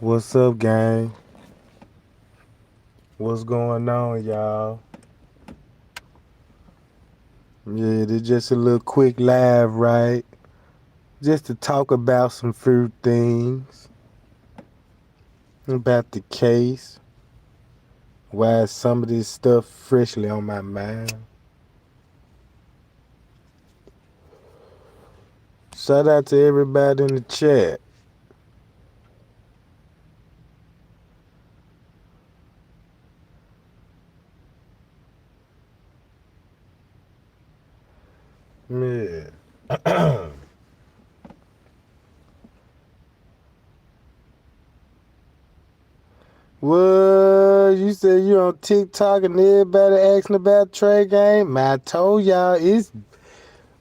What's up, gang? What's going on, y'all? Yeah, this just a little quick live, right? Just to talk about some few things about the case. Why some of this stuff freshly on my mind. Shout out to everybody in the chat. Yeah. What? You said you on TikTok and everybody asking about Tregang? Man, I told y'all these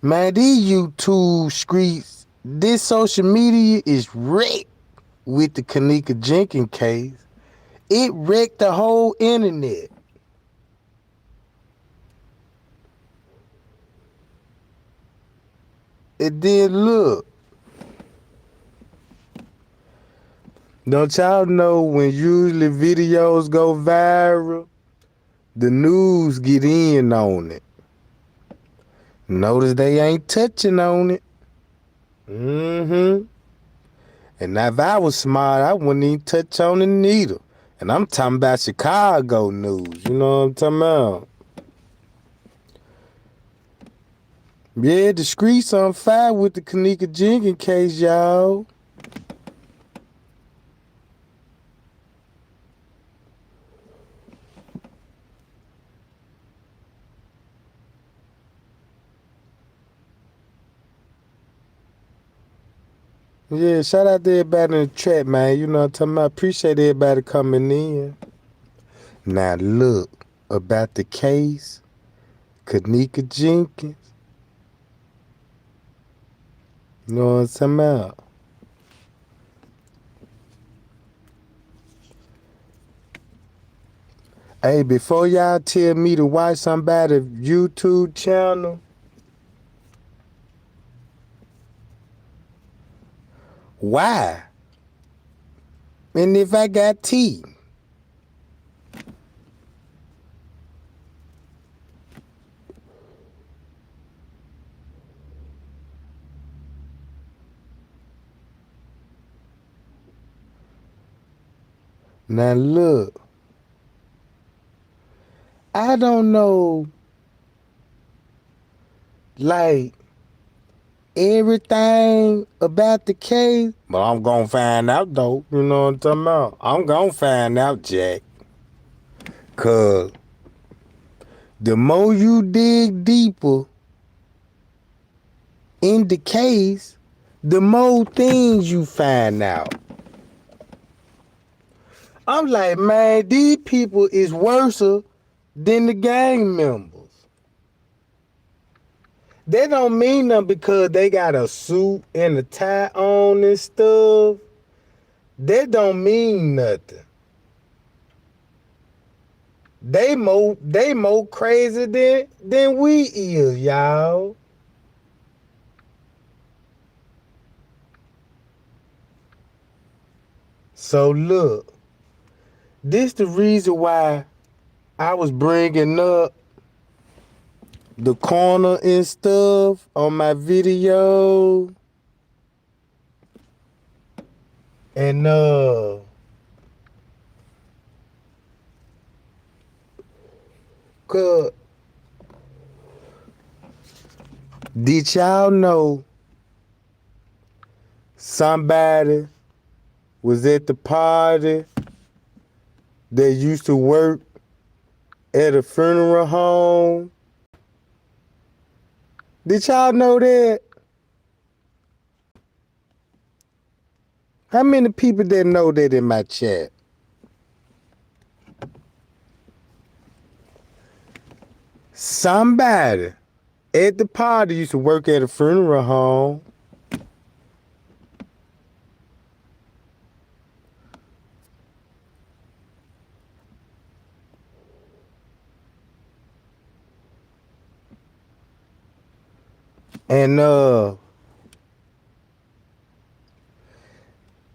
YouTube streets, this social media is wrecked with the Kanika Jenkins case. It wrecked the whole internet. It did. Look. Don't y'all know when usually videos go viral, the news get in on it. Notice they ain't touching on it. Mm-hmm. And if I was smart, I wouldn't even touch on it neither. And I'm talking about Chicago news. You know what I'm talking about? Yeah, the streets on fire with the Kanika Jenkins case, y'all. Yeah, shout out to everybody in the chat, man. You know what I'm talking about? Appreciate everybody coming in. Now look, about the case, Kanika Jenkins. You know what I'm talking about? Hey, before y'all tell me to watch somebody's YouTube channel, why? And if I got teeth? Now look, I don't know, like, everything about the case, but I'm gonna find out though. You know what I'm talking about? I'm gonna find out, Jack. Cause the more you dig deeper in the case, the more things you find out. I'm like, man, these people is worse than the gang members. They don't mean nothing because they got a suit and a tie on and stuff. That don't mean nothing. They more crazy than we is, y'all. So look, this the reason why I was bringing up the corner and stuff on my video. And cause did y'all know somebody was at the party that used to work at a funeral home? Did y'all know that? How many people that know that in my chat? Somebody at the party used to work at a funeral home.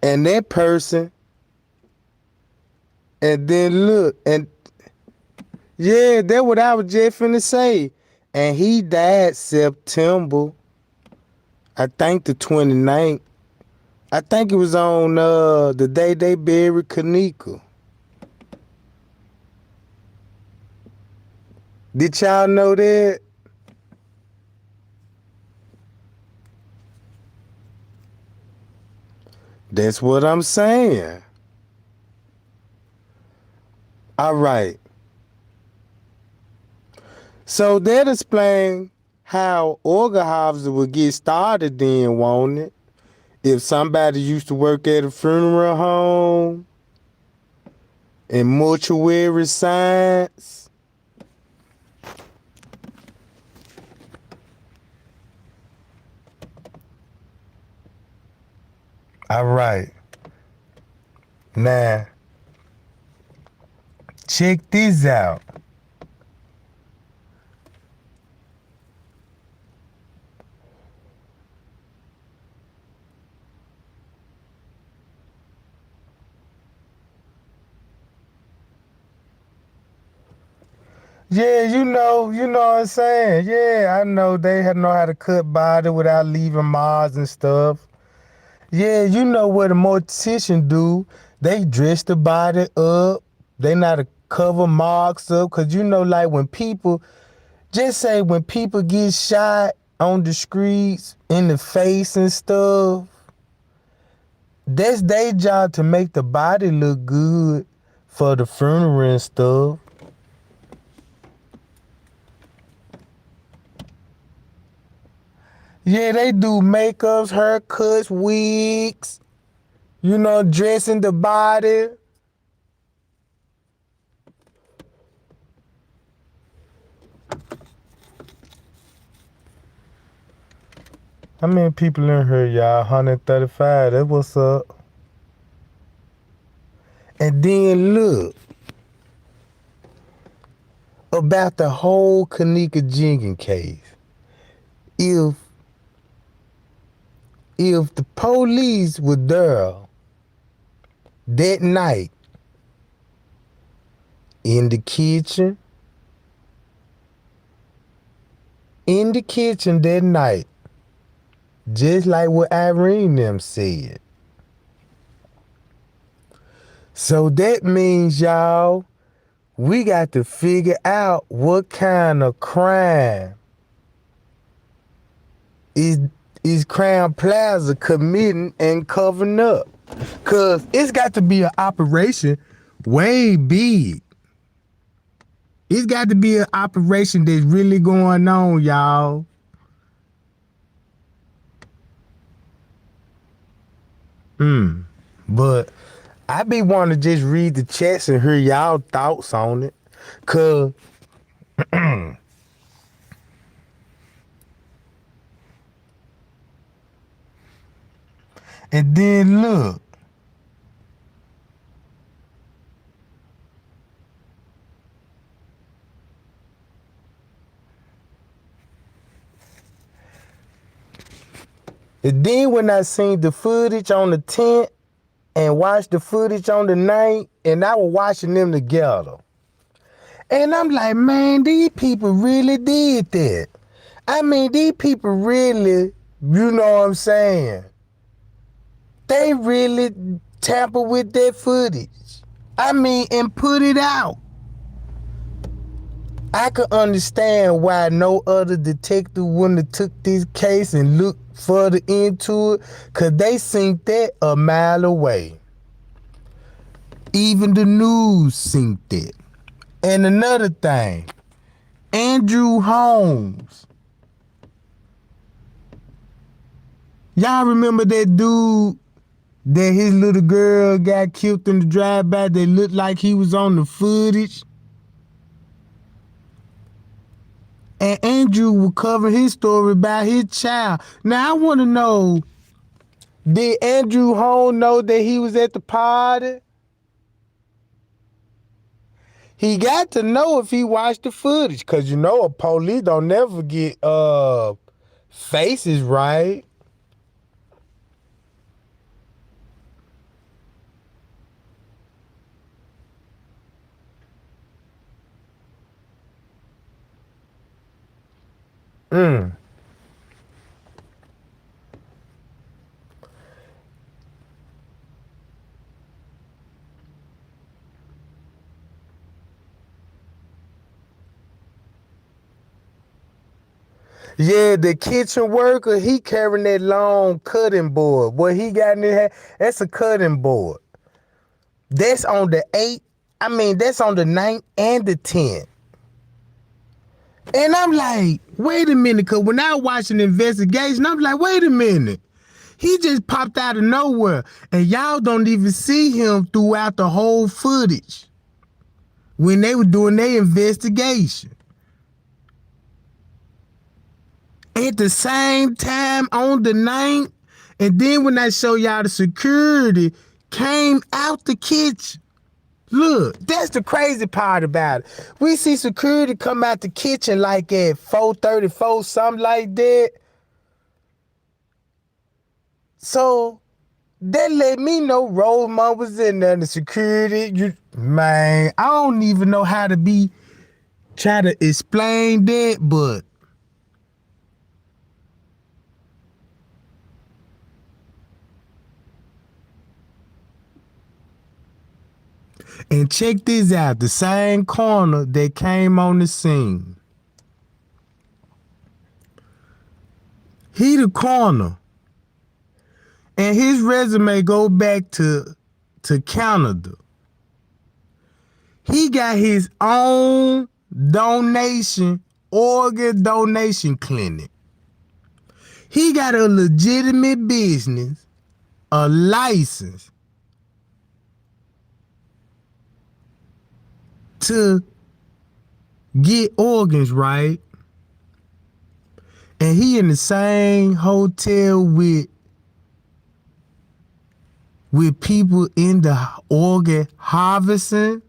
And that person And then look, and yeah, that's what I was just finna say. And he died September, I think the 29th. I think it was on the day they buried Kanika. Did y'all know that? That's what I'm saying. All right. So that explains how organ would get started then, won't it? If somebody used to work at a funeral home in mortuary science. All right. Now, check this out. Yeah, you know what I'm saying. Yeah, I know they know how to cut body without leaving marks and stuff. Yeah, you know what a mortician do. They dress the body up. They know how to cover marks up. Cause you know, like when people, just say when people get shot on the streets, in the face and stuff, that's their job to make the body look good for the funeral and stuff. Yeah, they do makeups, haircuts, wigs, you know, dressing the body. How many people in here, y'all? 135. That's what's up. And then look about the whole Kanika Jenkins case. If if the police were there that night in the kitchen, that night, just like what Irene them said. So that means, y'all, we got to figure out what kind of crime is Crown Plaza committing and covering up. Cause it's got to be an operation way big. It's got to be an operation that's really going on, y'all. But I be wanting to just read the chats and hear y'all thoughts on it. Cause and then look. And then when I seen the footage on the tent and watched the footage on the night, and I was watching them together. And I'm like, man, these people really did that. I mean, these people really, you know what I'm saying? They really tamper with that footage. I mean, and put it out. I could understand why no other detective wouldn't have took this case and looked further into it, cause they seen that a mile away. Even the news seen that. And another thing, Andrew Holmes. Y'all remember that dude that his little girl got killed in the drive-by that looked like he was on the footage? And Andrew will cover his story about his child. Now I want to know, did Andrew Holmes know that he was at the party? He got to know if he watched the footage, cause you know a police don't never get faces right. Mm. Yeah, the kitchen worker, he carrying that long cutting board. What he got in his hand, that's a cutting board. That's on the 8th. I mean, that's on the 9th and the 10th. And I'm like, wait a minute, because when I watched an investigation, I'm like, wait a minute. He just popped out of nowhere. And y'all don't even see him throughout the whole footage when they were doing their investigation. At the same time on the 9th, and then when I show y'all the security came out the kitchen. Look, that's the crazy part about it. We see security come out the kitchen like at 4:34, something like that. So that let me know Rosemont was in there, the security. Man, I don't even know how to try to explain that, but and check this out, the same coroner that came on the scene. He the coroner. And his resume go back to Canada. He got his own organ donation clinic. He got a legitimate business, a license to get organs, right? And he in the same hotel with people in the organ harvesting.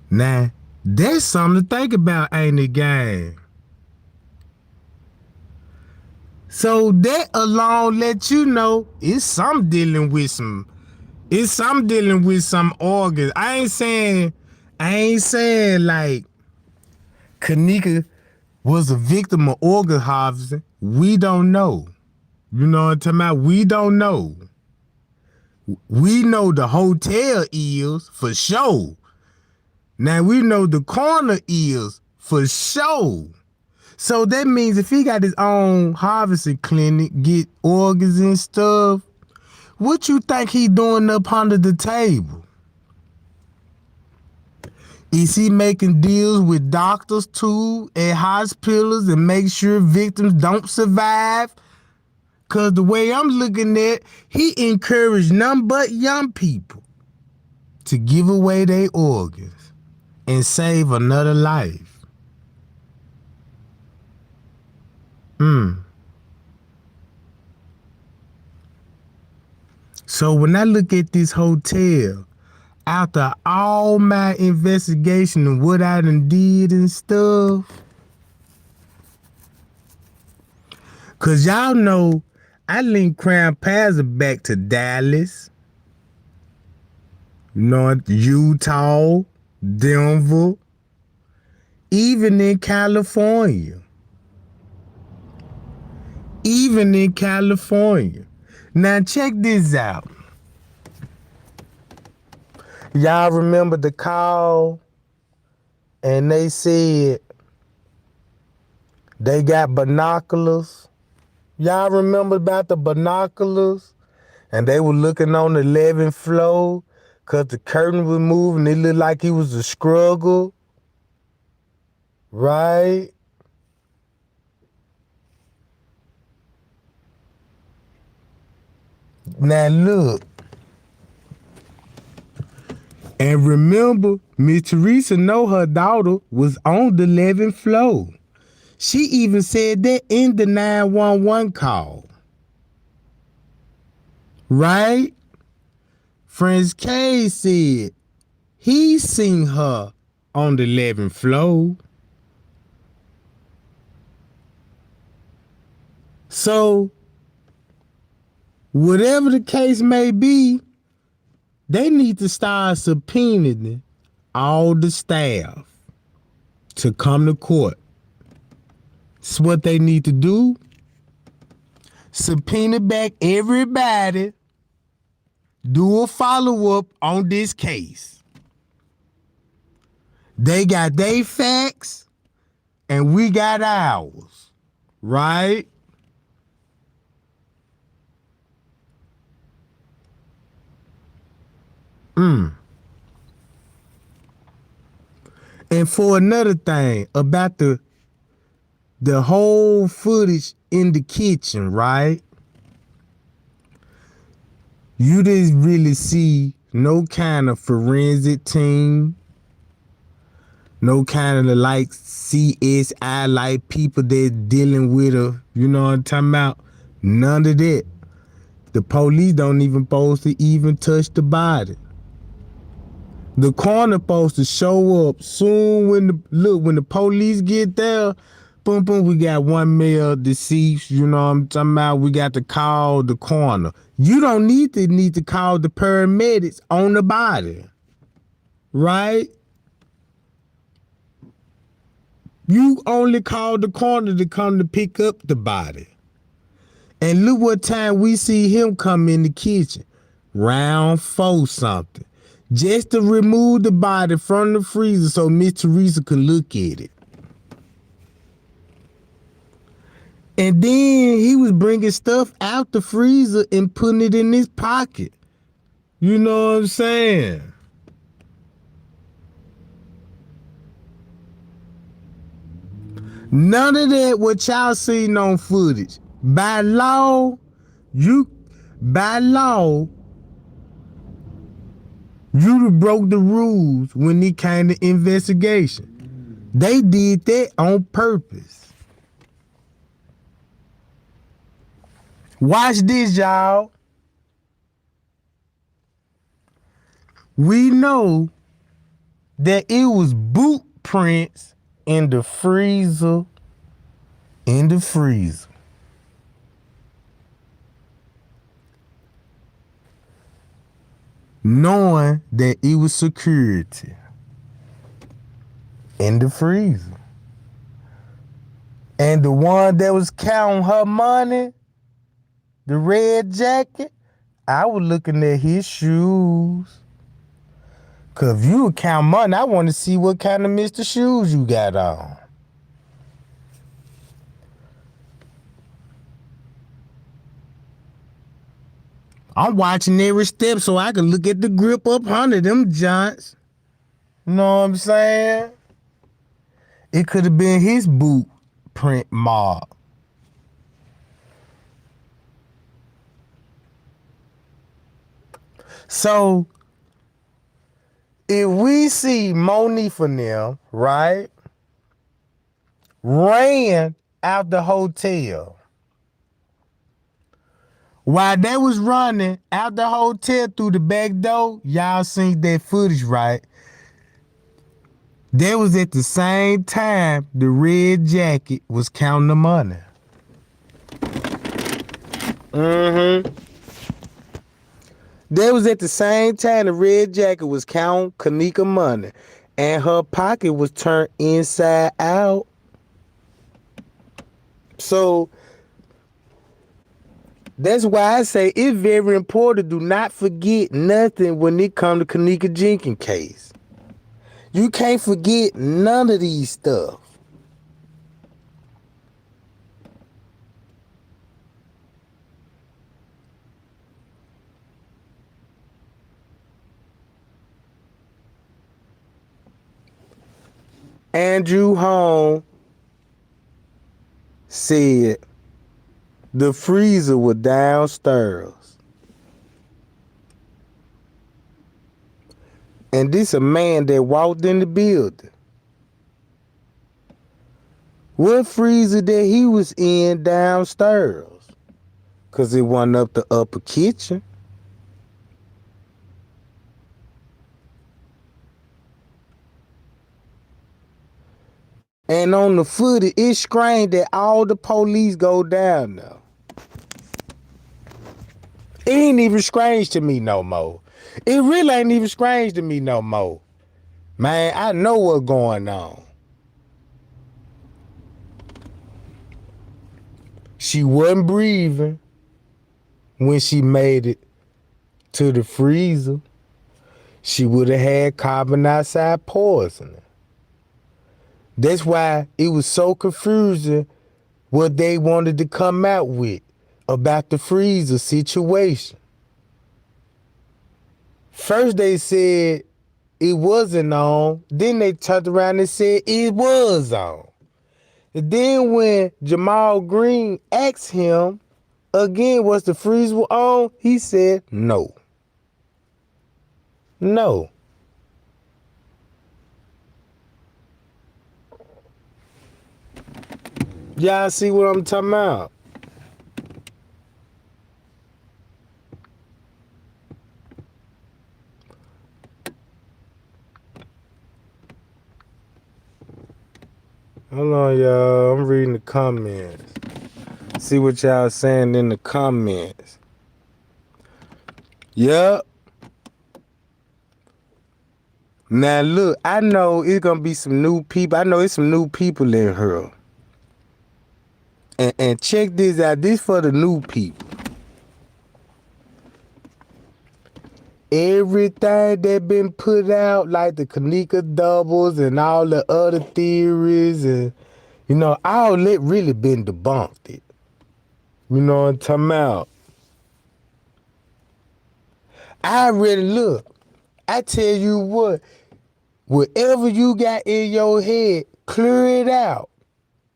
Now, that's something to think about, ain't it, gang? So that alone let you know it's some dealing with some organs. I ain't saying like Kanika was a victim of organ harvesting. We don't know. You know what I'm talking about? We don't know. We know the hotel is for sure. Now we know the coroner is for sure. So that means if he got his own harvesting clinic, get organs and stuff, what you think he doing up under the table? Is he making deals with doctors too at hospitals and make sure victims don't survive? Cause the way I'm looking at, he encouraged none but young people to give away their organs and save another life. So when I look at this hotel, after all my investigation and what I done did and stuff, cause y'all know I linked Crown Plaza back to Dallas, North Utah, Denver, even in California. Now check this out. Y'all remember the call and they said they got binoculars? Y'all remember about the binoculars? And they were looking on the 11th floor because the curtain was moving. It looked like it was a struggle. Right? Now look. And remember, Miss Teresa know her daughter was on the 11th floor. She even said that in the 911 call. Right? Friends K said he seen her on the 11th floor. So, whatever the case may be, they need to start subpoenaing all the staff to come to court. It's what they need to do. Subpoena back everybody. Do a follow-up on this case. They got their facts and we got ours. Right? And for another thing about the whole footage in the kitchen, right? You didn't really see no kind of forensic team, no kind of like CSI, like people that dealing with her, you know what I'm talking about? None of that. The police don't even supposed to even touch the body. The coroner supposed to show up soon when the police get there. Boom, boom, we got one male deceased, you know what I'm talking about? We got to call the coroner. You don't need to call the paramedics on the body, right? You only call the coroner to come to pick up the body. And look what time we see him come in the kitchen. Round 4 something. Just to remove the body from the freezer so Miss Teresa could look at it. And then he was bringing stuff out the freezer and putting it in his pocket. You know what I'm saying? None of that what y'all seen on footage. By law, you broke the rules when it came to investigation. They did that on purpose. Watch this, y'all. We know that it was boot prints in the freezer. Knowing that it was security in the freezer. And the one that was counting her money, the red jacket, I was looking at his shoes. Cause if you would count money, I want to see what kind of Mr. shoes you got on. I'm watching every step so I can look at the grip up under them joints. You know what I'm saying? It could have been his boot print mark. So, if we see Monifa and them, right, ran out the hotel. While they was running out the hotel through the back door, y'all seen that footage, right? That was at the same time the red jacket was counting the money. That was at the same time the red jacket was counting Kanika money. And her pocket was turned inside out. So that's why I say it's very important to do not forget nothing when it comes to Kanika Jenkins case. You can't forget none of these stuff. Andrew Home said the freezer was downstairs. And this a man that walked in the building. What freezer that he was in downstairs? Because it wasn't up the upper kitchen. And on the footage, it's screened that all the police go down now. It ain't even strange to me no more. It really ain't even strange to me no more. Man, I know what's going on. She wasn't breathing when she made it to the freezer. She would have had carbon dioxide poisoning. That's why it was so confusing what they wanted to come out with about the freezer situation. First they said it wasn't on, then they turned around and said it was on. And then when Jamal Green asked him again, was the freezer on? He said no. No. Y'all see what I'm talking about? Hold on, y'all. I'm reading the comments. See what y'all saying in the comments. Yup. Now look, I know it's gonna be some new people. I know it's some new people in here. And check this out. This for the new people. Everything that been put out, like the Kanika doubles and all the other theories, and all that really been debunked. It. You know what I'm talking about? I really look. I tell you what, whatever you got in your head, clear it out.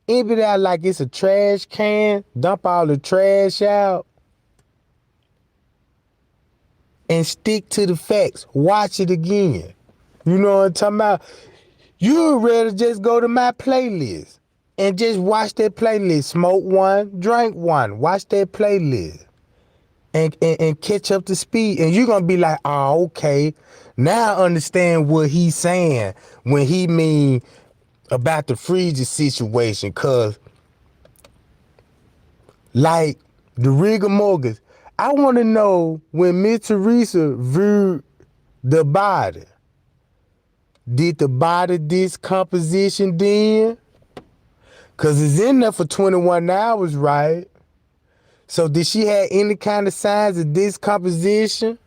Empty it out like it's a trash can. Dump all the trash out. And stick to the facts. Watch it again. You know what I'm talking about? You'd rather just go to my playlist and just watch that playlist. Smoke one, drink one. Watch that playlist. And catch up to speed. And you're going to be like, oh, okay. Now I understand what he's saying when he mean about the freezer situation. Because, like, the rigor mortgage, I want to know when Miss Teresa viewed the body, did the body decomposition then? Because it's in there for 21 hours, right? So did she have any kind of signs of decomposition?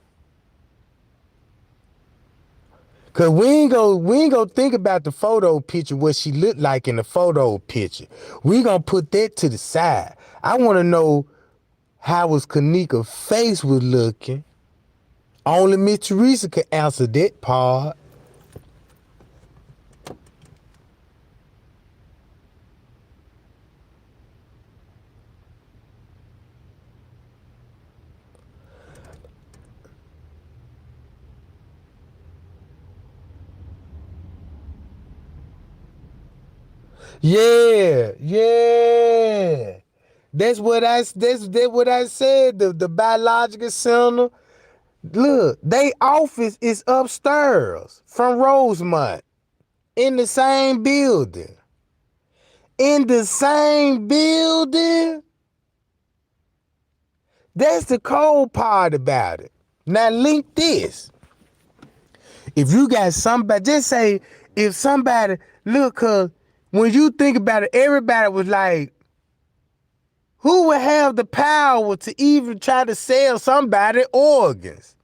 Cause we ain't go think about the photo picture, what she looked like in the photo picture. We gonna put that to the side. I wanna know how was Kanika's face was looking. Only Miss Teresa could answer that part. Yeah. That's what I said. The biological center. Look, they office is upstairs from Rosemont in the same building. In the same building. That's the cold part about it. Now link this. If you got somebody, just say if somebody, look, cause when you think about it, everybody was like, who would have the power to even try to sell somebody organs?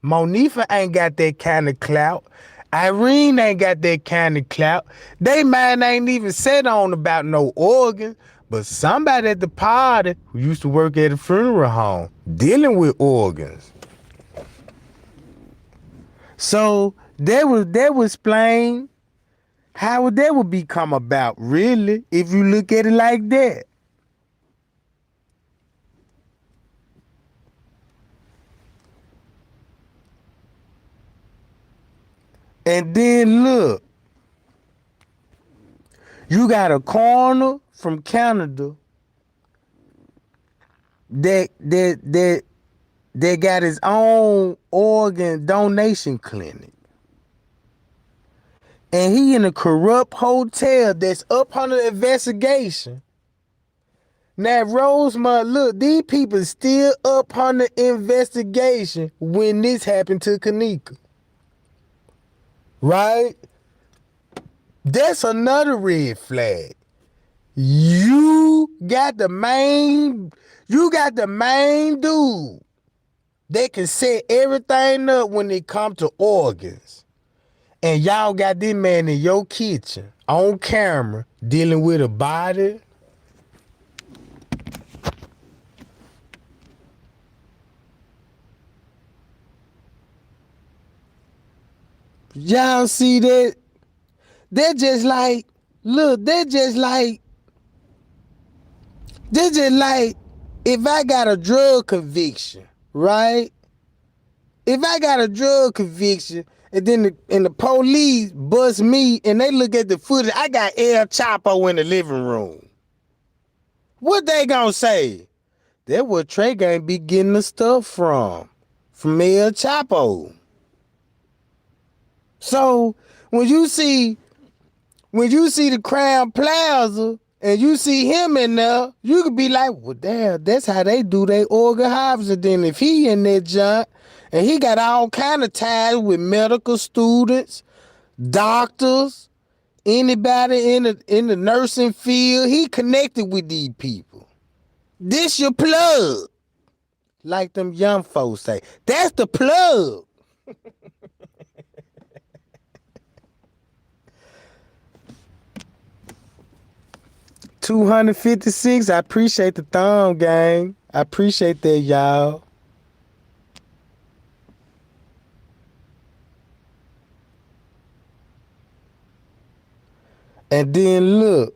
Monifa ain't got that kind of clout. Irene ain't got that kind of clout. They mind ain't even said on about no organs. But somebody at the party who used to work at a funeral home dealing with organs. So that would explain how that would become about, really, if you look at it like that. And then look, you got a coroner from Canada that got his own organ donation clinic. And he in a corrupt hotel that's up under investigation. Now, Rosemont, look, these people still up under investigation when this happened to Kanika. Right? That's another red flag. You got the main dude that can set everything up when it comes to organs. And y'all got this man in your kitchen on camera dealing with a body. Y'all see that? They're just like, look, they're just like if I got a drug conviction, right? If I got a drug conviction and then the police bust me and they look at the footage, I got El Chapo in the living room. What they gonna say? That's where Tregang be getting the stuff from El Chapo. So when you see the Crown Plaza and you see him in there, you could be like, well, damn, that's how they do their organ harvesting. Then if he in that junk and he got all kind of ties with medical students, doctors, anybody in the nursing field, he connected with these people. This your plug. Like them young folks say. That's the plug. 256. I appreciate the thumb, gang. I appreciate that, y'all. And then look.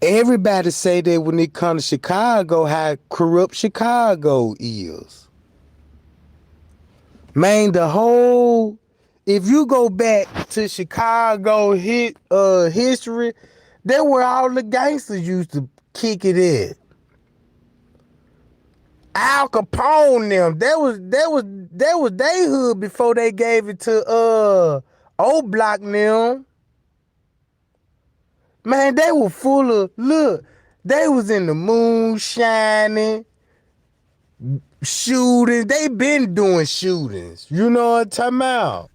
Everybody say that when it comes to Chicago, how corrupt Chicago is. Man, if you go back to Chicago history, that's where all the gangsters used to kick it at. Al Capone them, that was they hood before they gave it to O Block them. Man, they were full of, look, they was in the moon shining, shootings. They been doing shootings. You know what I'm talking about?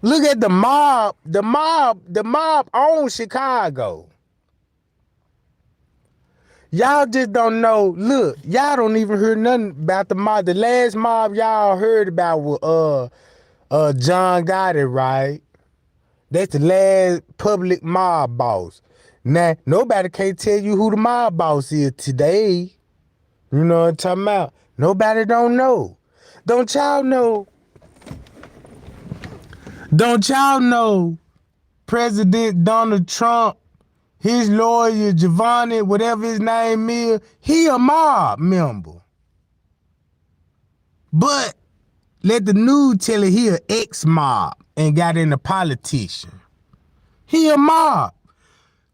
Look at the mob. The mob owns Chicago. Y'all just don't know. Look, y'all don't even hear nothing about the mob. The last mob y'all heard about was John Gotti, right? That's the last public mob boss. Now, nobody can't tell you who the mob boss is today. You know what I'm talking about? Nobody don't know. Don't y'all know? Don't y'all know President Donald Trump, his lawyer, Giovanni, whatever his name is, he a mob member. But let the news tell it he an ex-mob and got in a politician. He a mob.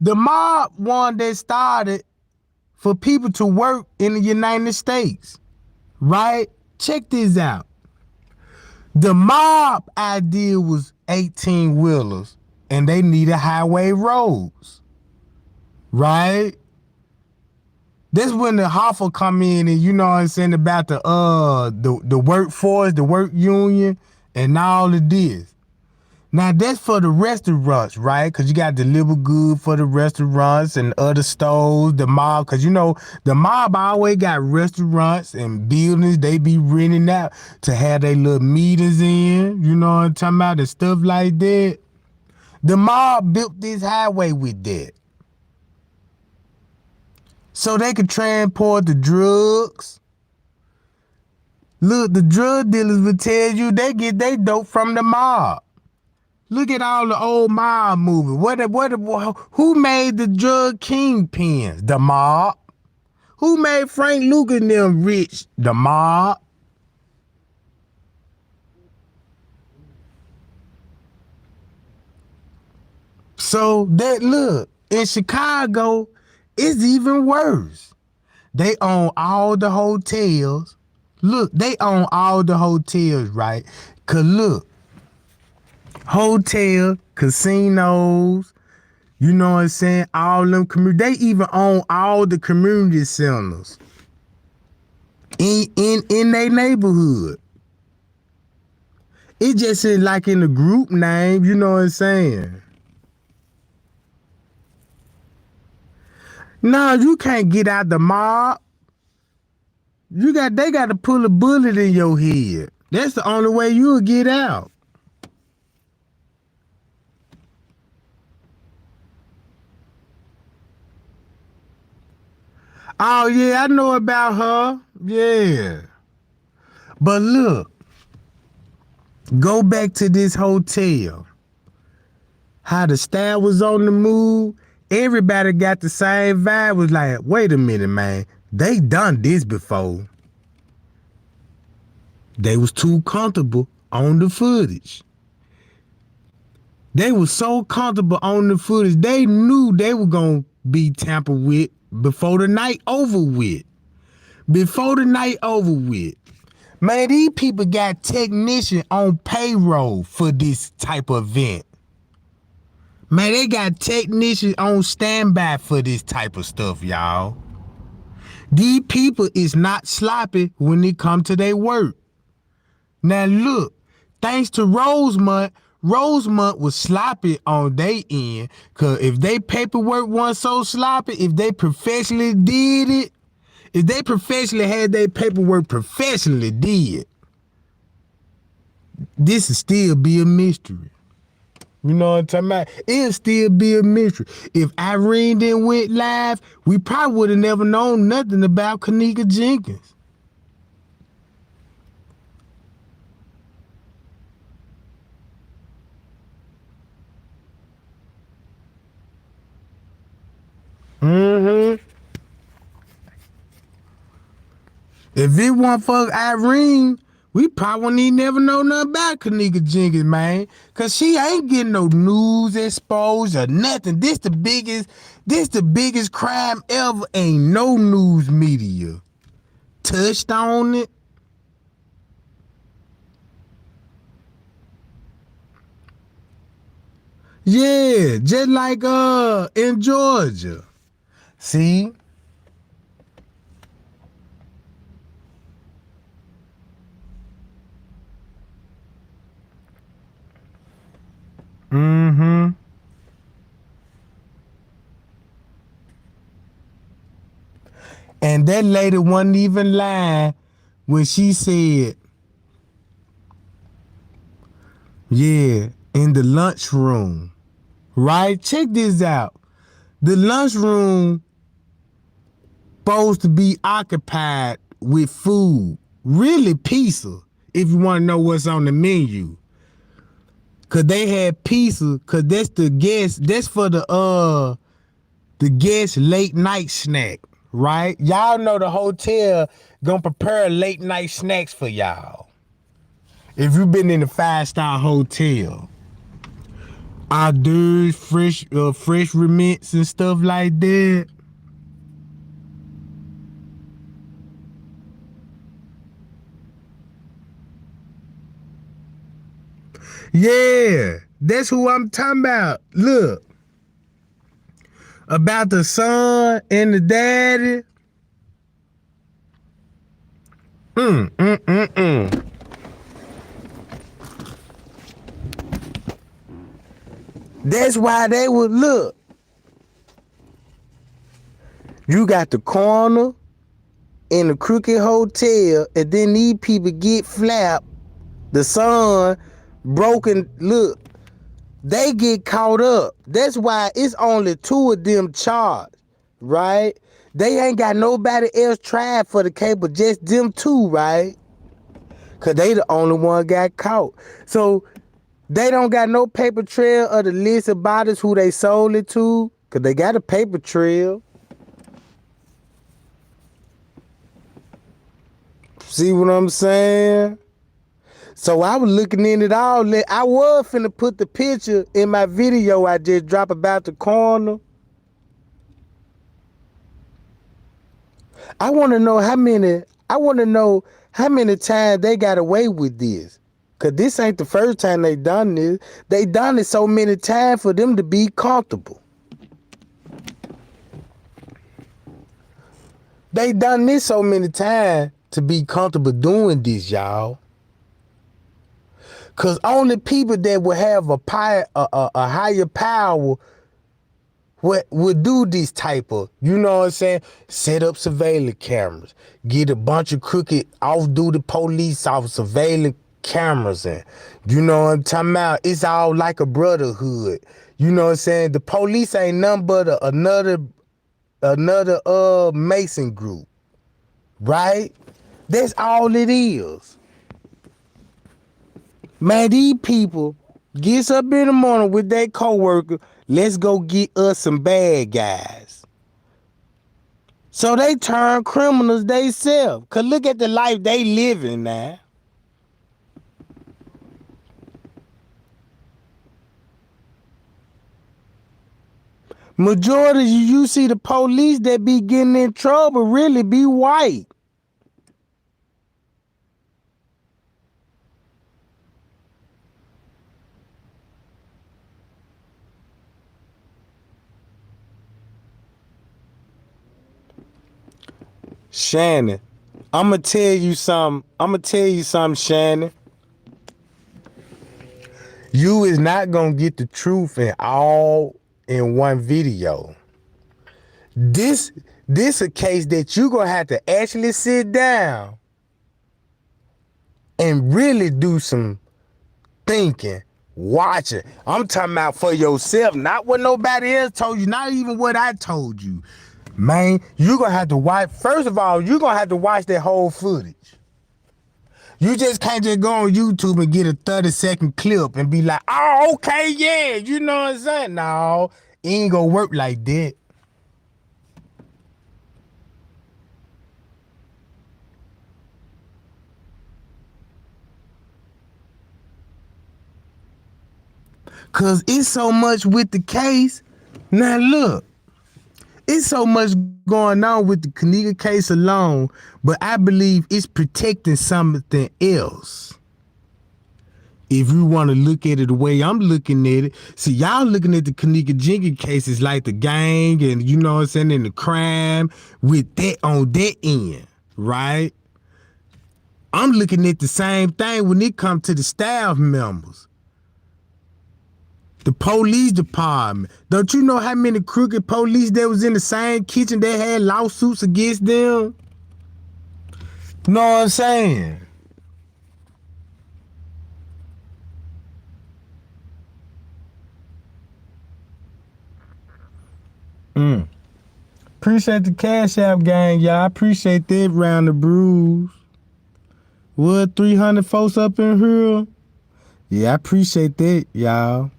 The mob one that started for people to work in the United States, right? Check this out. The mob idea was 18-wheelers and they needed highway roads, right? That's when the Hoffa come in and you know what I'm saying about the workforce, the work union, and all of this. Now that's for the restaurants, right? Cause you got to deliver good for the restaurants and other stores, the mob. Cause you know the mob always got restaurants and buildings they be renting out to have their little meetings in. You know what I'm talking about? And stuff like that. The mob built this highway with that. So they could transport the drugs. Look, the drug dealers would tell you they get their dope from the mob. Look at all the old mob movies. Who made the drug kingpins? The mob. Who made Frank Lucas and them rich? The mob. So that look, in Chicago, it's even worse. They own all the hotels. Look, they own all the hotels, right? Cause look, hotel, casinos, you know what I'm saying? All them they even own all the community centers in their neighborhood. It just is like in the group name, you know what I'm saying? No, you can't get out the mob. They got to pull a bullet in your head. That's the only way you'll get out. Oh yeah, I know about her. Yeah. But look, go back to this hotel. How the staff was on the move. Everybody got the same vibe. Was like, wait a minute, man. They done this before. They was too comfortable on the footage. They was so comfortable on the footage. They knew they were gonna be tampered with before the night over with. Before the night over with. Man, these people got technicians on payroll for this type of event. Man, they got technicians on standby for this type of stuff, y'all. These people is not sloppy when it come to their work. Now look, thanks to Rosemont was sloppy on their end. Cause if they paperwork wasn't so sloppy, if they professionally did it, if they professionally had their paperwork professionally did, this would still be a mystery. You know what I'm talking about? It'll still be a mystery. If Irene didn't went live, we probably would have never known nothing about Kanika Jenkins. Mm-hmm. If it wasn't for Irene, we probably wouldn't even never know nothing about Kanika Jenkins, man. Cause she ain't getting no news exposed or nothing. This the biggest crime ever. Ain't no news media touched on it. Yeah, just like in Georgia. See? Mm-hmm. And that lady wasn't even lying when she said, yeah, in the lunchroom. Right? Check this out. The lunchroom supposed to be occupied with food. Really pizza, if you want to know what's on the menu. Cause they had pizza, cause that's for the guest late night snack, right? Y'all know the hotel gonna prepare late night snacks for y'all. If you've been in a 5-star hotel. Hors d'oeuvres, fresh remits and stuff like that. Yeah, that's who I'm talking about. Look, about the son and the daddy. That's why they would look. You got the corner in the crooked hotel, and then these people get flapped. The son broken. Look, they get caught up. That's why it's only 2 of them charged, right? They ain't got nobody else tried for the case, but just them 2, right? Cause they the only one got caught. So they don't got no paper trail of the list of bodies who they sold it to. Cause they got a paper trail. See what I'm saying? So I was looking in it all. I was finna put the picture in my video I just dropped about the corner. I want to know how many times they got away with this. Cause this ain't the first time they done this. They done it so many times for them to be comfortable. They done this so many times to be comfortable doing this, y'all. Cause only people that will have a higher power would do this type of, you know what I'm saying? Set up surveillance cameras, get a bunch of crooked off-duty police officers surveillance cameras, and you know what I'm talking about? It's all like a brotherhood. You know what I'm saying? The police ain't nothing but another Mason group, right? That's all it is. Man, these people gets up in the morning with their coworker, let's go get us some bad guys. So they turn criminals themselves. Cause look at the life they living now. Majority you see the police that be getting in trouble really be white. Shannon, I'ma tell you something, Shannon. You is not gonna get the truth in one video. This a case that you gonna have to actually sit down and really do some thinking, watching. I'm talking about for yourself, not what nobody else told you, not even what I told you. Man, you gonna have to watch. First of all, you gonna have to watch that whole footage. You just can't just go on YouTube and get a 30-second clip and be like, oh, okay, yeah, you know what I'm saying? No, it ain't gonna work like that. Cause it's so much with the case. Now look, it's so much going on with the Kaniga case alone, but I believe it's protecting something else. If you want to look at it the way I'm looking at it, see, y'all looking at the Kaniga Jenkins cases like the gang and, you know what I'm saying, and the crime with that on that end, right? I'm looking at the same thing when it comes to the staff members. The police department. Don't you know how many crooked police that was in the same kitchen that had lawsuits against them? Know what I'm saying? Appreciate the Cash App gang, y'all. I appreciate that round of brews. What, 300 folks up in here? Yeah, I appreciate that, y'all.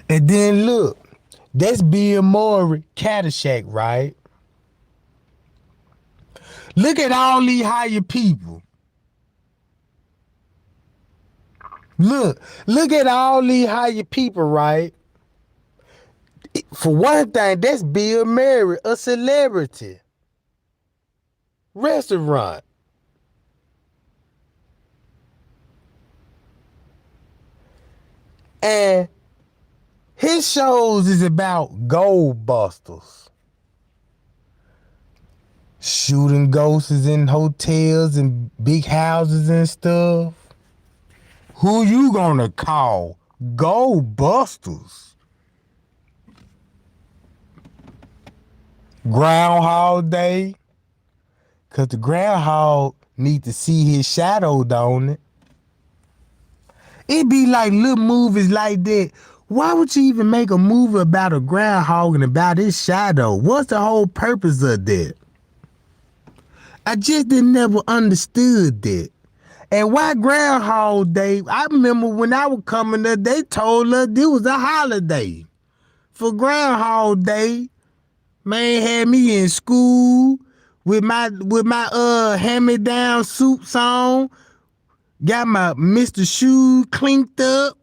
And then look, that's Bill Murray, Caddyshack, right? Look at all these hired people. Look at all these hired people, right? For one thing, that's Bill Murray, a celebrity. Restaurant. And his shows is about gold busters. Shooting ghosts in hotels and big houses and stuff. Who you gonna call? Gold busters. Groundhog Day. Cause the groundhog need to see his shadow, don't it? It be like little movies like that. Why would you even make a movie about a groundhog and about his shadow? What's the whole purpose of that? I just didn't never understood that. And why Groundhog Day? I remember when I was coming up, they told us this was a holiday. For Groundhog Day, man had me in school with my hand-me-down suits on, got my Mr. Shoe clinked up,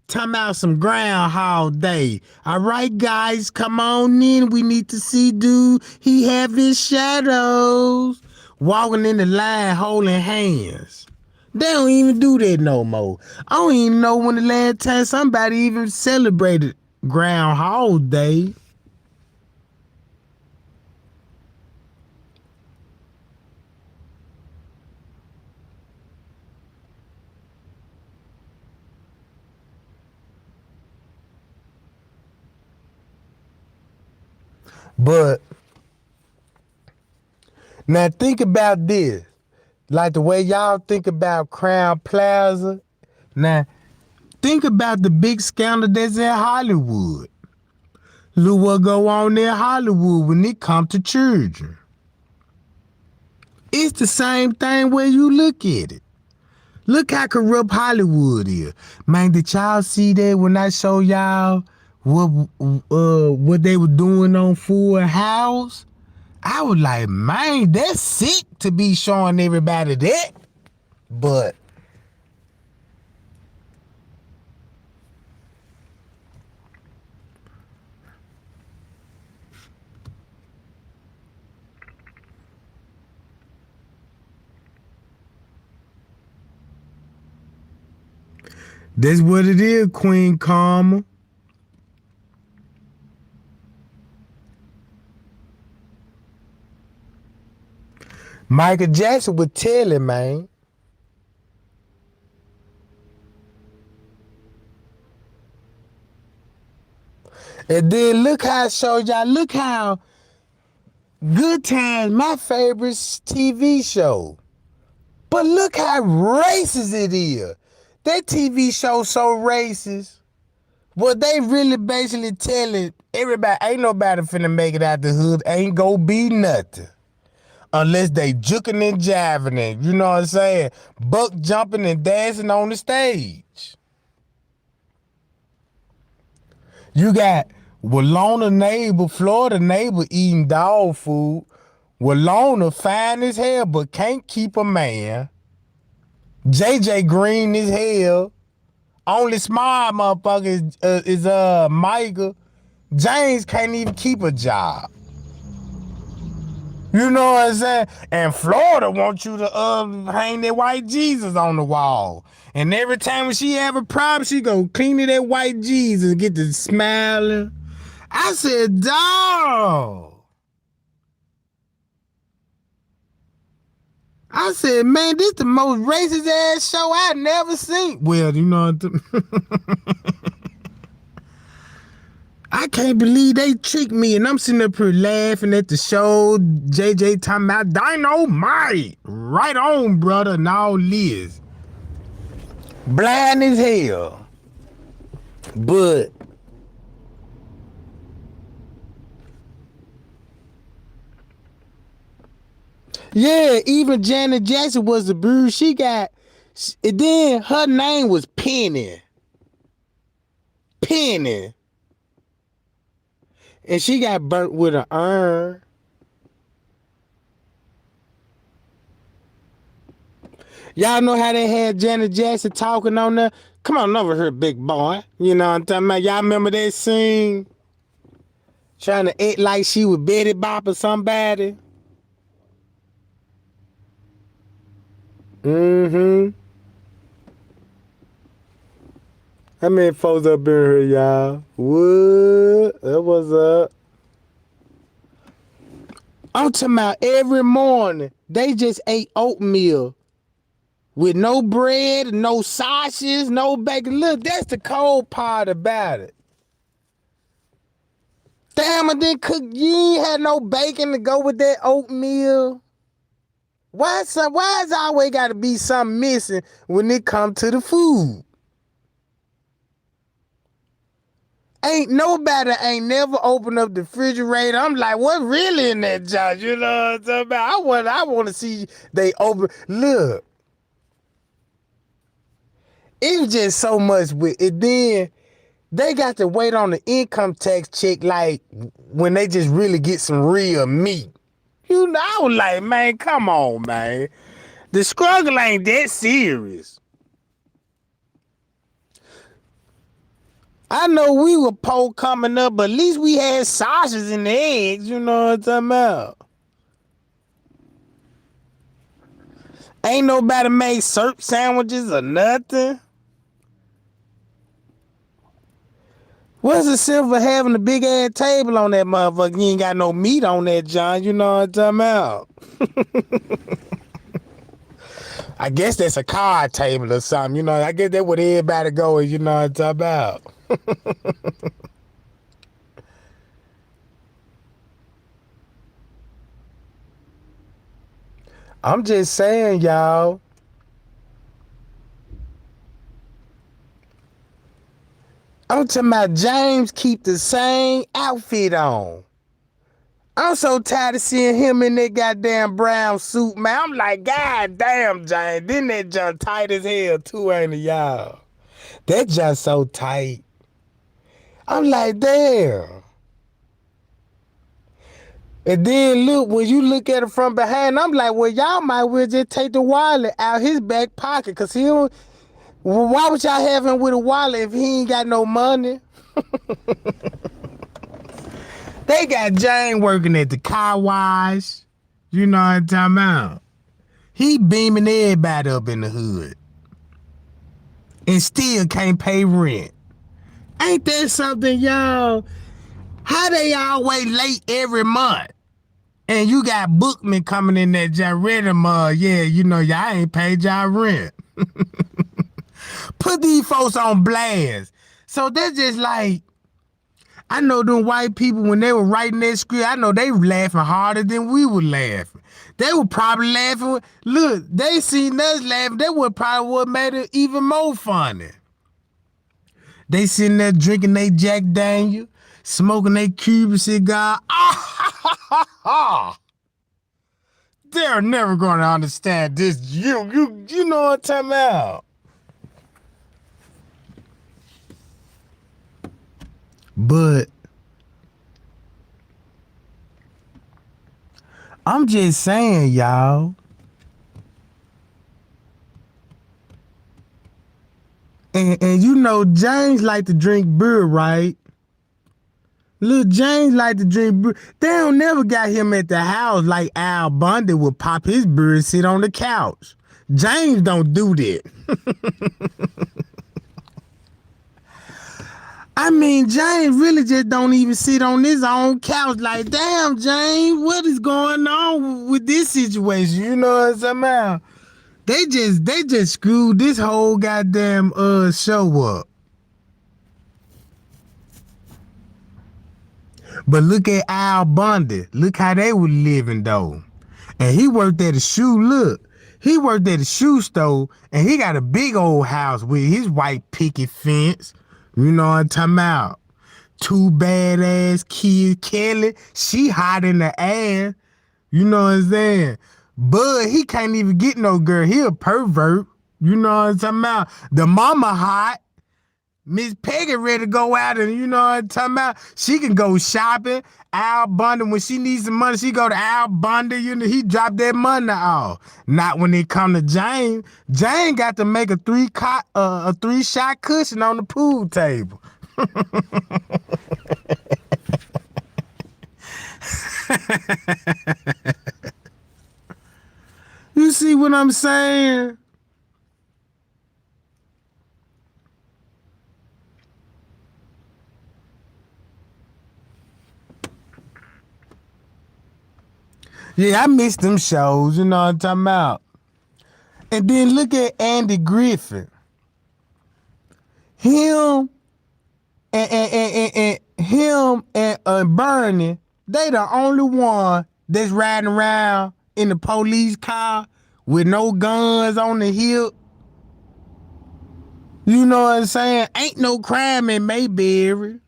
talking about some Groundhog Day. All right, guys, come on in. We need to see dude. He have his shadows. Walking in the line holding hands. They don't even do that no more. I don't even know when the last time somebody even celebrated Groundhog Day. But now think about this. Like the way y'all think about Crown Plaza. Now, think about the big scandal that's in Hollywood. Look what go on in Hollywood when it comes to children. It's the same thing where you look at it. Look how corrupt Hollywood is. Man, did y'all see that when I show y'all what they were doing on Full House? I was like, man, that's sick to be showing everybody that. But that's what it is, Queen Karma. Michael Jackson would tell him, man. And then look how I showed y'all. Look how Good Times, my favorite TV show. But look how racist it is. That TV show so racist. Well, they really basically telling everybody, ain't nobody finna make it out the hood. Ain't gonna be nothing. Unless they juking and jiving it. You know what I'm saying? Buck jumping and dancing on the stage. You got Walona neighbor, Florida neighbor eating dog food. Walona fine as hell, but can't keep a man. JJ green as hell. Only smart motherfucker is Michael. James can't even keep a job. You know what I'm saying? And Florida wants you to hang that white Jesus on the wall. And every time when she have a problem, she go clean that white Jesus and get to smiling. I said, dawg. I said, man, this the most racist ass show I never seen. Well, you know what I can't believe they tricked me, and I'm sitting up here laughing at the show. JJ talking about Dynamite. Right on, brother, and all this. Blind as hell. But yeah, even Janet Jackson was the bruise she got. And then her name was Penny. Penny. And she got burnt with an iron. Y'all know how they had Janet Jackson talking on there? Come on over here, big boy. You know what I'm talking about? Y'all remember that scene? Trying to act like she was Betty Bop or somebody? Mm-hmm. How many folks up in here, y'all? What? That was up. I'm talking about every morning, they just ate oatmeal with no bread, no sausages, no bacon. Look, that's the cold part about it. Damn, I didn't cook. You ain't had no bacon to go with that oatmeal. Why is always got to be something missing when it come to the food? Ain't nobody ain't never opened up the refrigerator. I'm like, what really in that jar? You know what I'm talking about? I want to see they open. Look, it was just so much with it. Then they got to wait on the income tax check like when they just really get some real meat. You know, I was like, man, come on, man. The struggle ain't that serious. I know we were poor coming up, but at least we had sausages and eggs, you know what I'm talking about? Ain't nobody made syrup sandwiches or nothing. What's the sense of having a big ass table on that motherfucker? You ain't got no meat on that, John. You know what I'm talking about? I guess that's a card table or something. You know, I guess that's what everybody goes, you know what I'm talking about? I'm just saying, y'all. I'm talking about James keep the same outfit on. I'm so tired of seeing him in that goddamn brown suit, man. I'm like, God damn, James. Then that junk tight as hell, too, ain't it, y'all? That junk so tight. I'm like, damn. And then look, when you look at it from behind, I'm like, well, y'all might well just take the wallet out his back pocket, cause he don't. Well, why would y'all have him with a wallet if he ain't got no money? They got Jane working at the car wash. You know what I'm talking about? He beaming everybody up in the hood and still can't pay rent. Ain't that something, y'all? How they always late every month? And you got bookmen coming in there just ready to, yeah, you know, y'all ain't paid y'all rent. Put these folks on blast. So that's just like, I know them white people, when they were writing that script, I know they were laughing harder than we were laughing. They were probably laughing. Look, they seen us laughing. That would probably what made it even more funny. They sitting there drinking their Jack Daniel, smoking their Cuban cigar. They're never going to understand this. You know what I'm talking about. But I'm just saying, y'all. And you know, James like to drink beer, right? Little James like to drink beer. They don't never got him at the house like Al Bundy would pop his beer and sit on the couch. James don't do that. I mean, James really just don't even sit on his own couch. Like, damn, James, what is going on with this situation? You know what I'm saying? About? They just screwed this whole goddamn show up. But look at Al Bundy. Look how they were living though. And he worked at a shoe. Look, he worked at a shoe store, and he got a big old house with his white picket fence. You know what I'm talking about? Two badass kids. Kelly, she hot in the ass. You know what I'm saying? Bud, he can't even get no girl. He a pervert. You know what I'm talking about? The mama hot. Miss Peggy ready to go out, and you know what I'm talking about? She can go shopping. Al Bundy, when she needs some money, she go to Al Bundy. You know, he drop that money off. Not when it come to Jane. Jane got to make a three-shot cushion on the pool table. You see what I'm saying? Yeah, I miss them shows, you know what I'm talking about? And then look at Andy Griffin. Him and Bernie, they the only one that's riding around in the police car with no guns on the hip. You know what I'm saying? Ain't no crime in Mayberry.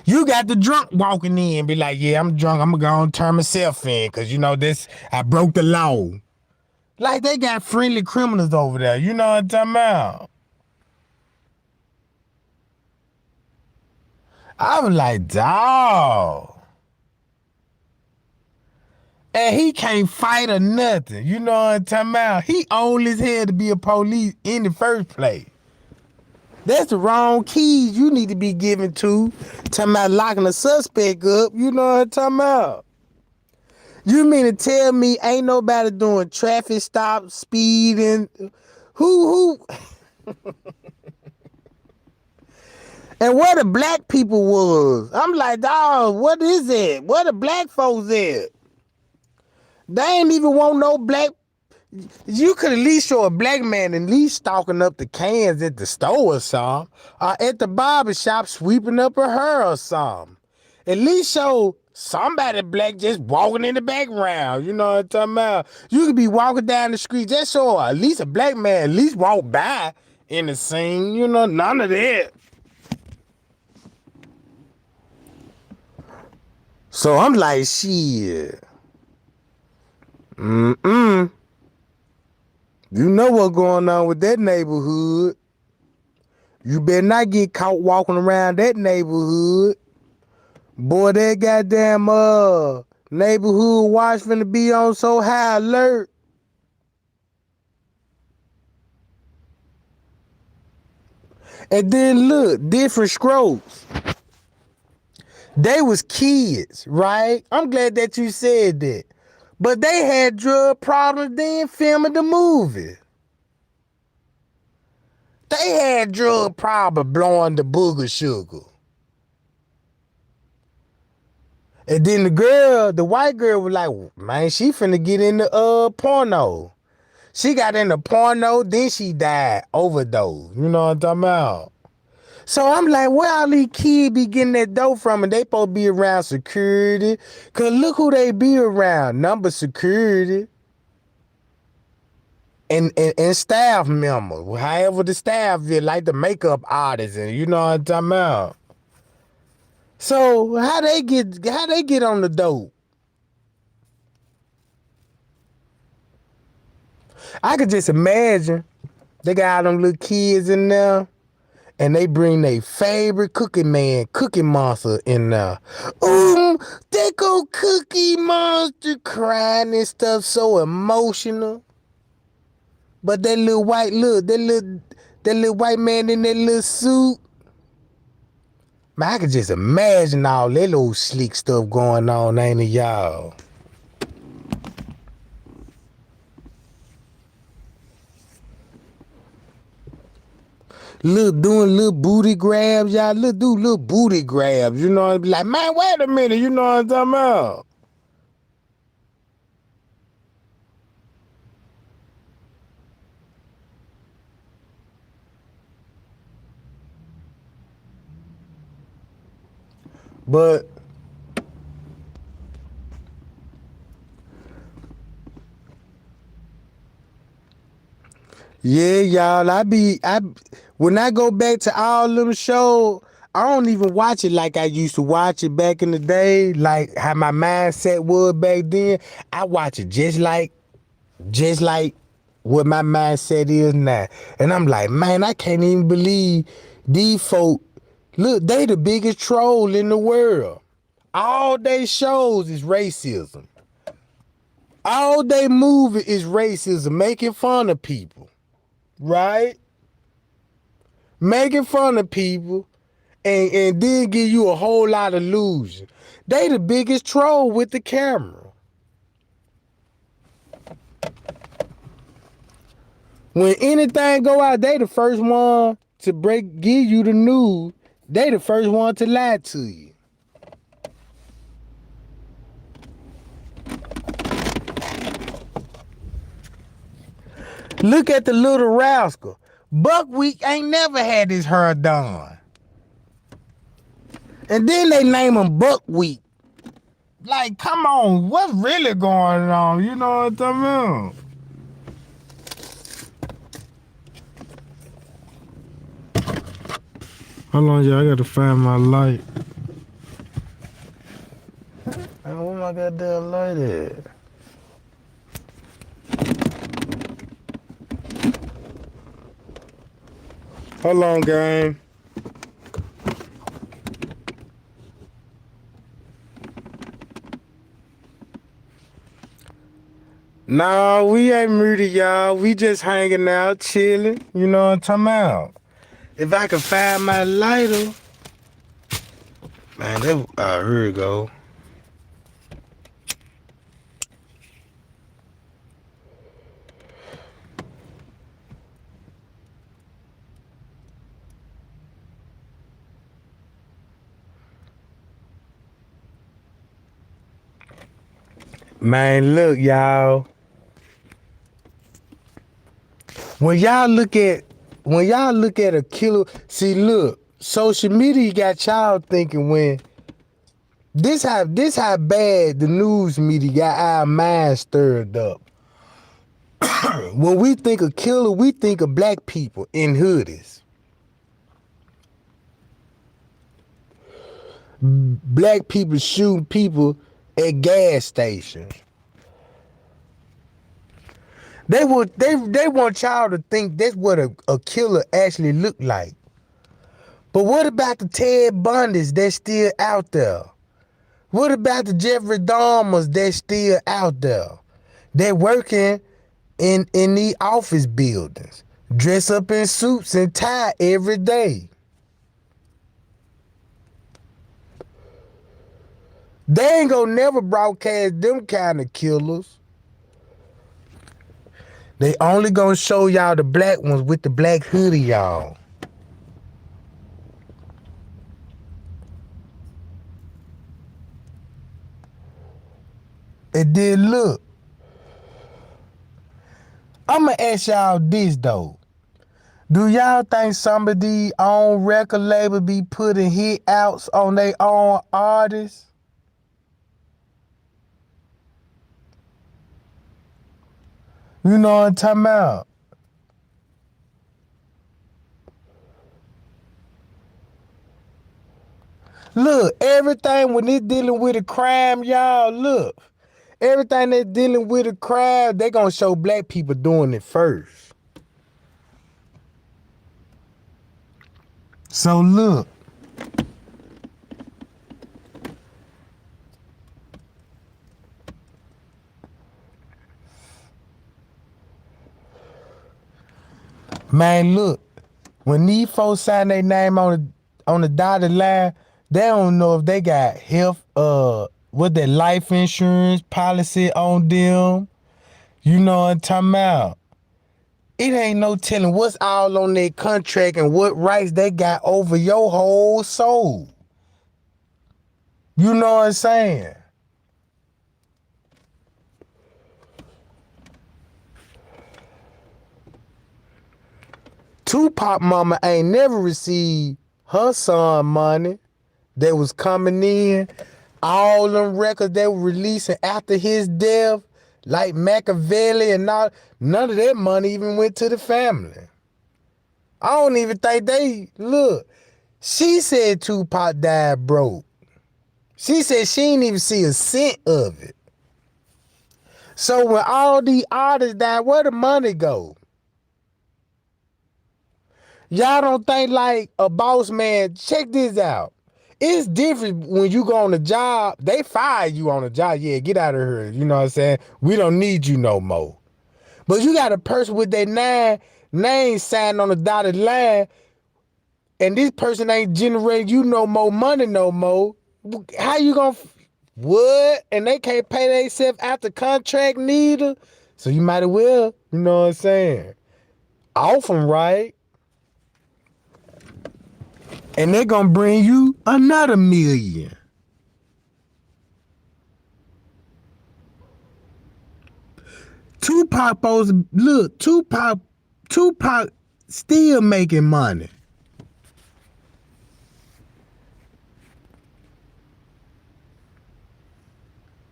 You got the drunk walking in, be like, yeah, I'm drunk. I'm gonna go and turn myself in, cause you know this, I broke the law. Like they got friendly criminals over there. You know what I'm talking about? I was like, dawg. And he can't fight or nothing. You know what I'm talking about? He old as hell to be a police in the first place. That's the wrong keys you need to be given to. Talking about locking a suspect up. You know what I'm talking about? You mean to tell me ain't nobody doing traffic stops, speeding? Who? And where the black people was? I'm like, dawg, what is it? Where the black folks at? They ain't even want no black. You could at least show a black man at least stalking up the cans at the store or something, or at the barber shop sweeping up her hair or something. At least show Somebody black just walking in the background. You know what I'm talking about? You could be walking down the street, just so at least a black man at least walk by in the scene. You know, none of that. So I'm like, shit. You know what's going on with that neighborhood. You better not get caught walking around that neighborhood. Boy, that goddamn neighborhood watch finna be on so high alert. And then look, different strokes. They was kids, right? I'm glad that you said that. But they had drug problems then filming the movie. They had drug problems blowing the booger sugar. And then the white girl was like, man, she finna get into porno. She got into porno, then she died, overdose. You know what I'm talking about? So I'm like, where all these kids be getting that dope from? And they supposed to be around security. Cause look who they be around. Number security. And staff members. However the staff is, like the makeup artists, and you know what I'm talking about. So how they get on the dope? I could just imagine they got all them little kids in there. And they bring their favorite Cookie Monster in there. They go Cookie Monster crying and stuff, so emotional. But that little white man in that little suit, man, I could just imagine all that little slick stuff going on, ain't it, y'all? Doing little booty grabs, y'all. Do little booty grabs, you know. Be like, man, wait a minute, you know what I'm talking about? But yeah, y'all, when I go back to all them shows, I don't even watch it like I used to watch it back in the day, like how my mindset was back then. I watch it just like what my mindset is now. And I'm like, man, I can't even believe these folk, look, they the biggest troll in the world. All they shows is racism. All they movie is racism, making fun of people. Right? Making fun of people and then give you a whole lot of illusion. They the biggest troll with the camera. When anything go out, they the first one to give you the news. They the first one to lie to you. Look at the little rascal. Buckwheat ain't never had his hair done. And then they name him Buckwheat. Like, come on, what's really going on? You know what I'm talking about? Hold on, y'all, I gotta find my light. Man, where my goddamn light at? Hold on, gang. Nah, we ain't muted, y'all. We just hanging out, chilling. You know what I'm talking about? If I can find my lighter. Man, here we go. Man, look, y'all. When y'all look at a killer, see, look, social media got y'all thinking This how bad the news media got our minds stirred up. When we think of killer, we think of black people in hoodies. Black people shooting people at gas stations. They want y'all to think that's what a killer actually look like. But what about the Ted Bundys that's still out there? What about the Jeffrey Dahmers that's still out there? They're working in the office buildings, dress up in suits and tie every day. They ain't gonna never broadcast them kind of killers. They only gonna show y'all the black ones with the black hoodie, y'all. It did look. I'ma ask y'all this though. Do y'all think some of these on record labels be putting hit outs on their own artists? You know what I'm talking about? Look, everything when it's dealing with a crime, y'all, look. Everything that's dealing with a crime, they gonna show black people doing it first. So look. Man, look. When these folks sign their name on the dotted line, they don't know if they got health, what their life insurance policy on them. You know what I'm talking about? It ain't no telling what's all on their contract and what rights they got over your whole soul. You know what I'm saying? Tupac mama ain't never received her son money that was coming in. All them records they were releasing after his death, like Machiavelli and all, none of that money even went to the family. I don't even think look, she said Tupac died broke. She said she didn't even see a cent of it. So when all these artists died, where the money go? Y'all don't think like a boss man, check this out. It's different when you go on a job, they fire you on a job. Yeah, get out of here. You know what I'm saying? We don't need you no more. But you got a person with their name signed on the dotted line, and this person ain't generating you no more money no more. How you gonna, what? And they can't pay themselves after contract neither. So you might as well, you know what I'm saying? Off them, right? And they're gonna bring you another $1 million. Tupac still making money.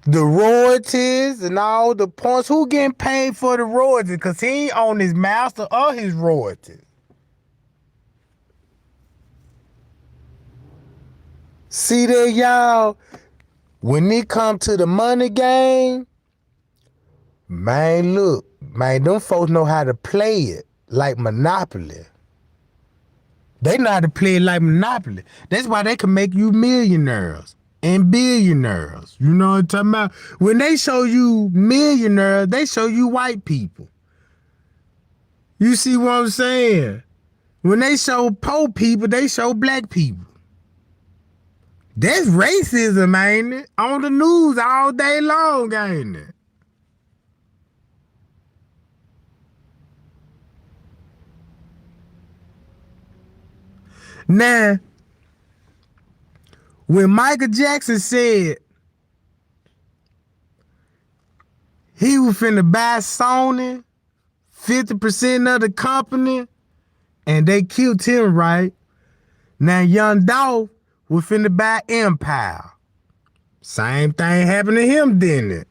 The royalties and all the points, who getting paid for the royalties? Cause he ain't on his master or his royalties. See that, y'all? When it come to the money game, man, look, man, them folks know how to play it like Monopoly. They know how to play it like Monopoly. That's why they can make you millionaires and billionaires. You know what I'm talking about? When they show you millionaires, they show you white people. You see what I'm saying? When they show poor people, they show black people. That's racism, ain't it? On the news all day long, ain't it? Now, when Michael Jackson said he was finna buy Sony, 50% of the company, and they killed him, right? Now, Young Dolph was finna buy Empire. Same thing happened to him, didn't it?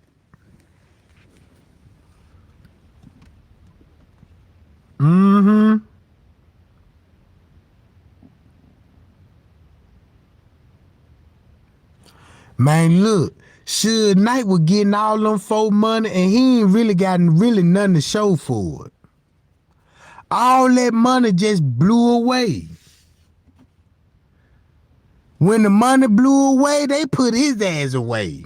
Mm-hmm. Man, look, Suge Knight was getting all them folk money and he ain't really got really nothing to show for it. All that money just blew away. When the money blew away, they put his ass away.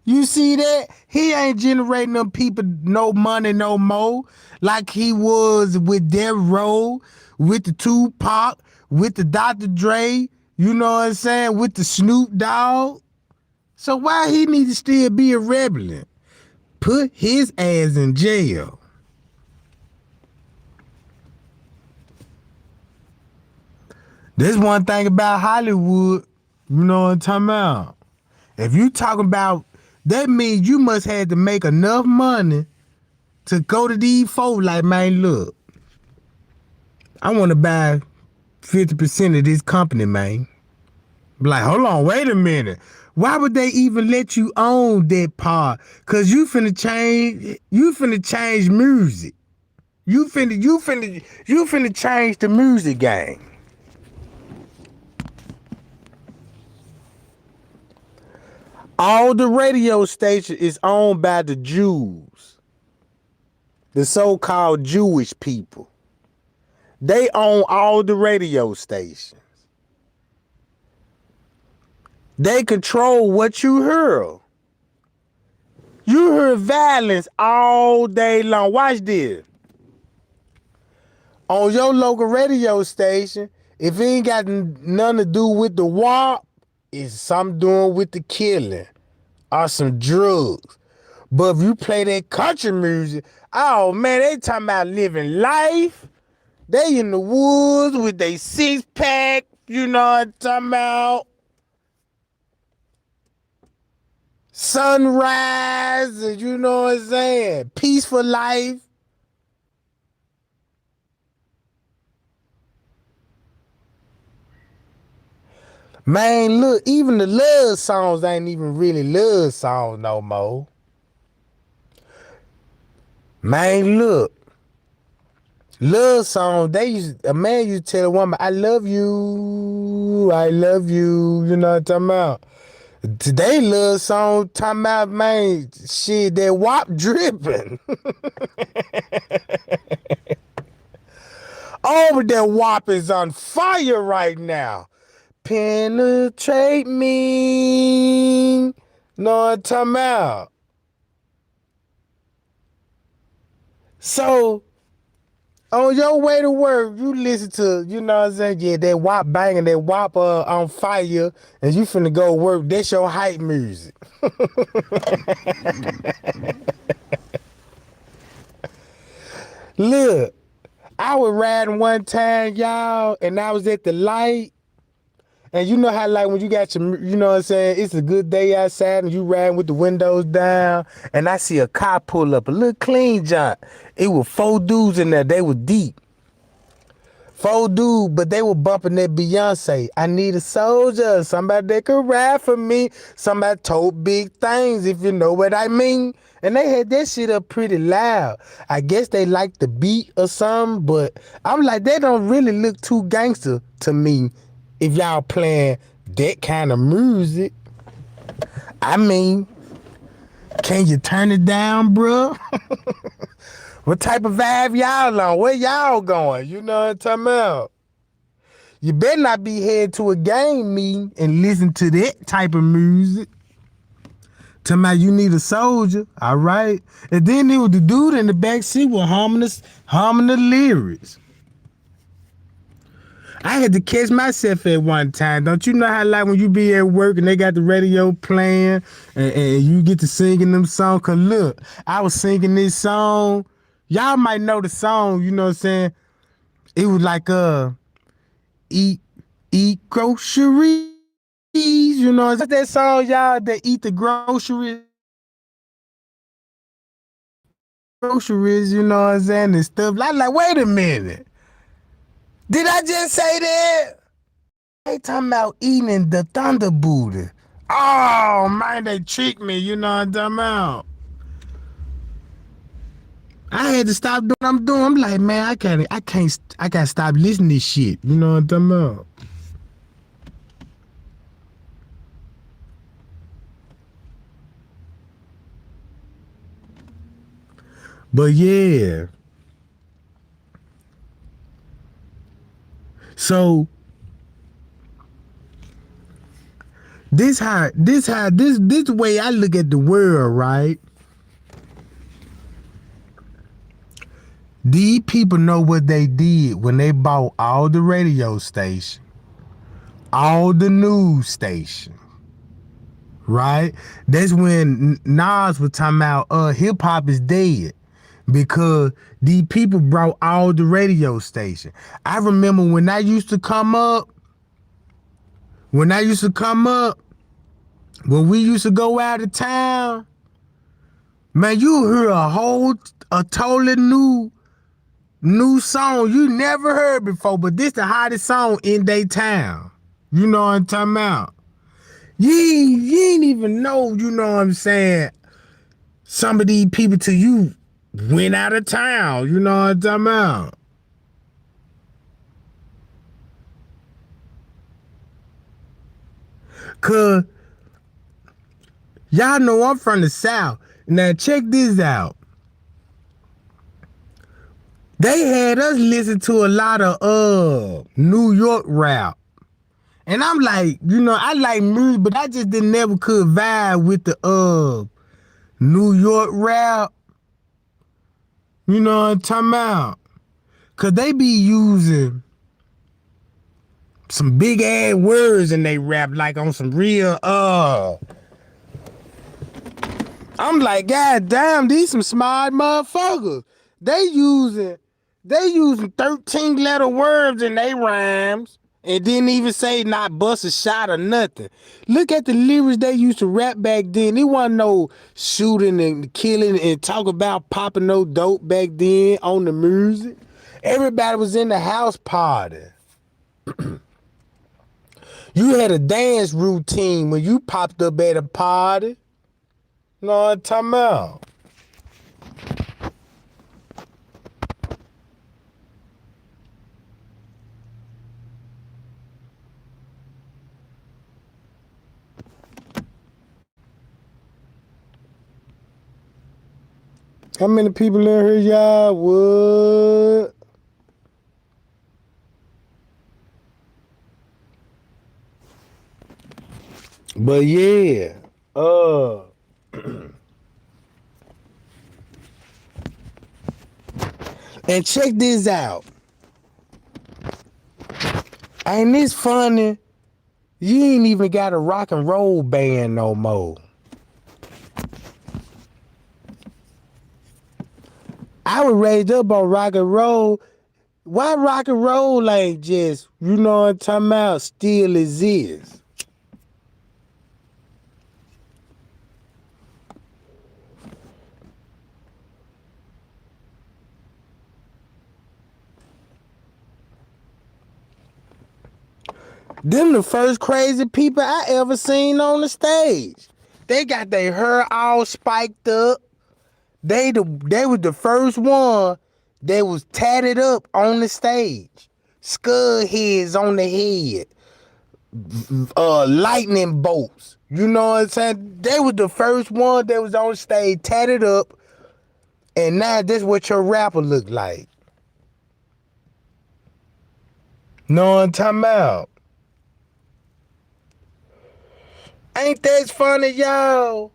You see that? He ain't generating them people no money no more like he was with Death Row, with the Tupac, with the Dr. Dre, you know what I'm saying, with the Snoop Dogg. So why he need to still be a rebel? Put his ass in jail. There's one thing about Hollywood, you know what I'm talking about? If you talking about, that means you must have to make enough money to go to these folks like, man, look, I want to buy 50% of this company, man. Like, hold on, wait a minute. Why would they even let you own that part? Cause you finna change music. You finna change the music game. All the radio station is owned by the Jews, the so-called Jewish people. They own all the radio stations. They control what you hear. You hear violence all day long. Watch this. On your local radio station, if it ain't got nothing to do with the war, it's something doing with the killing or some drugs. But if you play that country music, oh man, they talking about living life. They in the woods with their 6-pack, you know what I'm talking about? Sunrise, you know what I'm saying? Peaceful life. Man, look, even the love songs ain't even really love songs no more. Man, look, love songs, a man used to tell a woman, I love you, you know what I'm talking about? Today love song talking about, man, shit, that WAP dripping. Oh, but that WAP is on fire right now. Penetrate me. Know what I'm talking about? So, on your way to work, you listen to, you know what I'm saying? Yeah, that WAP banging, that WAP on fire, and you finna go work. That's your hype music. Look, I was riding one time, y'all, and I was at the light. And you know how, like, when you got your, you know what I'm saying, it's a good day outside and you riding with the windows down, and I see a car pull up, a little clean junk. It was 4 dudes in there. They were deep. 4 dudes, but they were bumping that Beyonce. I need a soldier, somebody that could ride for me. Somebody told big things, if you know what I mean. And they had that shit up pretty loud. I guess they liked the beat or something, but I'm like, they don't really look too gangster to me if y'all playing that kind of music. I mean, can you turn it down, bro? What type of vibe y'all on? Where y'all going? You know what I'm talking about? You better not be headed to a gang meeting and listen to that type of music. Talking about you need a soldier, all right? And then there was the dude in the back seat with humming the lyrics. I had to catch myself at one time. Don't you know how, like, when you be at work and they got the radio playing and you get to singing them songs? Cause look, I was singing this song. Y'all might know the song, you know what I'm saying? It was like eat groceries, you know. That song, y'all, that eat the groceries, you know what I'm saying, and stuff. Like, wait a minute. Did I just say that? They talking about eating the Thunder Buddha. Oh man, they tricked me. You know what I'm talking about? I had to stop doing what I'm doing. I'm like, man, I gotta stop listening to this shit. You know what I'm talking about? But yeah. So this way I look at the world, right? These people know what they did when they bought all the radio stations, all the news stations, right? That's when Nas was talking about hip hop is dead because these people brought all the radio stations. I remember when I used to come up, when we used to go out of town, man, you hear a totally new song you never heard before, but this the hottest song in they town. You know what I'm talking about? You ain't even know, you know what I'm saying, some of these people till you went out of town. You know what I'm talking about? Cause y'all know I'm from the South. Now check this out. They had us listen to a lot of New York rap. And I'm like, you know, I like music, but I just didn't never could vibe with the New York rap. You know what I'm talking about? Cause they be using some big ass words and they rap like on some real I'm like, God damn, these some smart motherfuckers. They using 13 letter words in they rhymes and didn't even say not bust a shot or nothing. Look at the lyrics they used to rap back then. It wasn't no shooting and killing and talk about popping no dope back then on the music. Everybody was in the house party. You had a dance routine when you popped up at a party. You know what I'm talking about? How many people in here, y'all? What? But yeah, and check this out. Ain't this funny? You ain't even got a rock and roll band no more. I was raised up on rock and roll. Why rock and roll ain't just, you know what I'm talking about, still exists? Them the first crazy people I ever seen on the stage. They got their hair all spiked up. They was the first one that was tatted up on the stage. Skull heads on the head. Lightning bolts. You know what I'm saying? They was the first one that was on stage tatted up. And now this what your rapper look like. Know what I'm talking about? Ain't that funny, y'all?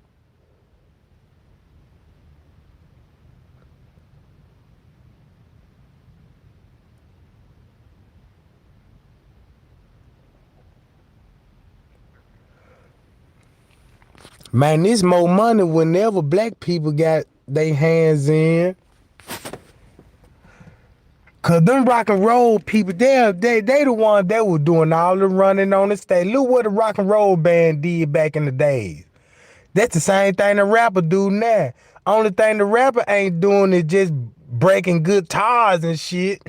Man, this more money whenever black people got their hands in. Cause them rock and roll people, they the ones that was doing all the running on the stage. Look what the rock and roll band did back in the days. That's the same thing the rapper do now. Only thing the rapper ain't doing is just breaking guitars and shit.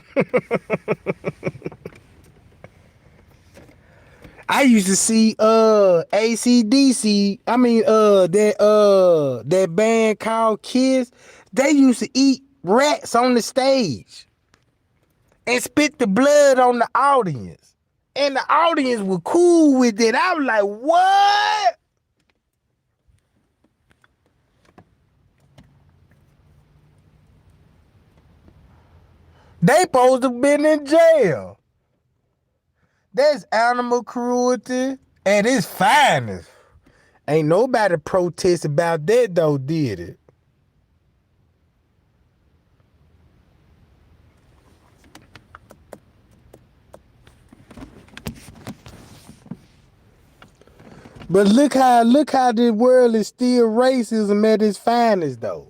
I used to see ACDC. I mean that band called Kiss. They used to eat rats on the stage and spit the blood on the audience. And the audience was cool with it. I was like, what? They supposed to been in jail. That's animal cruelty at its finest. Ain't nobody protest about that though, did it? But look how this world is still racism at its finest though.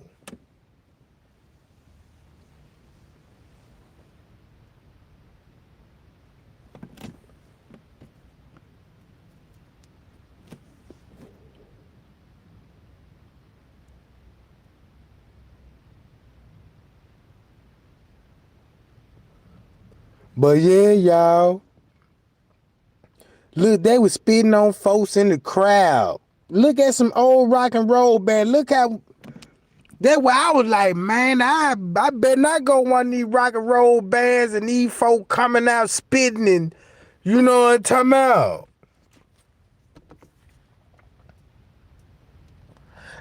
But yeah, y'all. Look, they was spitting on folks in the crowd. Look at some old rock and roll band. Look how that's why I was like, man, I better not go one of these rock and roll bands and these folk coming out spitting and you know what I'm talking about.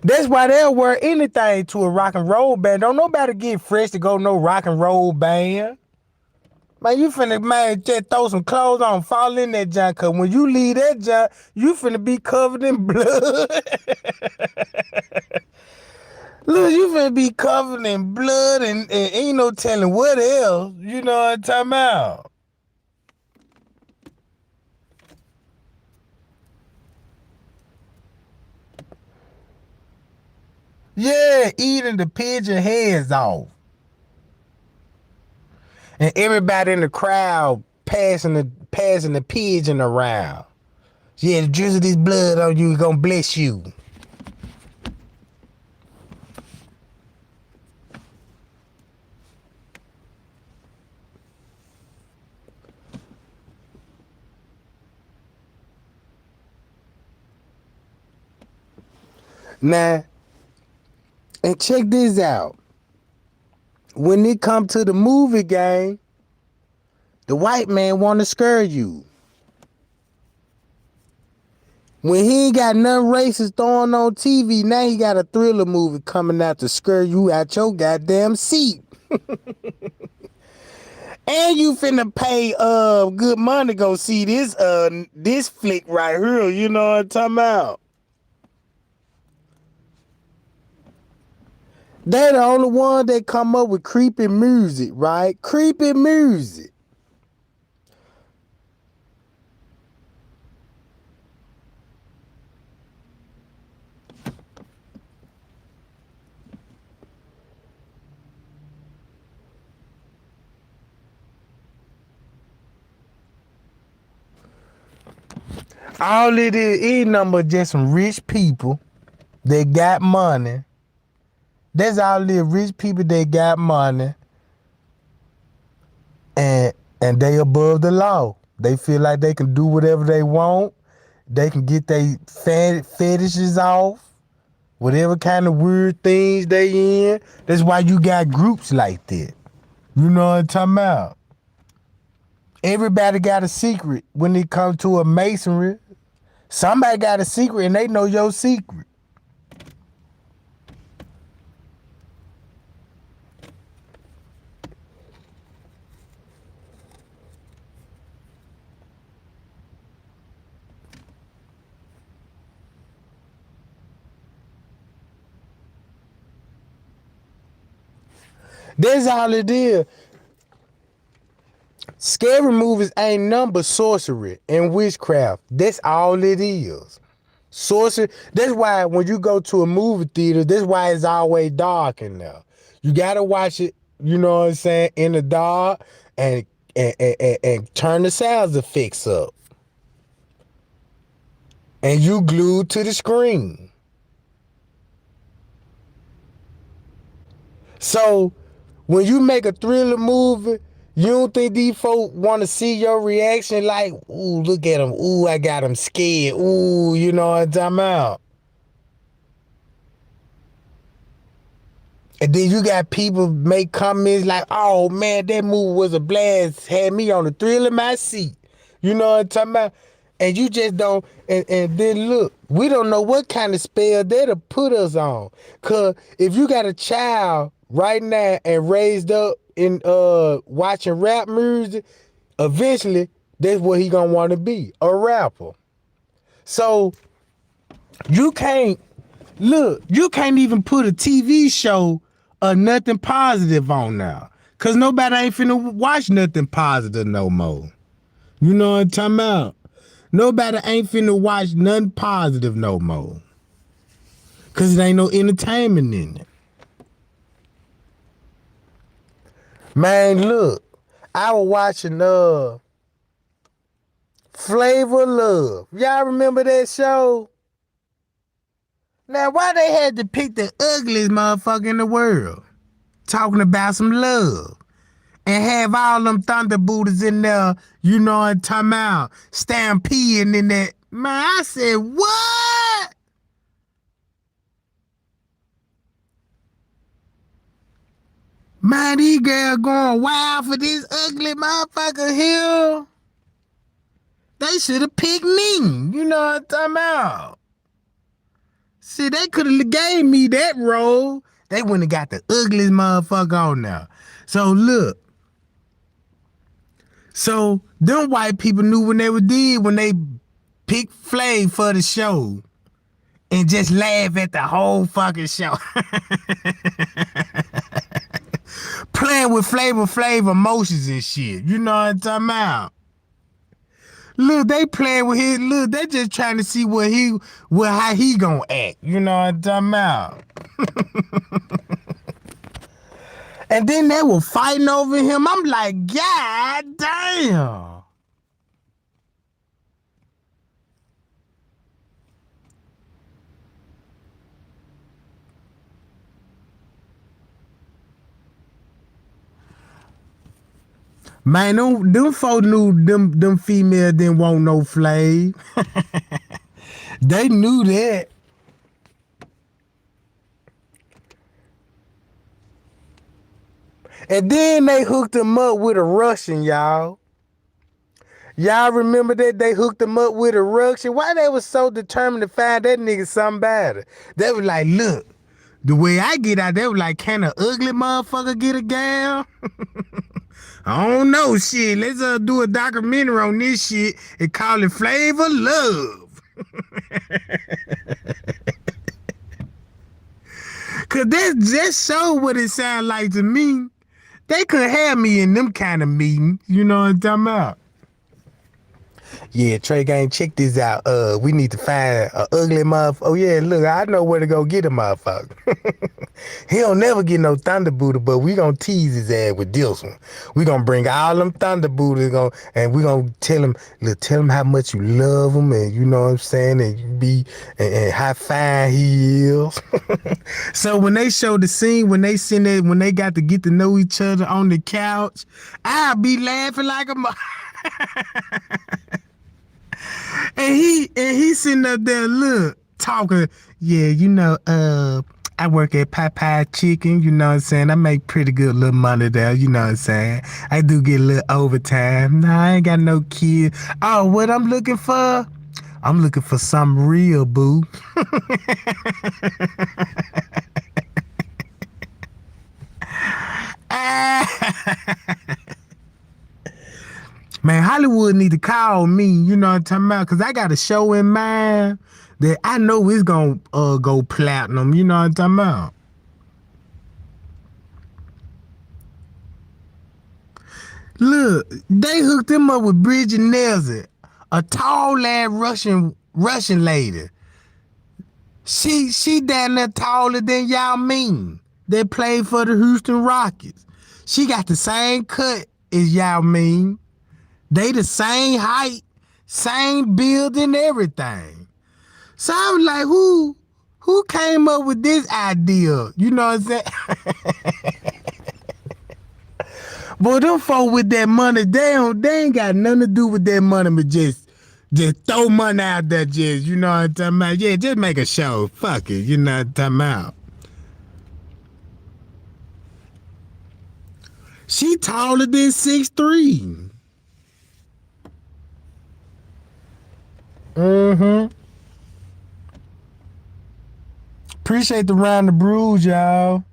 That's why they'll wear anything to a rock and roll band. Don't nobody get fresh to go no rock and roll band. Man, you finna, man, just throw some clothes on, fall in that junk, cause when you leave that junk, you finna be covered in blood. Look, you finna be covered in blood and ain't no telling what else. You know what I'm talking about? Yeah, eating the pigeon heads off. And everybody in the crowd passing the pigeon around. Yeah, the drizzle this blood on you, gonna bless you. Now, and check this out. When it come to the movie game, the white man want to scare you. When he ain't got nothing racist throwing on TV, now he got a thriller movie coming out to scare you out your goddamn seat. And you finna pay good money to go see this flick right here. You know what I'm talking about? They're the only one that come up with creepy music, right? Creepy music. All it is number just some rich people that got money. That's all it is, rich people that got money and they above the law. They feel like they can do whatever they want. They can get their fetishes off. Whatever kind of weird things they in. That's why you got groups like that. You know what I'm talking about? Everybody got a secret when it comes to a masonry. Somebody got a secret and they know your secret. That's all it is. Scary movies ain't nothing but sorcery and witchcraft. That's all it is. Sorcery. That's why when you go to a movie theater, that's why it's always dark in there. You gotta watch it, you know what I'm saying, in the dark and and turn the sound effects up. And you glued to the screen. So when you make a thriller movie, You don't think these folk want to see your reaction like, ooh, look at him. Ooh, I got him scared. Ooh, you know what I'm talking about? And then you got people make comments like, oh man, that movie was a blast. Had me on the thrill of my seat. You know what I'm talking about? And you just don't, and then look, we don't know what kind of spell that'll put us on. Cause if you got a child right now and raised up in watching rap music, eventually that's what he gonna want to be, a rapper. So you can't look, you can't even put a TV show or nothing positive on now. Cause nobody ain't finna watch nothing positive no more. You know what I'm talking about? Nobody ain't finna watch nothing positive no more. Cause it ain't no entertainment in it. Man, look, I was watching Flavor of Love. Y'all remember that show? Now, why they had to pick the ugliest motherfucker in the world? Talking about some love. And have all them thunder booters in there, you know what I'm talking about, stampeding in that. Man, I said, what? Man, these girls going wild for this ugly motherfucker here. They should have picked me. You know what I'm talking about? See, they could have gave me that role. They wouldn't have got the ugliest motherfucker on there. So look. So them white people knew when they picked Flav for the show and just laugh at the whole fucking show. Playing with Flavor emotions and shit. You know what I'm talking about? Look, they playing with his look, they just trying to see how he gonna act. You know what I'm talking about? And then they were fighting over him. I'm like, God damn. Man, them folks knew them females didn't want no Flav. They knew that. And then they hooked him up with a Russian, y'all. Y'all remember that they hooked him up with a Russian? Why they was so determined to find that nigga something better? They was like, look, the way I get out, they was like, can an ugly motherfucker get a gal? I don't know, shit. Let's do a documentary on this shit and call it Flavor Love. Cause that just showed what it sounded like to me. They could have me in them kind of meetings. You know what I'm talking about? Yeah, Tregang, check this out. We need to find an ugly motherfucker. Oh yeah, look, I know where to go get a motherfucker. He don't never get no thunder booter, but we gonna tease his ass with this one. We gonna bring all them thunder booters and we gonna tell him how much you love him, and you know what I'm saying, and you be and how fine he is. So when they show the scene, when they got to get to know each other on the couch, I'll be laughing like a And he sitting up there, look, talking, yeah, you know, I work at Popeye Chicken, you know what I'm saying? I make pretty good little money there, you know what I'm saying? I do get a little overtime. Nah, I ain't got no kid. Oh, what I'm looking for? I'm looking for something real, boo. Man, Hollywood need to call me, you know what I'm talking about? Because I got a show in mind that I know is going to go platinum, you know what I'm talking about? Look, they hooked him up with Bridget Nelson, a tall ass Russian lady. She down there taller than Yao Ming. They played for the Houston Rockets. She got the same cut as Yao Ming. They the same height, same build and everything. So I was like, who came up with this idea? You know what I'm saying? Boy, them folk with that money, they ain't got nothing to do with that money, but just throw money out there, just, you know what I'm talking about? Yeah, just make a show. Fuck it, you know what I'm talking about? She taller than 6'3". Mm-hmm. Appreciate the round of brews, y'all.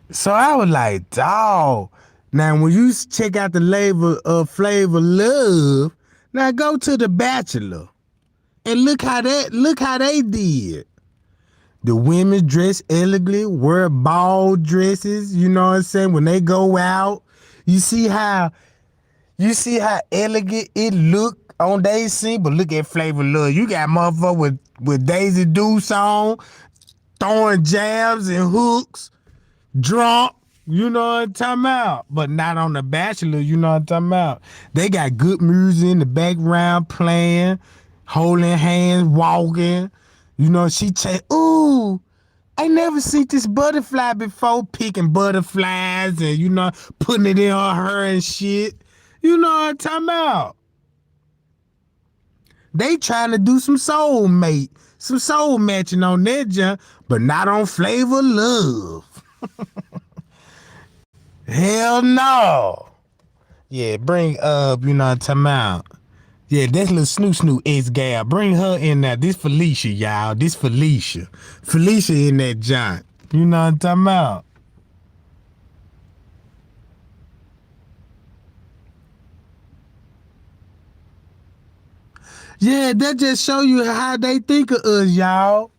So I was like, dawg. Now when you check out the label of Flavor Love, now go to The Bachelor and look how they did. The women dress elegantly, wear ball dresses, you know what I'm saying? When they go out, you see how elegant it look on they scene, but look at Flavor Love. You got motherfucker with Daisy Deuce on, throwing jabs and hooks, drunk, you know what I'm talking about? But not on The Bachelor, you know what I'm talking about? They got good music in the background playing, holding hands, walking. You know, she say, ooh, I never seen this butterfly before, picking butterflies and, you know, putting it in her hair and shit. You know what I'm talking about? They trying to do some soul matching on that junk, but not on Flavor Love. Hell no. Yeah, bring up, you know what I'm talking about? Yeah, that's little Snoot ex-gal. Bring her in there. This Felicia, y'all. This Felicia. Felicia in that junk. You know what I'm talking about? Yeah, that just show you how they think of us, y'all.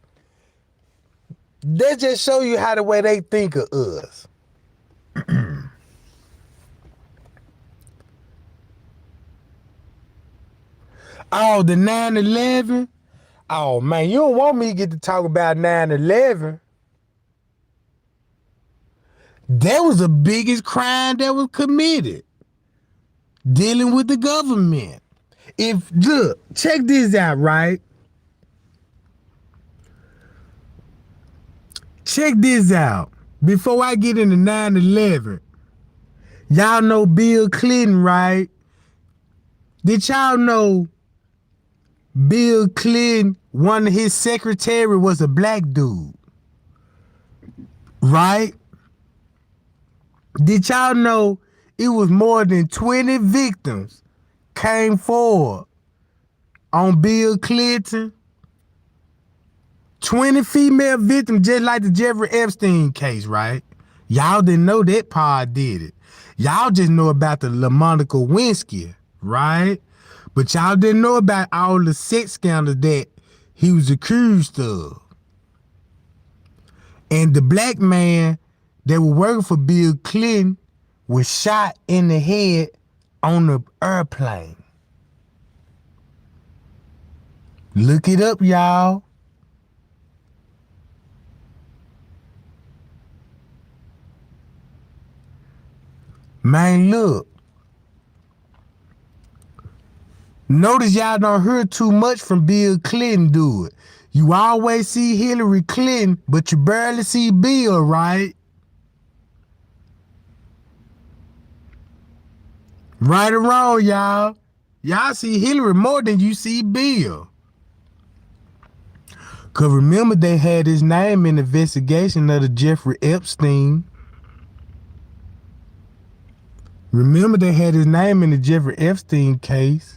That just show you how the way they think of us. Oh, the 9/11? Oh, man, you don't want me to get to talk about 9/11. That was the biggest crime that was committed. Dealing with the government. Look, check this out, right? Check this out. Before I get into 9/11, y'all know Bill Clinton, right? Did y'all know Bill Clinton, one of his secretary was a black dude? Right? Did y'all know it was more than 20 victims came forward on Bill Clinton? 20 female victims, just like the Jeffrey Epstein case, right? Y'all didn't know that part did it. Y'all just know about the LaMonica Lewinsky, right? But y'all didn't know about all the sex scandals that he was accused of. And the black man that was working for Bill Clinton was shot in the head on the airplane. Look it up, y'all. Man, look. Notice y'all don't hear too much from Bill Clinton do it. You always see Hillary Clinton, but you barely see Bill, right? Right or wrong, y'all. Y'all see Hillary more than you see Bill. Cause remember they had his name in the investigation of the Jeffrey Epstein. Remember they had his name in the Jeffrey Epstein case.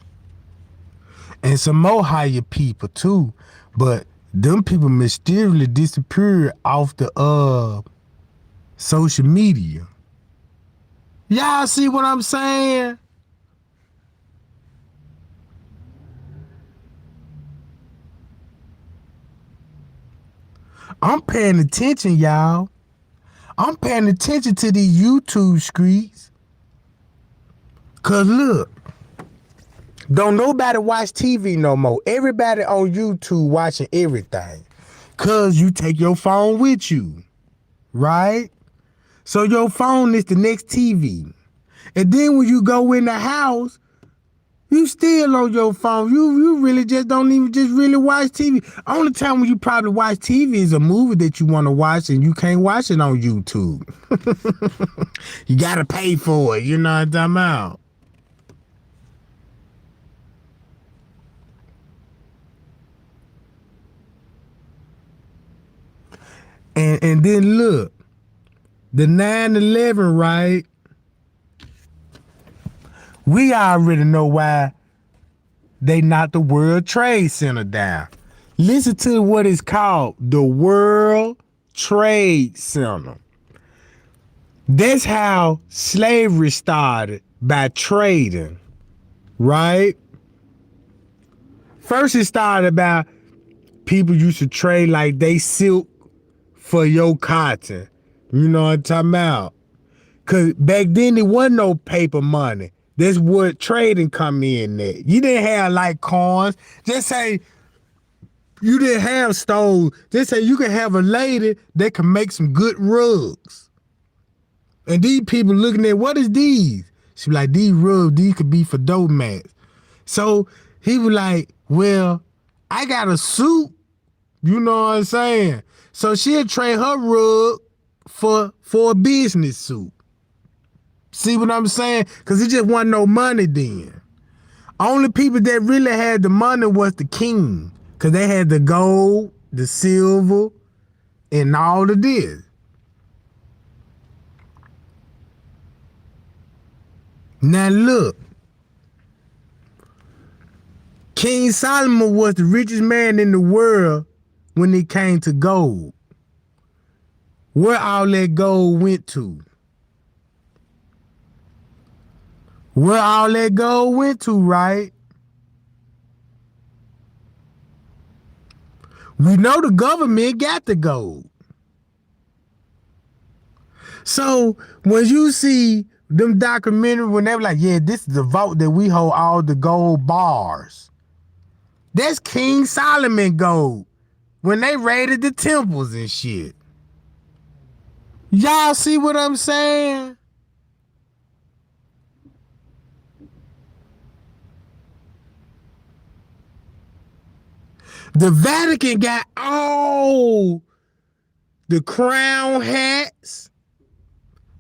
And some more higher people too. But them people mysteriously disappeared off the social media. Y'all see what I'm saying? I'm paying attention, y'all. I'm paying attention to these YouTube streets. Cause look, don't nobody watch TV no more. Everybody on YouTube watching everything. Cause you take your phone with you, right? So your phone is the next TV. And then when you go in the house, You still on your phone. You really just don't even just really watch TV. Only time when you probably watch TV is a movie that you want to watch and you can't watch it on YouTube. You gotta pay for it. You know what I'm talking about? And then look, the 9/11, right? We already know why they knocked the World Trade Center down. Listen to what it's called, the World Trade Center. That's how slavery started, by trading, right? First it started about people used to trade like they silk for your cotton. You know what I'm talking about? Cause back then there wasn't no paper money. That's what trading come in at. You didn't have like coins. Just say you didn't have stoves. Just say you can have a lady that can make some good rugs. And these people looking at, what is these? She be like, these rugs, these could be for dope mats. So he was like, well, I got a suit. You know what I'm saying? So she'll trade her rug for a business suit. See what I'm saying? Because it just wasn't no money then. Only people that really had the money was the king. Because they had the gold, the silver, and all of this. Now look. King Solomon was the richest man in the world when it came to gold. Where all that gold went to? Where all that gold went to, right? We know the government got the gold. So when you see them documentaries, when they were like, yeah, this is the vault that we hold all the gold bars. That's King Solomon gold. When they raided the temples and shit. Y'all see what I'm saying? The Vatican got all the crown hats.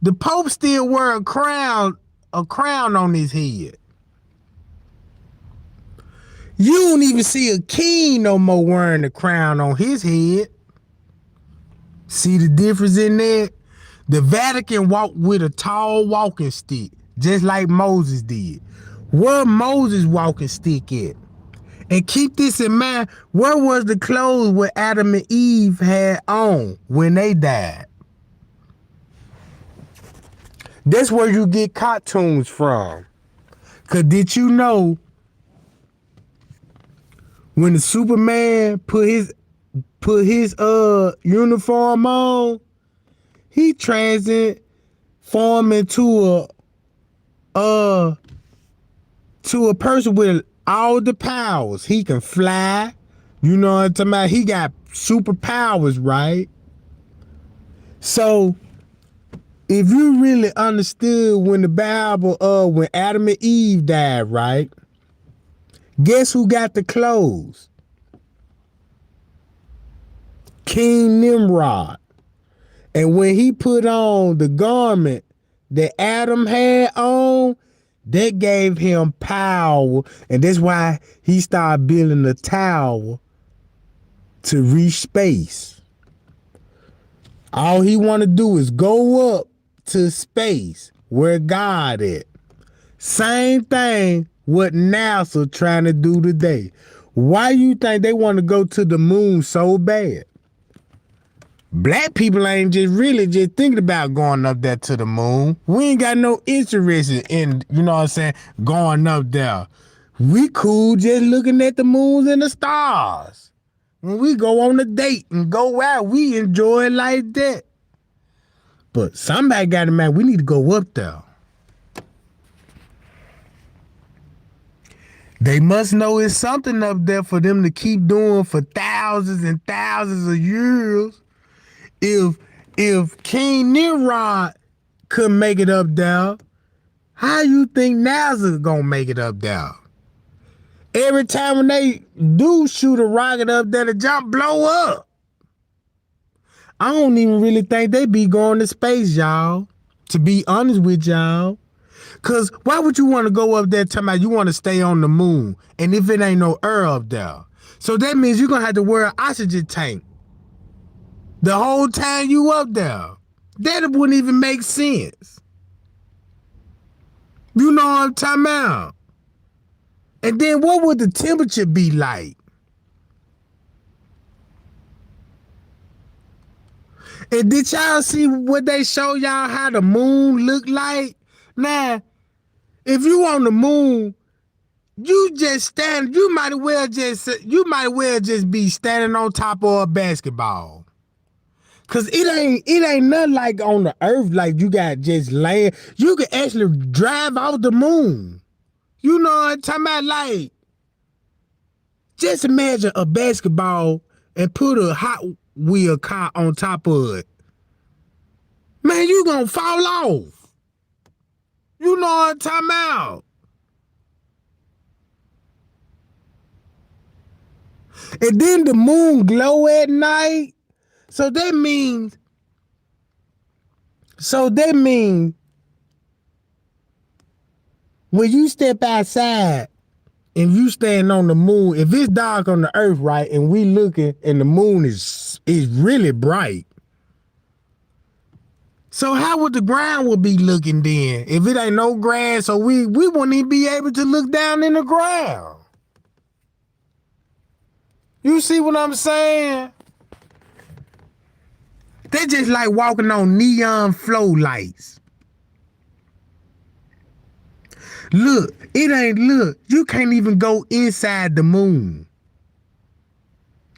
The Pope still wear a crown on his head. You don't even see a king no more wearing a crown on his head. See the difference in that? The Vatican walked with a tall walking stick, just like Moses did. Where Moses' walking stick at? And keep this in mind, where was the clothes what Adam and Eve had on when they died? That's where you get cartoons from. Cause did you know when the Superman put his uniform on, he transformed into a person with all the powers. He can fly. You know what I'm talking about? He got superpowers, right? So if you really understood when the Bible, when Adam and Eve died, right? Guess who got the clothes? King Nimrod. And when he put on the garment that Adam had on, that gave him power. And that's why he started building a tower to reach space. All he want to do is go up to space where God at. Same thing what NASA trying to do today. Why you think they want to go to the moon so bad? Black people ain't just really just thinking about going up there to the moon. We ain't got no interest in, you know what I'm saying, going up there. We cool just looking at the moons and the stars. When we go on a date and go out, we enjoy it like that. But somebody got to man, we need to go up there. They must know it's something up there for them to keep doing for thousands and thousands of years. If King Nimrod couldn't make it up there, how you think NASA gonna make it up there? Every time when they do shoot a rocket up there, the jump blow up. I don't even really think they be going to space, y'all. To be honest with y'all. Cause why would you want to go up there talking about you want to stay on the moon? And if it ain't no air up there. So that means you're gonna have to wear an oxygen tank the whole time you up there. That wouldn't even make sense. You know what I'm talking about? And then what would the temperature be like? And did y'all see what they show y'all how the moon look like? Now, if you on the moon, you just stand. You might as well just be standing on top of a basketball. Cause it ain't nothing like on the earth like you got just land. You can actually drive off the moon. You know what I'm talking about? Like, just imagine a basketball and put a Hot Wheel car on top of it. Man, you gonna fall off. You know what I'm talking about? And then the moon glow at night. So that means when you step outside and you stand on the moon, if it's dark on the earth, right, and we looking and the moon is really bright. So how would the ground would be looking then? If it ain't no grass, so we wouldn't even be able to look down in the ground. You see what I'm saying? They just like walking on neon flow lights. Look, you can't even go inside the moon.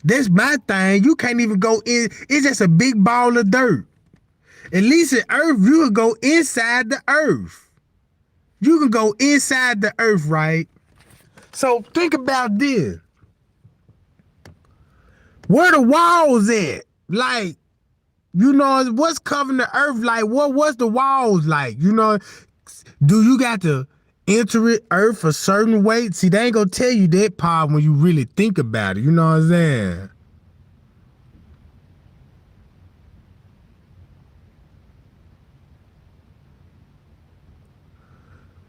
That's my thing. You can't even go in. It's just a big ball of dirt. At least at Earth, you can go inside the Earth. You can go inside the Earth, right? So think about this. Where the walls at? Like, you know, what's covering the Earth? Like, what's the walls like? You know, do you got to enter it Earth a certain way? See, they ain't gonna tell you that part when you really think about it. You know what I'm saying?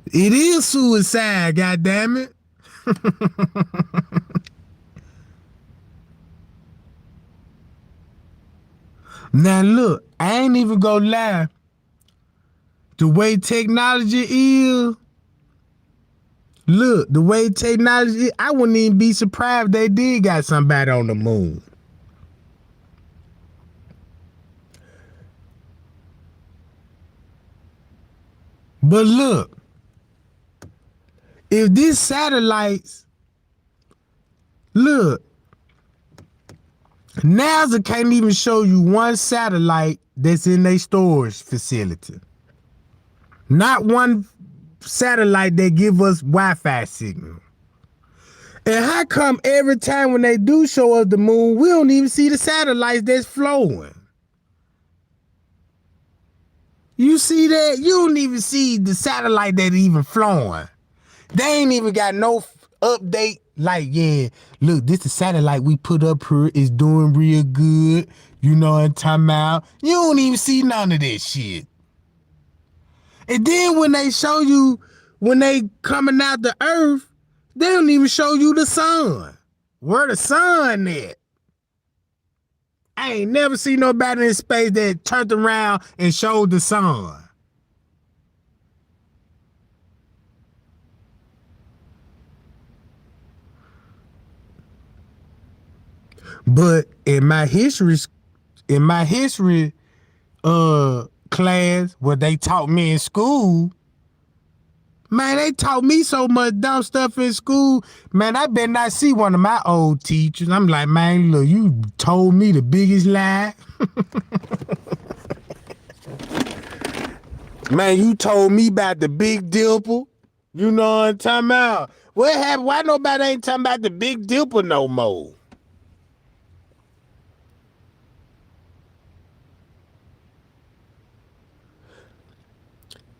It is suicide, goddammit. Now look, I ain't even gonna lie. The way technology is, look, the way technology is, I wouldn't even be surprised if they did got somebody on the moon. But look, if these satellites, look, NASA can't even show you one satellite that's in their storage facility. Not one satellite that give us Wi-Fi signal. And how come every time when they do show us the moon, we don't even see the satellites that's flowing? You see that? You don't even see the satellite that even flowing. They ain't even got no update. Like, yeah, look, this the satellite we put up here is doing real good. You know what I'm talking about? You don't even see none of that shit. And then when they show you, when they coming out the earth, they don't even show you the sun. Where the sun at? I ain't never seen nobody in space that turned around and showed the sun. But in my history class, what they taught me in school, man, they taught me so much dumb stuff in school. Man, I better not see one of my old teachers. I'm like, man, look, you told me the biggest lie. Man, you told me about the Big Dipper. You know what I'm talking about? What happened? Why nobody ain't talking about the Big Dipper no more?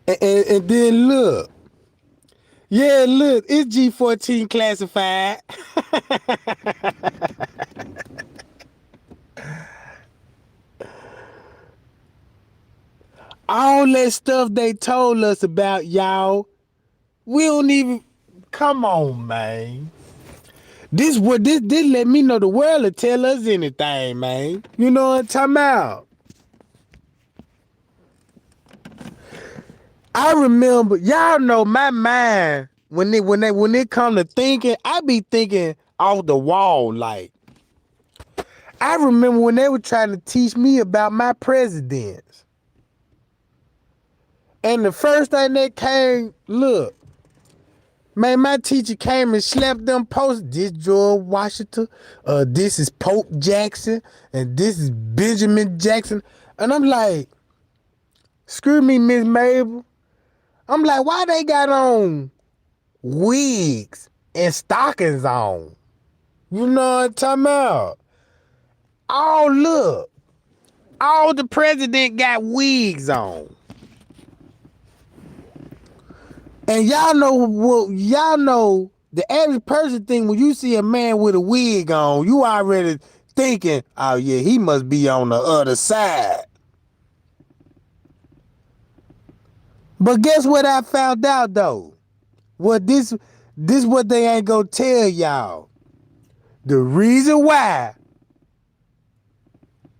And then look, Yeah, look, it's G14 classified. All that stuff they told us about y'all, we don't even. Come on, man. This let me know the world will tell us anything, man. You know what I'm talking about? I remember, y'all know my mind when it come to thinking, I be thinking off the wall. Like, I remember when they were trying to teach me about my presidents. And the first thing that came, look, man, my teacher came and slapped them posters. This George Washington, this is Pope Jackson, and this is Benjamin Jackson. And I'm like, screw me, Miss Mabel. I'm like, why they got on wigs and stockings on? You know what I'm talking about? Oh, look. All the president got wigs on. And y'all know the average person thing when you see a man with a wig on, you already thinking, oh yeah, he must be on the other side. But guess what I found out though? What this what they ain't gonna tell y'all. The reason why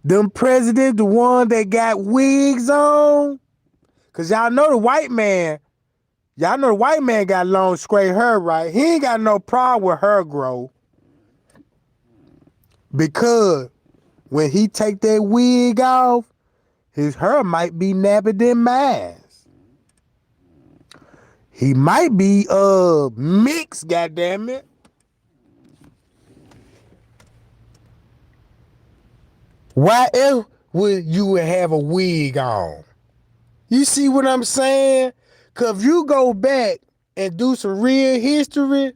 them presidents, the one that got wigs on, cause y'all know the white man got long straight hair, right? He ain't got no problem with hair growth. Because when he take that wig off, his hair might be nappier than mine. He might be mixed, goddammit. Why else would you have a wig on? You see what I'm saying? Cause if you go back and do some real history,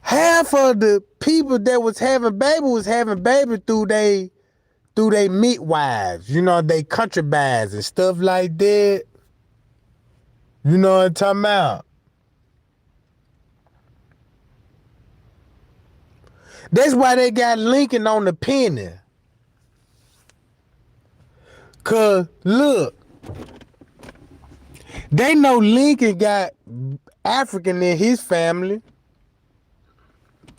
half of the people that was having baby through they midwives, you know, they concubines and stuff like that. You know what I'm talking about? That's why they got Lincoln on the penny. Cause look, they know Lincoln got African in his family.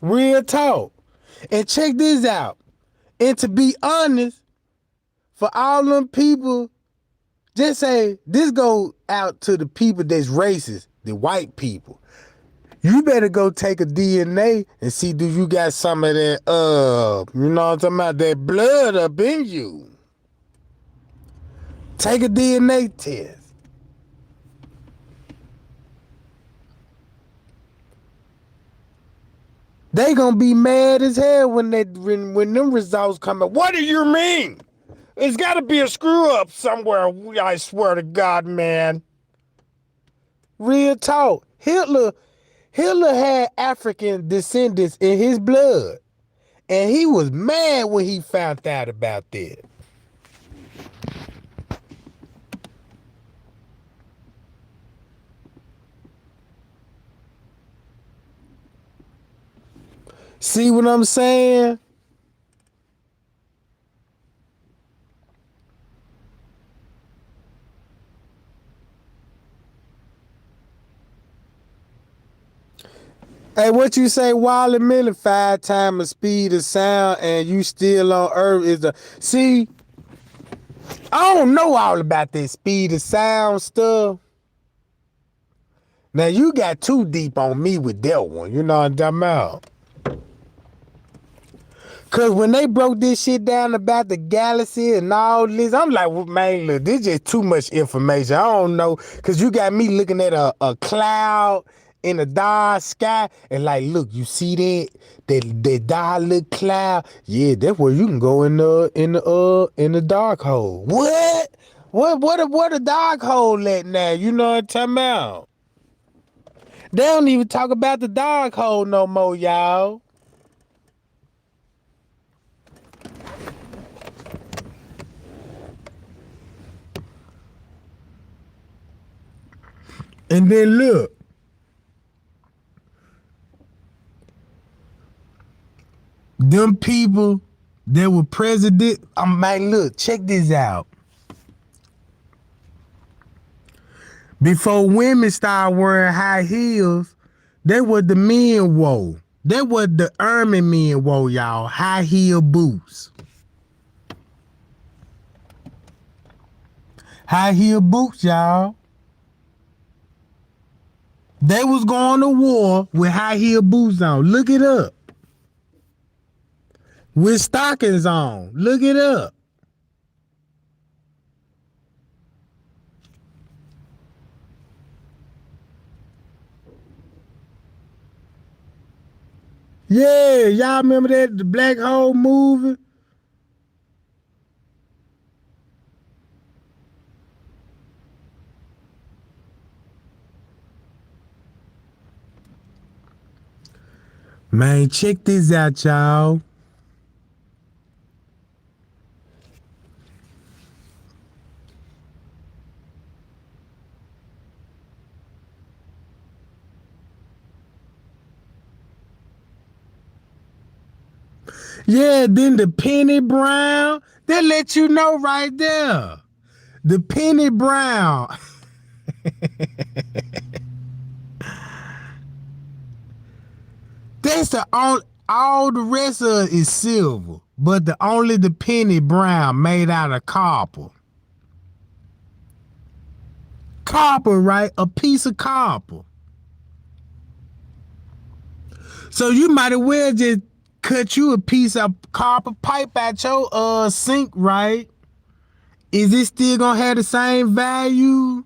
Real talk. And check this out. And to be honest, for all them people, just say this go out to the people that's racist, the white people. You better go take a DNA and see do you got some of that you know what I'm talking about, that blood up in you. Take a DNA test. They gonna be mad as hell when them results come out. What do you mean? It's gotta be a screw up somewhere, I swear to God, man. Real talk. Hitler had African descendants in his blood. And he was mad when he found out about that. See what I'm saying? Hey, what you say, Wally Miller, 5 times the speed of sound and you still on Earth is the... See, I don't know all about that speed of sound stuff. Now, you got too deep on me with that one. You know what I'm talking about? Cause when they broke this shit down about the galaxy and all this, I'm like, well, man, look, this just too much information. I don't know. Cause you got me looking at a cloud in the dark sky and like, look, you see that dark little cloud? Yeah, that's where you can go in the dark hole. What? What a dark hole at now? You know what I'm talking about? They don't even talk about the dark hole no more, y'all. And then look, them people that were president, man, look, check this out. Before women started wearing high heels, they what the men wore. They what the army men wore, y'all. High heel boots. High heel boots, y'all. They was going to war with high heel boots on. Look it up. With stockings on. Look it up. Yeah, y'all remember that the Black Hole movie? Man, check this out, y'all. Yeah, then the penny brown, they let you know right there. The penny brown. That's the all the rest of it is silver, but only the penny brown made out of copper. Copper, right? A piece of copper. So you might as well just cut you a piece of copper pipe at your sink, right? Is it still gonna have the same value?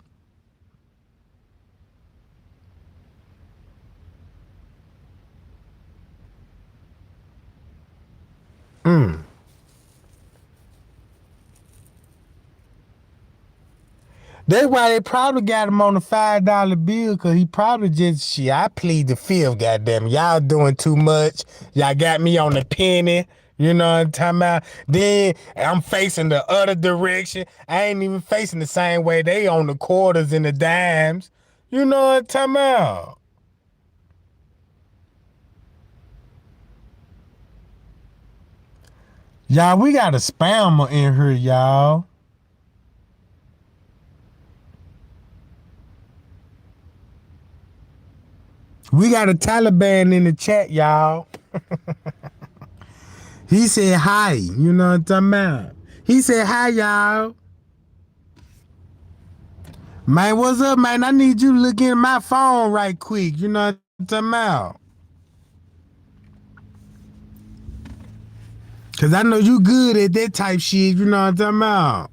That's why they probably got him on a $5 bill, cause he probably just shit. I plead the fifth, goddamn. Y'all doing too much. Y'all got me on the penny. You know what I'm talking about? Then I'm facing the other direction. I ain't even facing the same way they on the quarters and the dimes. You know what I'm talking about? Y'all, we got a spammer in here, y'all. We got a Taliban in the chat, y'all. He said hi. You know what I'm talking about? He said hi, y'all. Man, what's up, man? I need you to look in my phone right quick. You know what I'm talking about? Cause I know you good at that type shit. You know what I'm talking about?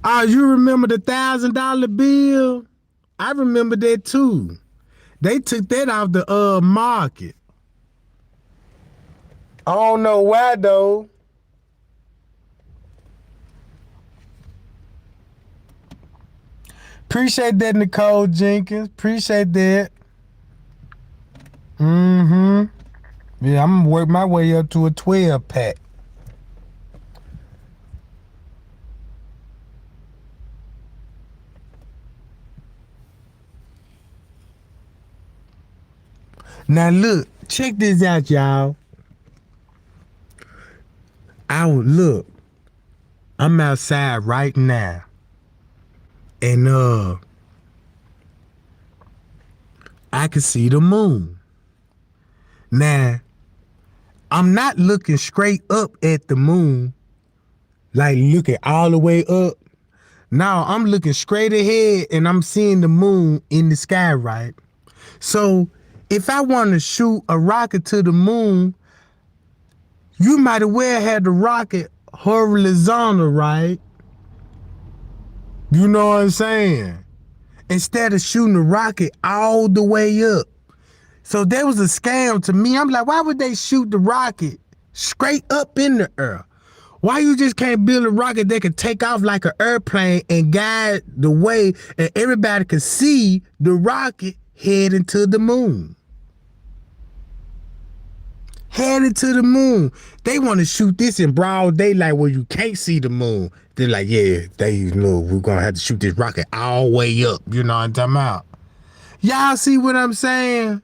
Oh, you remember the $1,000 bill? I remember that too. They took that off the market. I don't know why though. Appreciate that, Nicole Jenkins. Appreciate that. Mm-hmm. Yeah, I'm gonna work my way up to a 12 pack. Now look, check this out, y'all. Look. I'm outside right now. And I can see the moon. Now, I'm not looking straight up at the moon, like looking all the way up. No, I'm looking straight ahead and I'm seeing the moon in the sky, right? So if I want to shoot a rocket to the moon, you might as well have the rocket horizontal, right? You know what I'm saying? Instead of shooting the rocket all the way up. So that was a scam to me. I'm like, why would they shoot the rocket straight up in the air? Why you just can't build a rocket that can take off like an airplane and guide the way and everybody can see the rocket heading to the moon? headed to the moon. They want to shoot this in broad daylight where you can't see the moon. They're like, yeah, we're gonna have to shoot this rocket all the way up. You know what I'm talking about? Y'all see what I'm saying?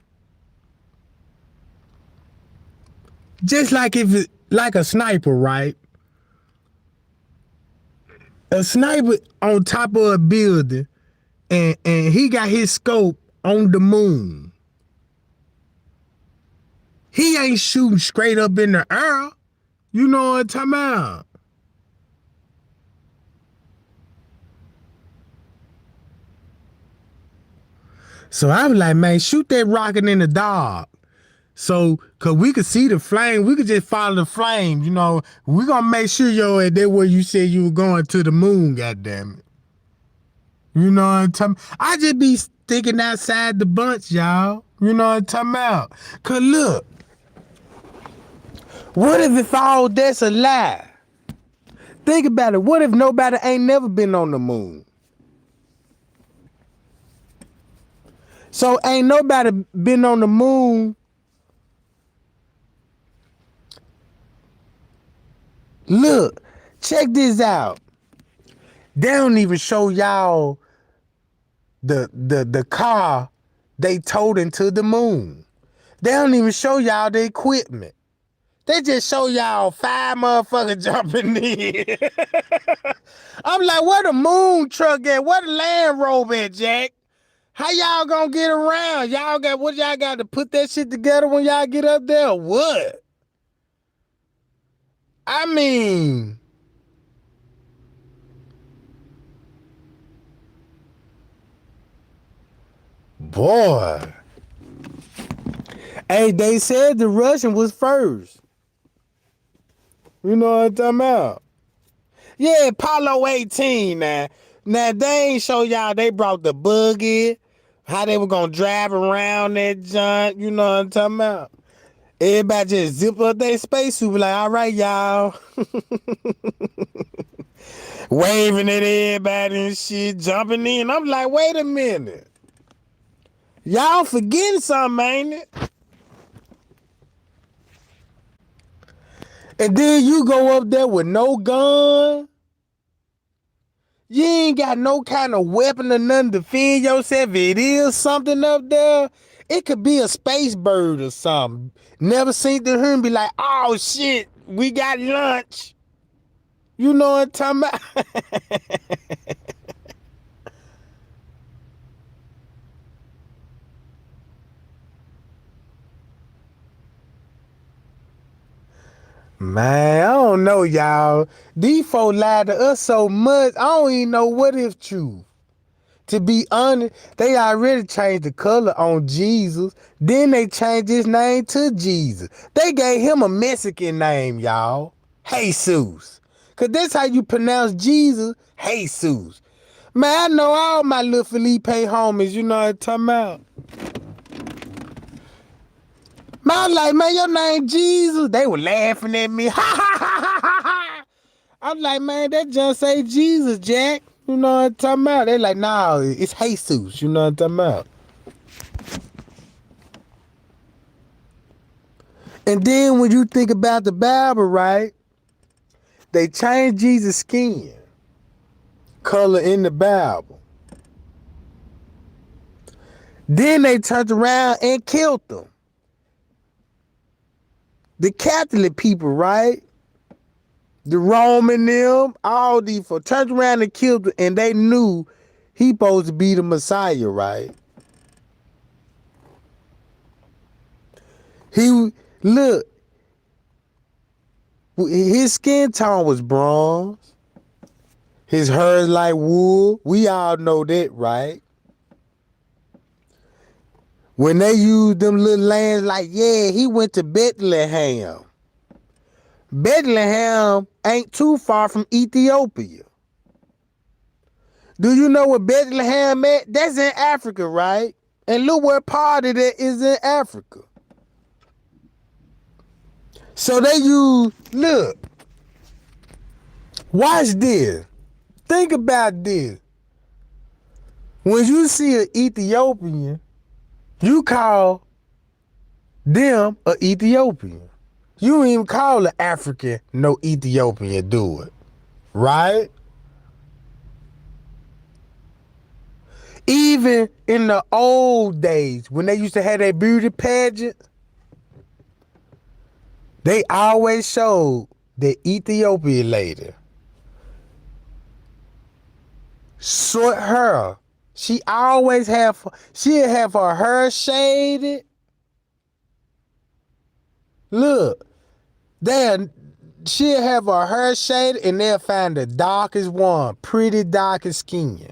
Just like if it, like a sniper, right? A sniper on top of a building, and he got his scope on the moon. He ain't shooting straight up in the air. You know what I'm talking about? So I was like, man, shoot that rocket in the dark. So, cause we could see the flame, we could just follow the flame, you know. We gonna make sure you're at that where you said you were going to the moon, goddamn it. You know what I'm talking about? I just be sticking outside the bunch, y'all. You know what I'm talking about? Cause look, what if all that's a lie? Think about it. What if nobody ain't never been on the moon? So ain't nobody been on the moon. Look, check this out. They don't even show y'all the car they towed into the moon. They don't even show y'all the equipment. They just show y'all 5 motherfuckers jumping in. I'm like, where the moon truck at? Where the Land Rover at, Jack? How y'all gonna get around? Y'all got to put that shit together when y'all get up there or what? I mean, boy. Hey, they said the Russian was first. You know what I'm talking about? Yeah, Apollo 18 now. Now, they ain't show y'all they brought the buggy, how they were gonna drive around that junk. You know what I'm talking about? Everybody just zip up their spacesuit, like, all right, y'all. Waving at everybody and shit, jumping in. I'm like, wait a minute. Y'all forgetting something, ain't it? And then you go up there with no gun. You ain't got no kind of weapon or nothing to defend yourself. It is something up there. It could be a space bird or something. Never seen the him be like, oh shit, we got lunch. You know what I'm talking about? Man, I don't know, y'all. These folks lied to us so much, I don't even know what is true. To be honest, they already changed the color on Jesus. Then they changed his name to Jesus. They gave him a Mexican name, y'all. Jesus. Because that's how you pronounce Jesus, Jesus. Man, I know all my little Felipe homies, you know what I'm talking about. Man, I'm like, man, your name Jesus? They were laughing at me. Ha ha ha ha ha ha. I'm like, man, that just say Jesus, Jack. You know what I'm talking about? They like, nah, it's Jesus. You know what I'm talking about? And then when you think about the Bible, right? They changed Jesus' skin color in the Bible. Then they turned around and killed them. The Catholic people, right? The Roman them, all these folks turned around and killed him, and they knew he supposed to be the Messiah, right? Look, his skin tone was bronze. His hair is like wool. We all know that, right? When they used them little lands, like, yeah, he went to Bethlehem. Bethlehem ain't too far from Ethiopia. Do you know what Bethlehem at? That's in Africa, right? And look what part of that is in Africa. So they use, look, watch this. Think about this. When you see an Ethiopian, you call them an Ethiopian. You don't even call an African no Ethiopian, do it. Right? Even in the old days, when they used to have their beauty pageant, they always showed the Ethiopian lady. Short hair. She'd have her hair shaded. Look, she'll have her hair shaded and they'll find the darkest one, pretty darkest skin.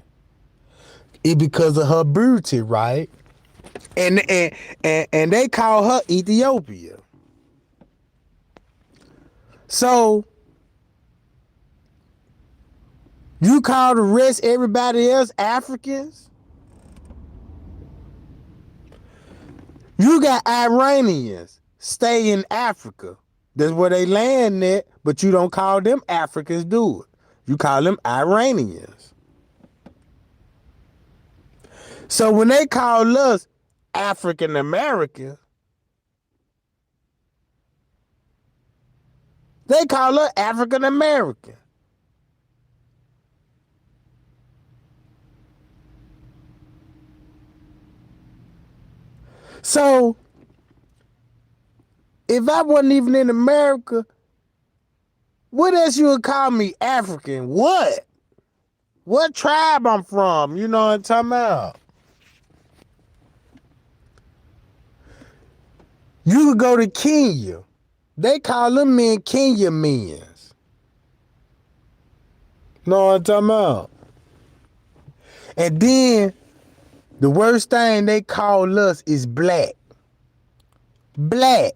It because of her beauty, right? And they call her Ethiopia. So you call the rest everybody else Africans? You got Iranians stay in Africa. That's where they land at, but you don't call them Africans, do it. You call them Iranians. So when they call us African Americans, they call us African American. So if I wasn't even in America, what else you would call me African? What? What tribe I'm from? You know what I'm talking about? You could go to Kenya. They call them men Kenya men's. Know what I'm talking about? And then the worst thing they call us is black. Black.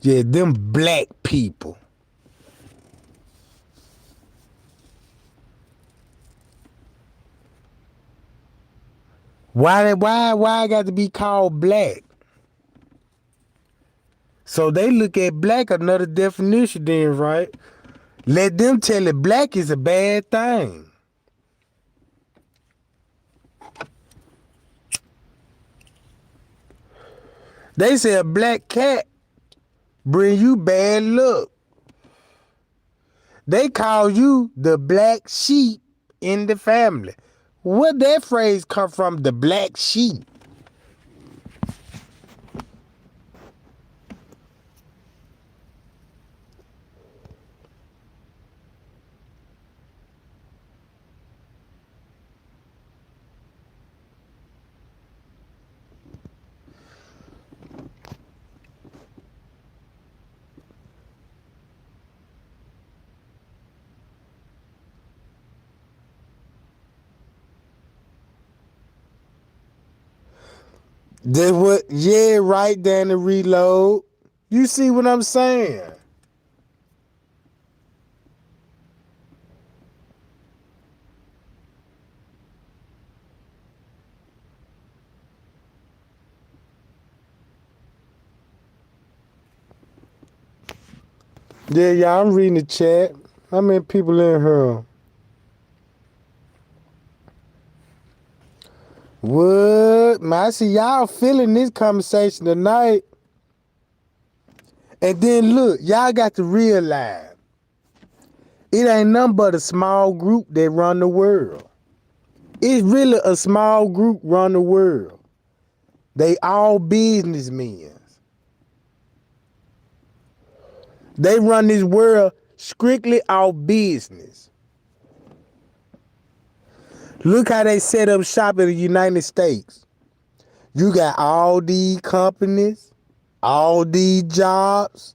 Yeah, them black people. Why I got to be called black? So they look at black another definition then, right? Let them tell it black is a bad thing. They say a black cat bring you bad luck. They call you the black sheep in the family. Where that phrase come from, the black sheep? That's what, yeah, right, Danny Reload. You see what I'm saying? Yeah, y'all, I'm reading the chat. How many people in here? What? Man, I see y'all feeling this conversation tonight. And then look, y'all got to realize it ain't nothing but a small group that run the world. It's really a small group run the world. They all businessmen. They run this world strictly off business. Look how they set up shop in the United States. You got all these companies, all these jobs,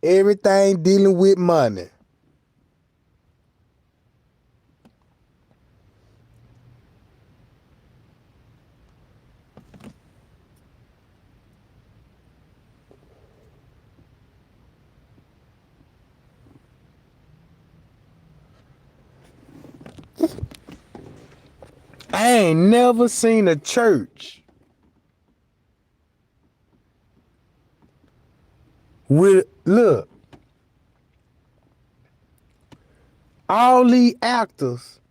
everything dealing with money. I ain't never seen a church with, look, all these actors,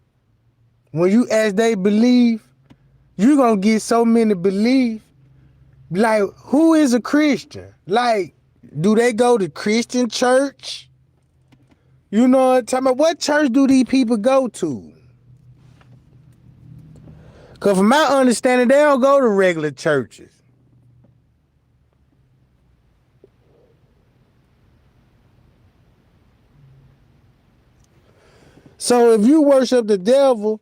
when you ask they believe, you gonna get so many belief. Like, who is a Christian? Like, do they go to Christian church? You know what I'm talking about? What church do these people go to? Because from my understanding, they don't go to regular churches. So if you worship the devil,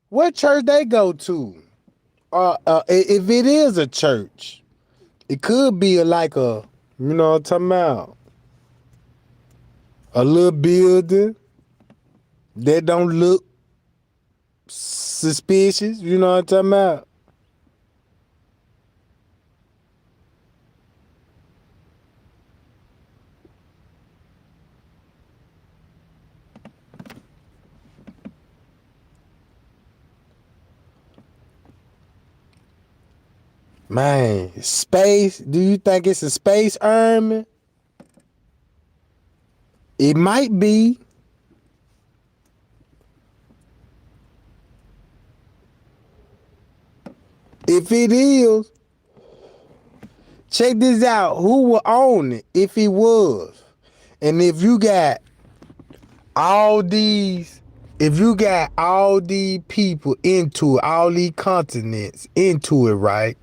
what church they go to? If it is a church, it could be like a, you know what I'm talking about, a little building that don't look suspicious. You know what I'm talking about? Man, space. Do you think it's a space army? It might be. If it is, check this out. Who will own it if it was? And all these, if you got all these people into it, all these continents into it, right?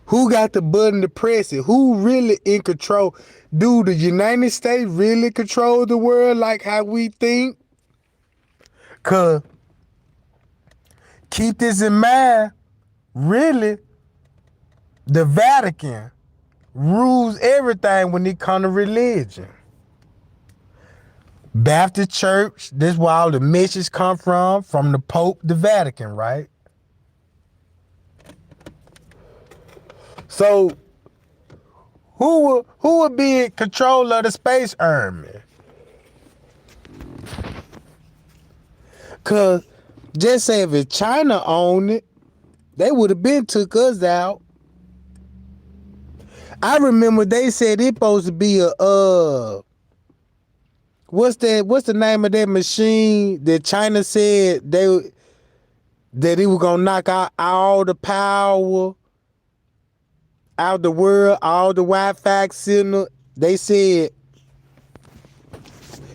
Who got the button to press it? Who really in control? Do the United States really control the world like how we think? Cause keep this in mind, really, the Vatican rules everything when it comes to religion. Baptist Church, this is where all the missions come from the Pope, the Vatican, right? So who would be in control of the space army? Cause just say if China owned it, they would have been took us out. I remember they said it supposed to be a what's the name of that machine that China said that it was gonna knock out all the power out the world, all the Wi-Fi signal. They said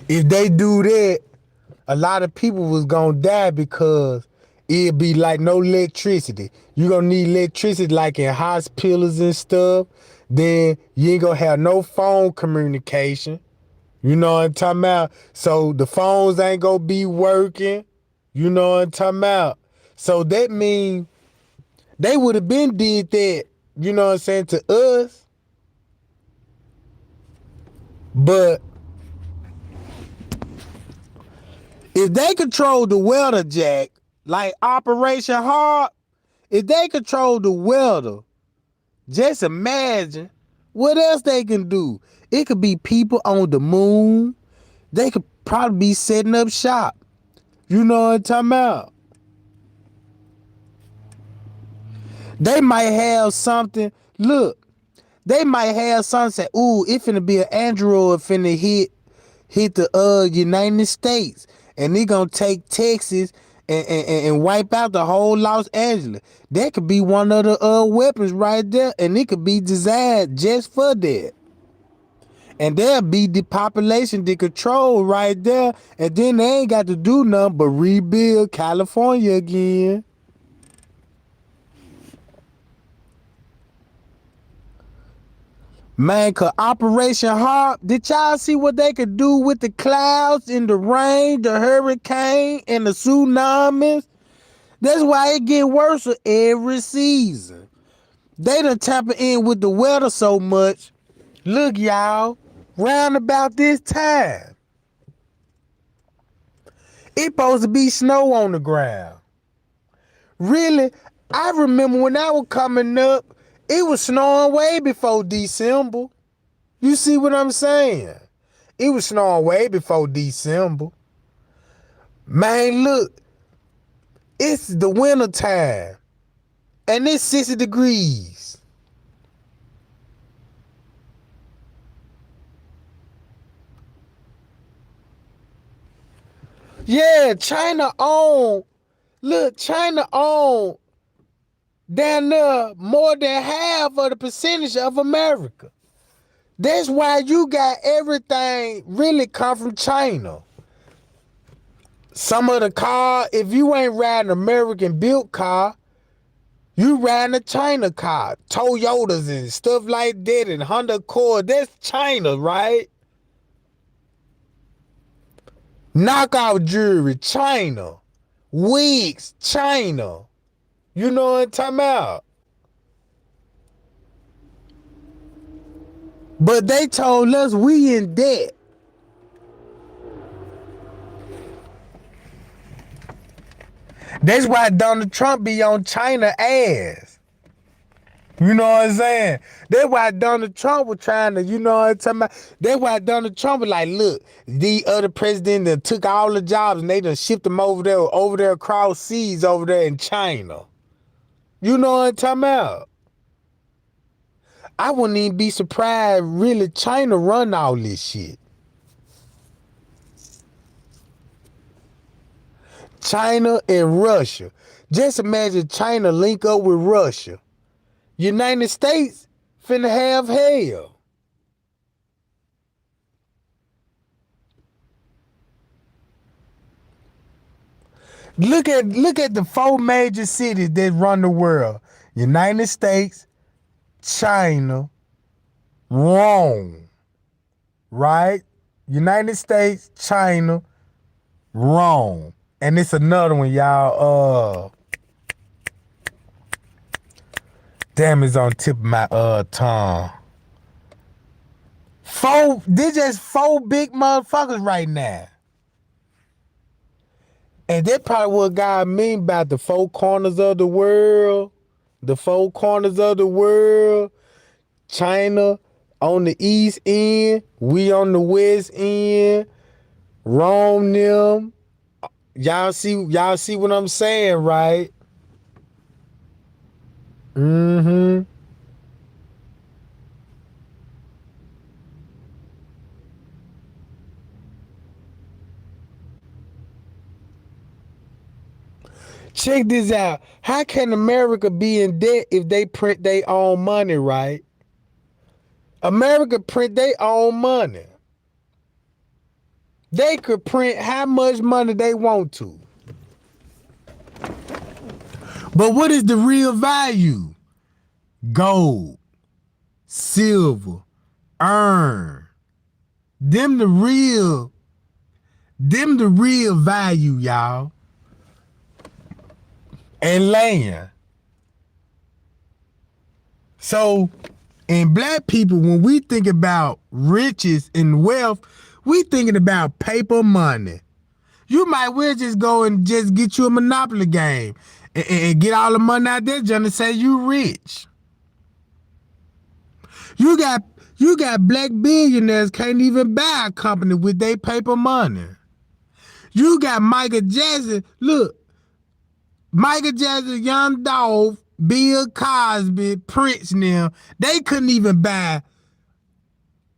if they do that, a lot of people was gonna die because it'd be like no electricity. You gonna need electricity like in hospitals and stuff. Then you ain't gonna have no phone communication. You know what I'm talking about? So the phones ain't gonna be working. You know what I'm talking about? So that means they would have been did that, you know what I'm saying, to us. But if they control the welder jack, like Operation Hard, if they control the welder, just imagine what else they can do. It could be people on the moon. They could probably be setting up shop. You know what I'm talking about? They might have something. Look, they might have something say, ooh, it finna be an android finna hit the United States. And they gonna take Texas and wipe out the whole Los Angeles. That could be one of the weapons right there. And it could be designed just for that. And there'll be the population the control right there. And then they ain't got to do nothing but rebuild California again. Man, cause Operation Harp, did y'all see what they could do with the clouds and the rain, the hurricane, and the tsunamis? That's why it get worse every season. They done tapping in with the weather so much. Look, y'all, round about this time, it supposed to be snow on the ground. Really, I remember when I was coming up, it was snowing way before December. You see what I'm saying? It was snowing way before December. Man, look, it's the winter time and it's 60 degrees. Yeah, China own, look, China own Down there, more than half of the percentage of America. That's why you got everything really come from China. Some of the car, if you ain't riding an American built car, you riding a China car. Toyotas and stuff like that and Honda Accord, that's China, right? Knockout jewelry, China. Wigs, China. You know what I'm talking about? But they told us we in debt. That's why Donald Trump be on China ass. You know what I'm saying? That's why Donald Trump was trying to, you know what I'm talking about? That's why Donald Trump was like, look, the other president that took all the jobs and they done shipped them over there across seas over there in China. You know what I'm talking about? I wouldn't even be surprised really China run all this shit. China and Russia. Just imagine China link up with Russia. United States finna have hell. Look at the four major cities that run the world. United States, China, Rome. Right? United States, China, Rome. And it's another one, y'all. Damn, it's on tip of my tongue. They're just four big motherfuckers right now. And that's probably what God mean by the four corners of the world. The four corners of the world. China on the east end. We on the west end. Rome them. Y'all see what I'm saying, right? Mm-hmm. Check this out. How can America be in debt if they print their own money, right? America print their own money. They could print how much money they want to. But what is the real value? Gold, silver, iron. Them the real value, y'all. And land. So, in black people, when we think about riches and wealth, we thinking about paper money. You might well just go and just get you a Monopoly game and get all the money out there just to say you rich. You got black billionaires can't even buy a company with their paper money. You got Michael Jackson. Look, Michael Jackson, Young Dolph, Bill Cosby, Prince now, they couldn't even buy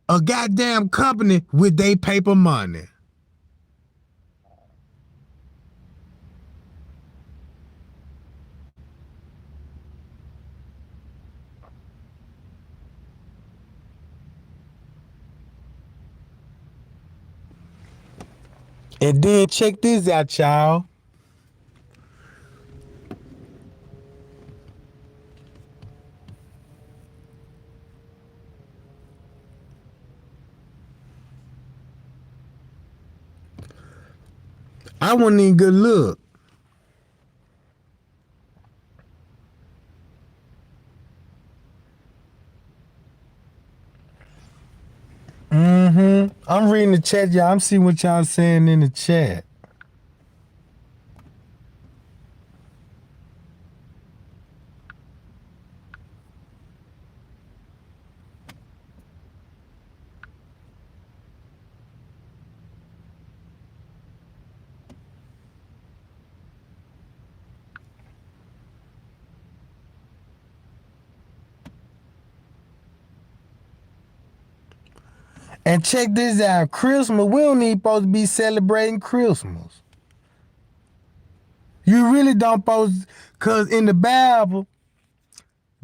a goddamn company with their paper money. And then check this out, y'all. I wasn't even good look. I'm reading the chat, y'all. I'm seeing what y'all saying in the chat. And check this out. Christmas, we don't even supposed to be celebrating Christmas. You really don't supposed, because in the Bible,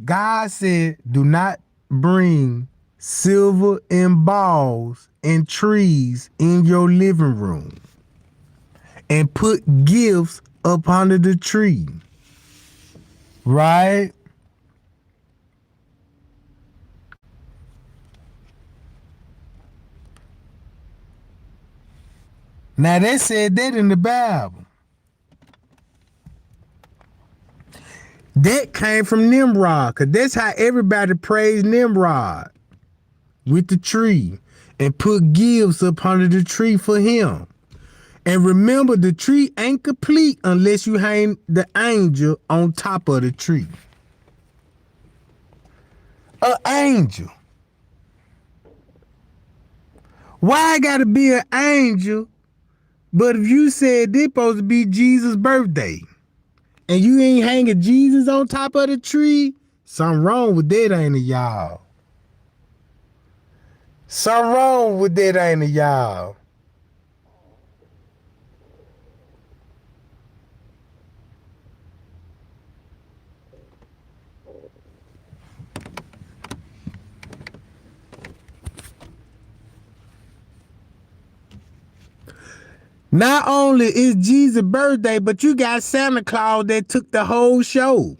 God said, do not bring silver and balls and trees in your living room and put gifts up under the tree. Right? Now they said that in the Bible. That came from Nimrod, because that's how everybody praised Nimrod, with the tree, and put gifts up under the tree for him. And remember, the tree ain't complete unless you hang the angel on top of the tree. An angel. Why I gotta be an angel? But if you said this supposed to be Jesus' birthday, and you ain't hanging Jesus on top of the tree, something wrong with that, ain't it, y'all? Something wrong with that, ain't it, y'all? Not only is Jesus' birthday, but you got Santa Claus that took the whole show.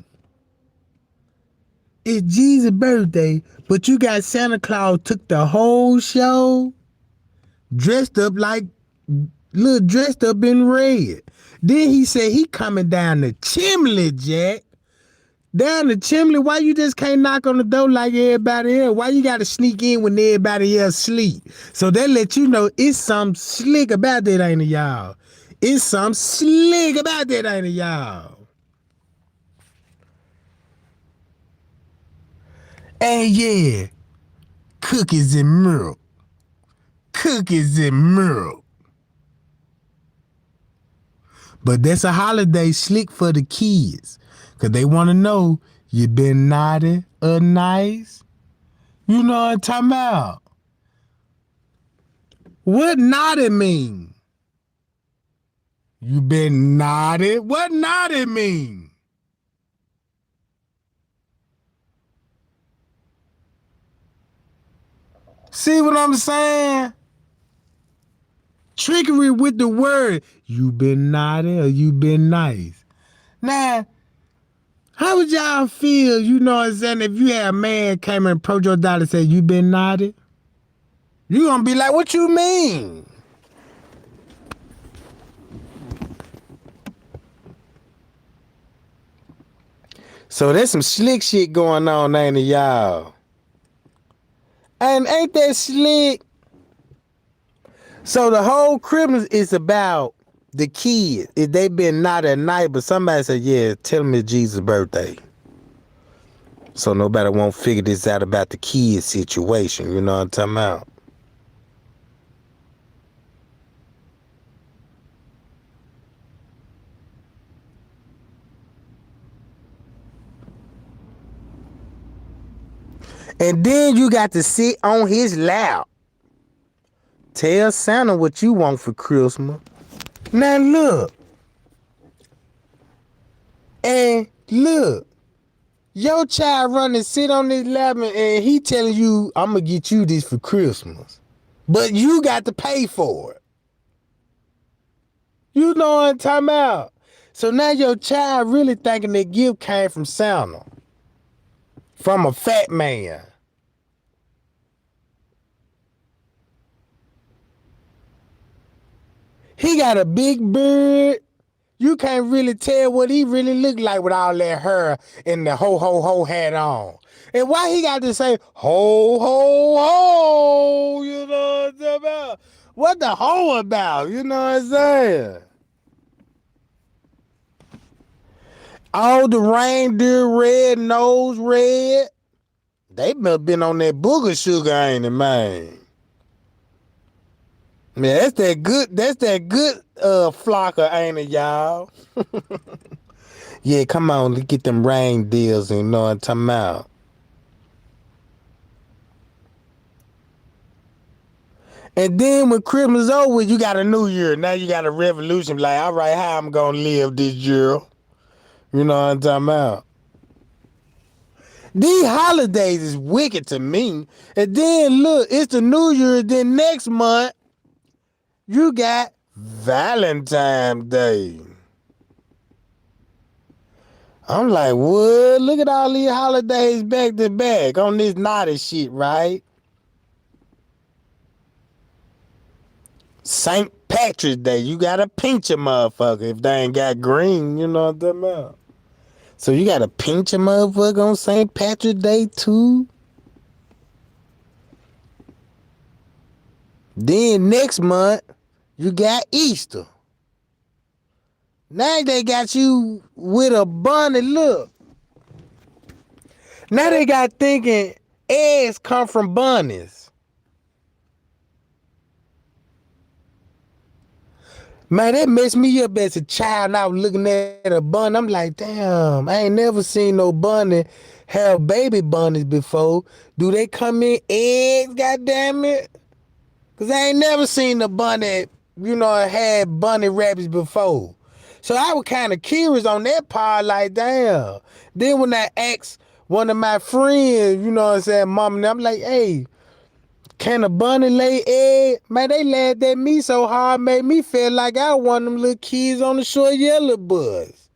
It's Jesus' birthday, but you got Santa Claus took the whole show, dressed up like, look, dressed up in red. Then he said he coming down the chimney, Jack. Down the chimney, why you just can't knock on the door like everybody else? Why you gotta sneak in when everybody else sleep? So that let you know it's something slick about that, ain't it, y'all? It's something slick about that, ain't it, y'all? And yeah, cookies and milk. Cookies and milk. But that's a holiday slick for the kids. Cause they wanna know you been naughty or nice. You know what I'm talking about? What naughty mean? You been naughty? What naughty mean? See what I'm saying? Trickery with the word. You been naughty or you been nice? Now, how would y'all feel, you know what I'm saying, if you had a man came and approached your daughter and said, you been naughty? You gonna be like, what you mean? So there's some slick shit going on, ain't it, y'all? And ain't that slick? So the whole Christmas is about the kids. If they been naughty at night, but somebody said, yeah, tell them it's Jesus' birthday. So nobody won't figure this out about the kids situation. You know what I'm talking about? And then you got to sit on his lap. Tell Santa what you want for Christmas. Now look. And look. Your child running sit on his lap and he telling you, I'm going to get you this for Christmas. But you got to pay for it. You know what I'm talking about? So now your child really thinking that gift came from Santa. From a fat man. He got a big beard. You can't really tell what he really looked like with all that hair and the ho ho ho hat on. And why he got to say ho ho ho? You know what I'm talking about? What the ho about? You know what I'm saying? All the reindeer red, nose red. They must have been on that booger sugar, ain't it, man? Man, that's that good flocker, ain't it, y'all? Yeah, come on, let's get them reindeers, you know what I'm talking about. And then when Christmas is over, you got a new year. Now you got a revolution. Like, all right, how I'm gonna live this year? You know what I'm talking about? These holidays is wicked to me. And then look, it's the New Year. Then next month, you got Valentine's Day. I'm like, what? Look at all these holidays back to back on this naughty shit, right? St. Patrick's Day, you gotta pinch a motherfucker if they ain't got green, you know what I'm talking about? So you gotta pinch a motherfucker on St. Patrick's Day too? Then next month, you got Easter. Now they got you with a bunny. Look. Now they got thinking eggs come from bunnies. Man, that messed me up as a child. And I was looking at a bunny. I'm like, damn, I ain't never seen no bunny have baby bunnies before. Do they come in eggs, goddamn it? Because I ain't never seen a bunny, had bunny rabbits before. So I was kind of curious on that part, like, damn. Then when I asked one of my friends, you know what I'm saying, mom, and I'm like, hey, can a bunny lay egg? Man, they laughed at me so hard, made me feel like I was one of them little kids on the short yellow bus.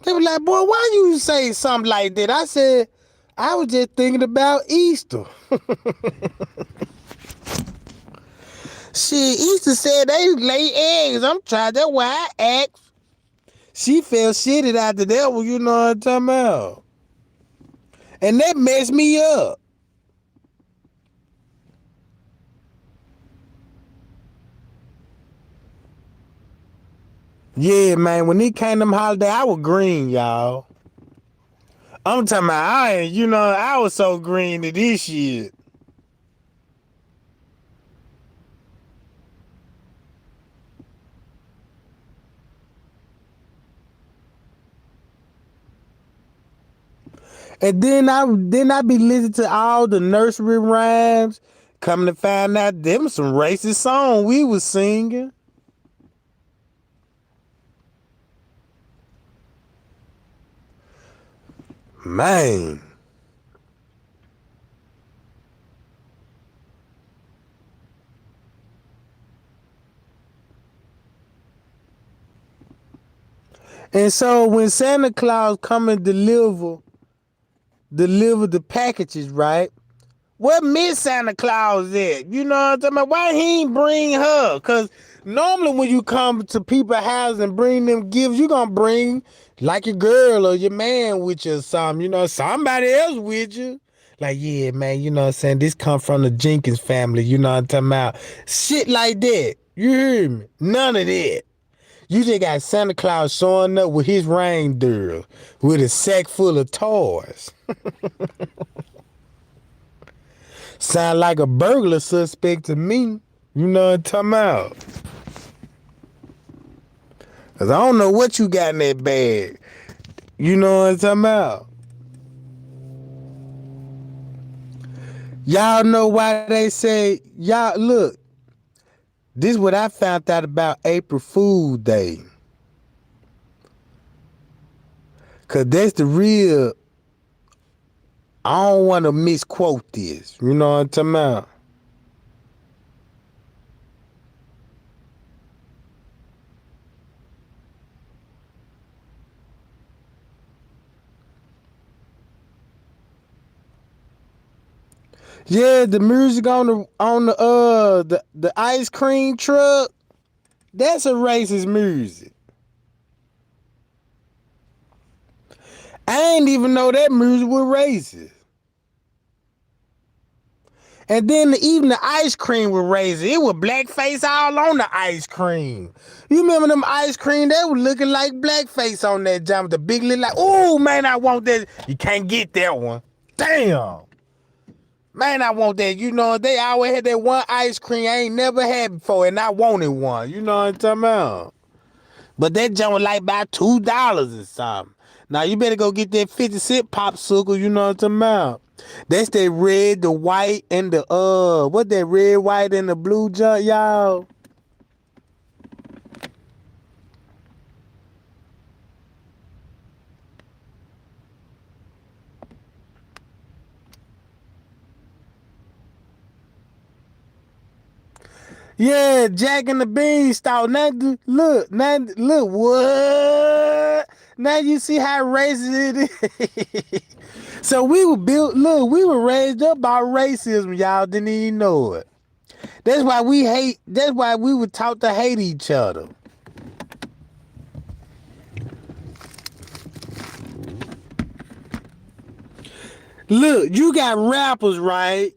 They were like, boy, why you say something like that? I said, I was just thinking about Easter. Shit, Easter said they lay eggs. I'm trying, that's why I asked. She felt shitted after that one, you know what I'm talking about. And that messed me up. Yeah, man, when it came them holiday, I was green, y'all. I'm talking about, I was so green to this shit. And then I be listening to all the nursery rhymes. Coming to find out them some racist song we was singing. Man. And so when Santa Claus come and deliver the packages, right? Where Miss Santa Claus at? You know what I'm talking about? Why he ain't bring her? Cause normally when you come to people's house and bring them gifts, you gonna bring like your girl or your man with you or something, somebody else with you. Like, yeah, man, you know what I'm saying? This come from the Jenkins family, you know what I'm talking about? Shit like that. You hear me? None of that. You just got Santa Claus showing up with his reindeer with a sack full of toys. Sound like a burglar suspect to me. You know what I'm talking about? Cause I don't know what you got in that bag. You know what I'm talking about? Y'all know why they say, y'all, look, this is what I found out about April Fool's Day. Cause that's the real, I don't want to misquote this. You know what I'm talking about? Yeah, the music on the ice cream truck, that's a racist music. I ain't even know that music was racist. And then even the ice cream was racist. It was blackface all on the ice cream. You remember them ice cream? They were looking like blackface on that jump. The big little like, oh man, I want that. You can't get that one. Damn. Man, I want that. They always had that one ice cream I ain't never had before, and I wanted one. You know what I'm talking about? But that junk was like about $2 or something. Now you better go get that 50-cent popsicle, you know what I'm talking about? That's that red, the white, and the what that red, white, and the blue junk, y'all? Yeah, Jack and the Beanstalk. Now look, what? Now you see how racist it is. So we were built. Look, we were raised up by racism. Y'all didn't even know it. That's why we hate. That's why we were taught to hate each other. Look, you got rappers, right?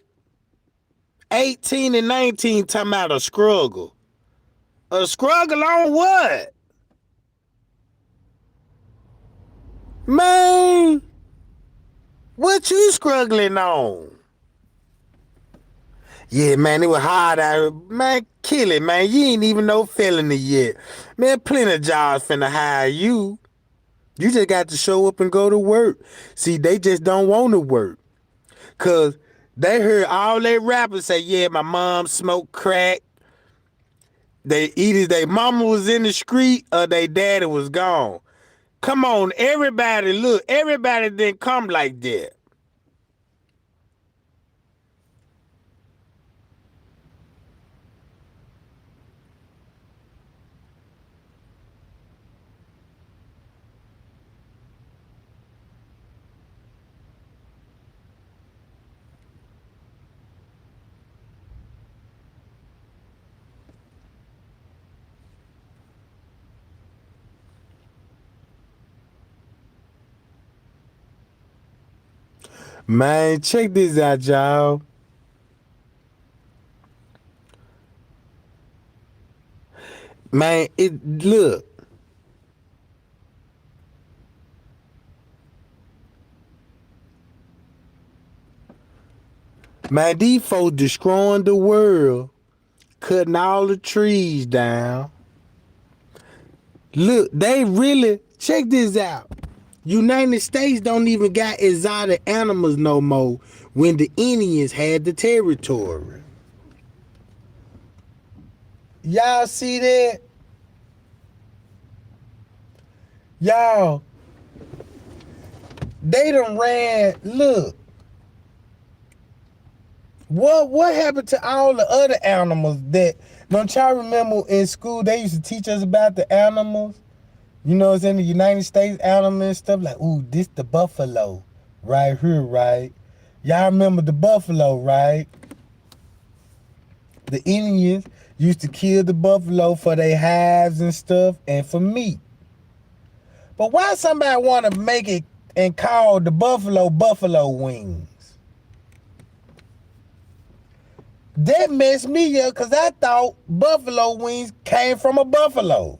18 and 19 talking about a struggle. A struggle on what? Man, what you struggling on? Yeah, man, it was hard out here. Man, kill it, man. You ain't even no felony yet. Man, plenty of jobs finna hire you. You just got to show up and go to work. See, they just don't want to work. Cause they heard all their rappers say, yeah, my mom smoked crack. They either their mama was in the street or their daddy was gone. Come on, everybody, look, everybody didn't come like that. Man, check this out, y'all. Man, it look, man, these folks destroying the world, cutting all the trees down. Look, they really check this out. United States don't even got exotic animals no more when the Indians had the territory. Y'all see that? Y'all, they done ran. Look, what happened to all the other animals that don't y'all remember in school they used to teach us about the animals? You know, it's in the United States animal and stuff like, ooh, this the buffalo right here, right? Y'all remember the buffalo, right? The Indians used to kill the buffalo for their hides and stuff and for meat. But why somebody want to make it and call the buffalo wings? That messed me up because I thought buffalo wings came from a buffalo.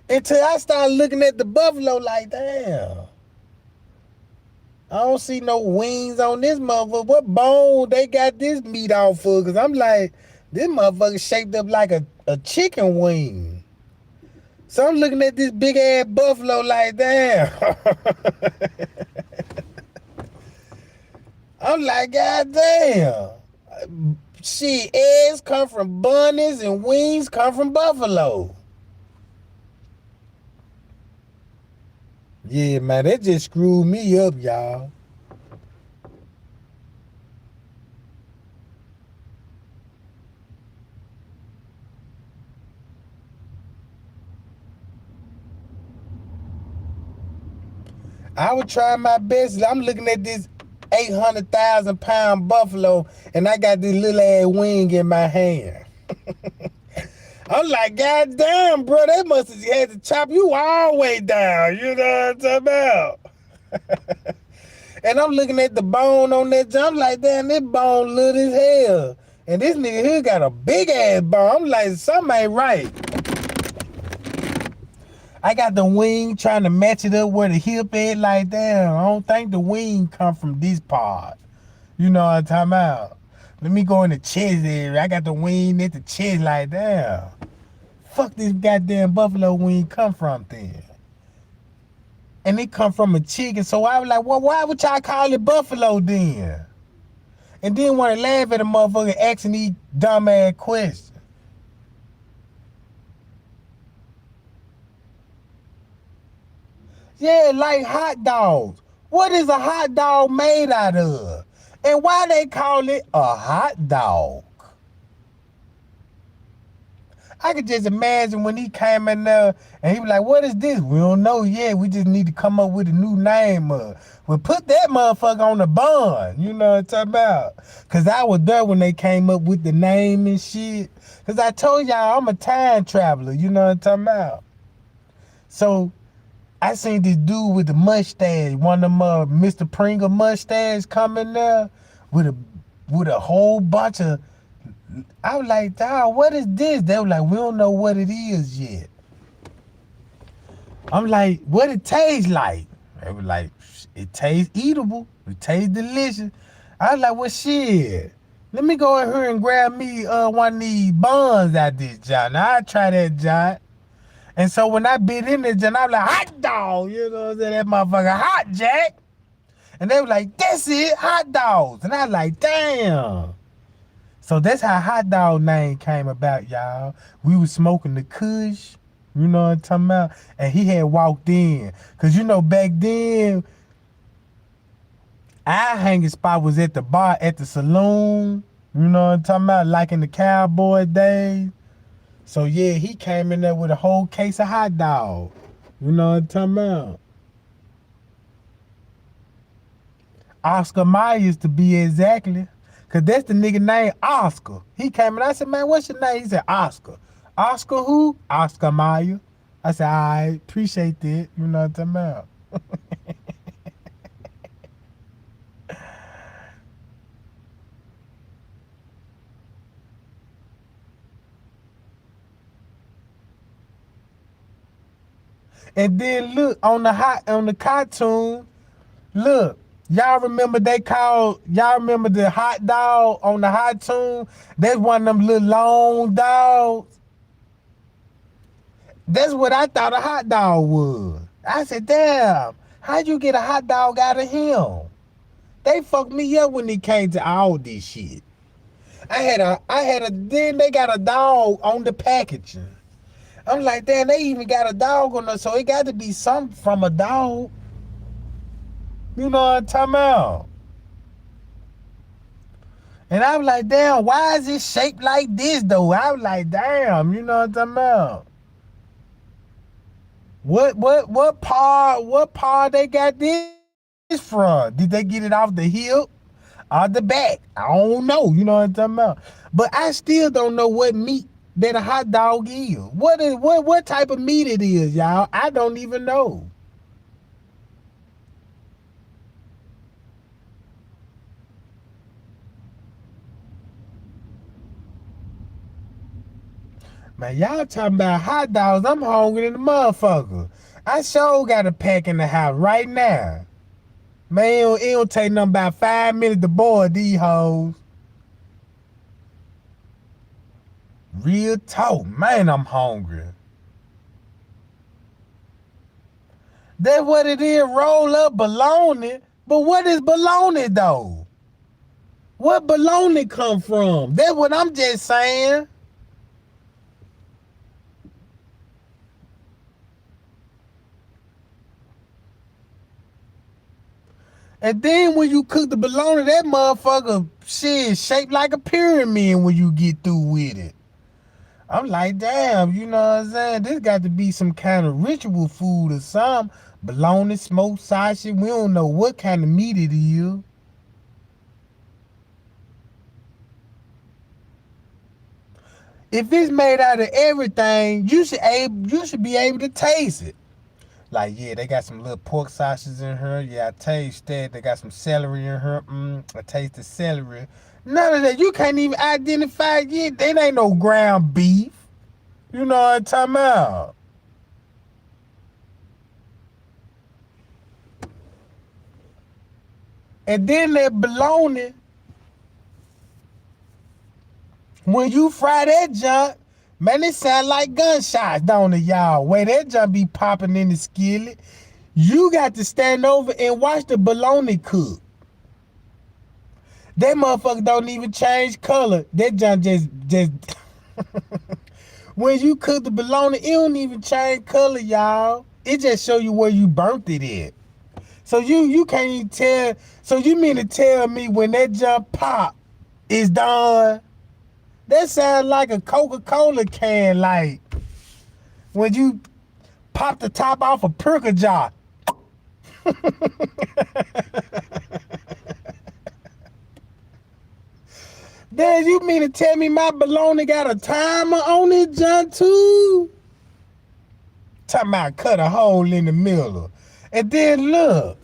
Until I started looking at the buffalo like, damn, I don't see no wings on this motherfucker. What bone they got this meat off of? Because I'm like, this motherfucker shaped up like a chicken wing. So I'm looking at this big ass buffalo like, damn. I'm like, God damn. Shit, eggs come from bunnies and wings come from buffalo. Yeah, man, that just screwed me up, y'all. I was trying my best. I'm looking at this 800,000 pound buffalo, and I got this little ass wing in my hand. I'm like, God damn, bro, they must have had to chop you all the way down. You know what I'm talking about? And I'm looking at the bone on that jump like, damn, this bone little as hell. And this nigga here got a big ass bone. I'm like, something ain't right. I got the wing trying to match it up where the hip is like, damn, I don't think the wing come from this part. You know what I'm talking about? Let me go in the chest area. I got the wing at the chest like, damn. Fuck this goddamn buffalo wing come from then? And it come from a chicken. So I was like, well, why would y'all call it buffalo then? And then want to laugh at a motherfucker asking these dumbass questions. Yeah, like hot dogs. What is a hot dog made out of? And why they call it a hot dog? I could just imagine when he came in there and he was like, what is this? We don't know yet. We just need to come up with a new name. We'll put that motherfucker on the bun. You know what I'm talking about? Because I was there when they came up with the name and shit. Because I told y'all I'm a time traveler. You know what I'm talking about? So I seen this dude with the mustache, one of them Mr. Pringle mustache coming there with a whole bunch of. I was like, dog, what is this? They were like, we don't know what it is yet. I'm like, what it tastes like? They were like, it tastes eatable. It tastes delicious. I was like, well, shit. Let me go in here and grab me one of these buns out this joint. Now I try that joint. And so when I bit in it, I was like, hot dog. You know what I'm saying? That motherfucker hot, Jack. And they were like, that's it, hot dogs. And I was like, damn. So that's how hot dog name came about, y'all. We was smoking the kush, you know what I'm talking about? And he had walked in. Cause you know back then, our hanging spot was at the bar, at the saloon. You know what I'm talking about? Like in the cowboy days. So yeah, he came in there with a whole case of hot dog. You know what I'm talking about? Oscar Myers to be exactly. Cause that's the nigga name, Oscar. He came and I said, man, what's your name? He said, Oscar. Oscar who? Oscar Mayer. I said, I appreciate that. You know what I'm talking about? And then look, on the cartoon, look, y'all remember y'all remember the hot dog on the cartoon? That's one of them little long dogs. That's what I thought a hot dog was. I said, damn, how'd you get a hot dog out of him? They fucked me up when it came to all this shit. Then they got a dog on the packaging. I'm like, damn, they even got a dog on there, so it got to be something from a dog. You know what I'm talking about? And I was like, damn, why is it shaped like this though? I was like, damn, you know what I'm talking about? What part they got this from? Did they get it off the hip or the back? I don't know, you know what I'm talking about? But I still don't know what meat that a hot dog is. What type of meat it is, y'all? I don't even know. Man, y'all talking about hot dogs. I'm hungry than the motherfucker. I sure got a pack in the house right now. Man, it don't take nothing about 5 minutes to boil these hoes. Real talk, man, I'm hungry. That's what it is, roll up bologna. But what is bologna though? What bologna come from? That's what I'm just saying. And then when you cook the bologna, that motherfucker shit shaped like a pyramid when you get through with it. I'm like, damn, you know what I'm saying? This got to be some kind of ritual food or something. Bologna, smoked sausage, we don't know what kind of meat it is. If it's made out of everything, you should be able to taste it. Like, yeah, they got some little pork sausages in here. Yeah, I taste that. They got some celery in here. I taste the celery. None of that. You can't even identify it. It ain't no ground beef. You know what I'm talking about? And then that bologna, when you fry that junk, man, it sound like gunshots, don't it, y'all? Where that junk be popping in the skillet. You got to stand over and watch the bologna cook. That motherfucker don't even change color. That junk just when you cook the bologna, it don't even change color, y'all. It just show you where you burnt it at. So you can't even tell. So you mean to tell me when that jump pop is done? That sounds like a Coca-Cola can, like when you pop the top off a Perka jar. Then you mean to tell me my baloney got a timer on it, John, too? Talking about cut a hole in the middle. And then look,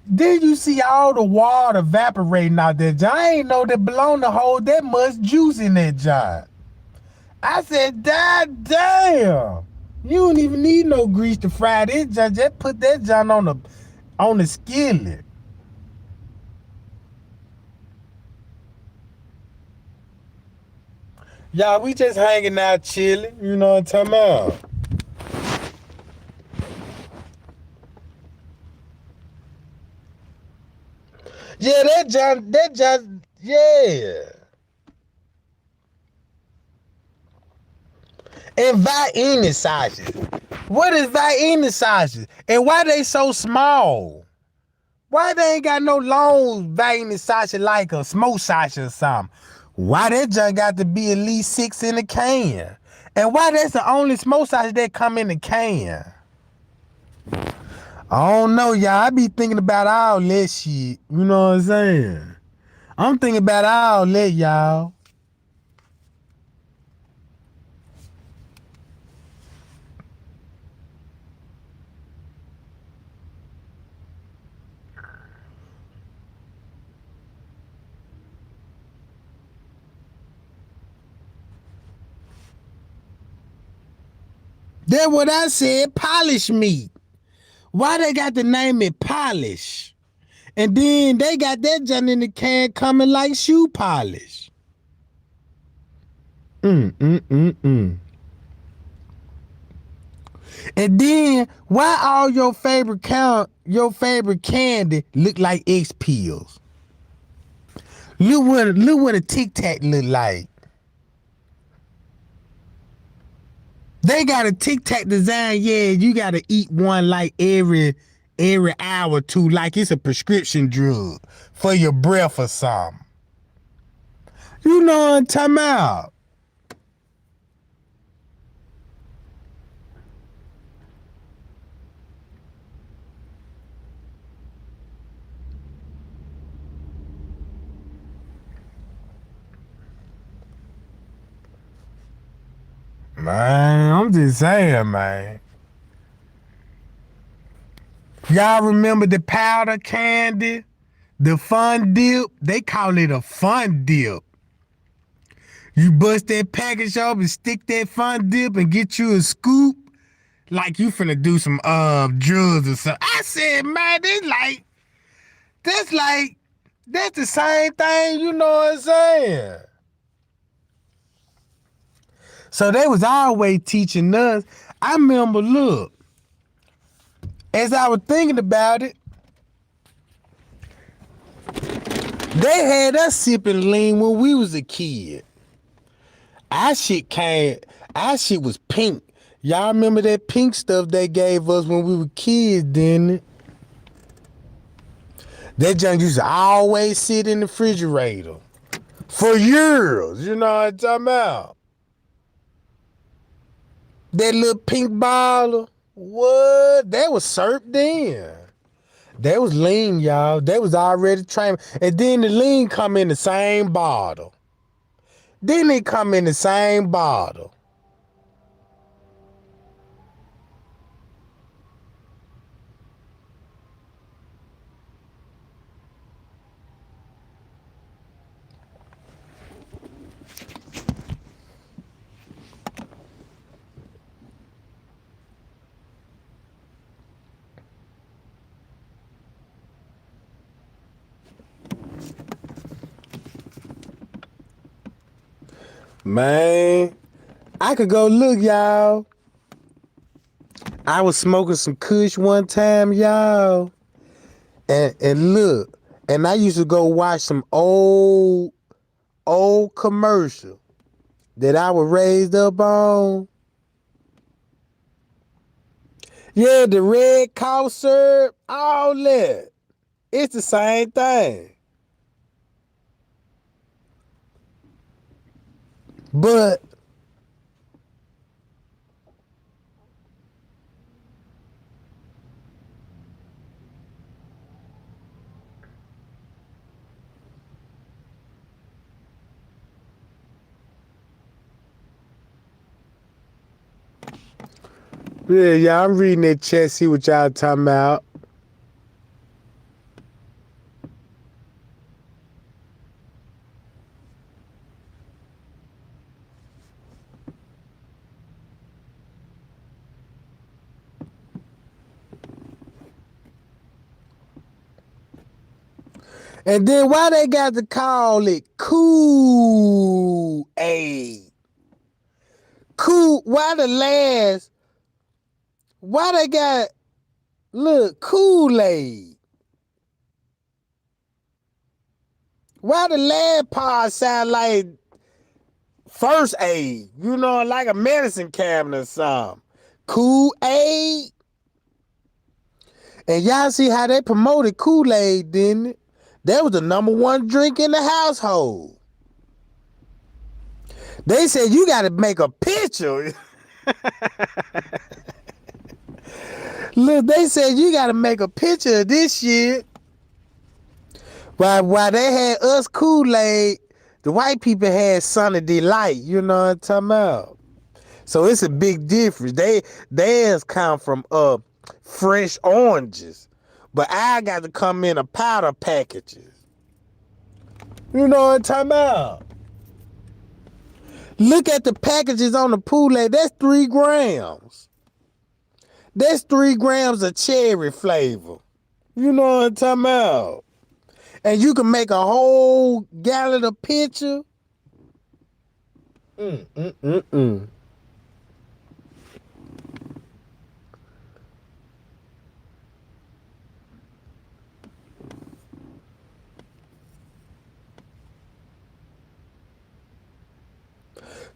then you see all the water evaporating out there, John. I ain't know that baloney hold that much juice in that jar. I said, God damn. You don't even need no grease to fry this, John. Just put that John on the skillet. Y'all, we just hanging out chilling. You know what I'm talking about? Yeah, yeah. And vernissage. What is vernissage? And why they so small? Why they ain't got no long vernissage like a smoke sausage or something? Why that junk got to be at least 6 in a can? And why that's the only smoke sausage that come in a can? I don't know, y'all. I be thinking about all that shit. You know what I'm saying? I'm thinking about all that, y'all. That's what I said, polish meat. Why they got to name it polish? And then they got that junk in the can coming like shoe polish. Mm. And then why all your favorite candy look like X pills? Look what a Tic Tac look like. They got a Tic Tac design. Yeah, you gotta eat one like every hour or two, like it's a prescription drug for your breath or something. You know what I'm talking about? Man, I'm just saying, man. Y'all remember the powder candy? The fun dip? They call it a fun dip. You bust that package off and stick that fun dip and get you a scoop like you finna do some drugs or something. I said, man, that's like that's the same thing, you know what I'm saying? So they was always teaching us. I remember, look, as I was thinking about it, they had us sipping lean when we was a kid. Our shit came, our shit was pink. Y'all remember that pink stuff they gave us when we were kids, didn't it? That junk used to always sit in the refrigerator for years. You know what I'm talking about? That little pink bottle. What? That was syrup then. That was lean, y'all. They was already trained. And then the lean come in the same bottle. Then they come in the same bottle. Man, I could go look, y'all. I was smoking some kush one time, y'all. And look, and I used to go watch some old commercial that I was raised up on. Yeah, the red cough syrup, all that. It's the same thing. But yeah, I'm reading that chat, see what y'all talking about. And then why they got to call it Kool Aid? Cool. Why they got look Kool Aid? Why the last part sound like first aid? You know, like a medicine cabinet or something. Kool Aid. And y'all see how they promoted Kool Aid, didn't it? That was the number one drink in the household. They said you got to make a picture. Look, they said you got to make a picture of this shit. While they had us Kool-Aid, the white people had Sunny Delight. You know what I'm talking about? So it's a big difference. Theirs come from fresh oranges, but I got to come in a powder packages. You know what I'm talking about? Look at the packages on the Kool-Aid. That's 3 grams. That's 3 grams of cherry flavor. You know what I'm talking about? And you can make a whole gallon of picture. Mm, mm, mm, mm.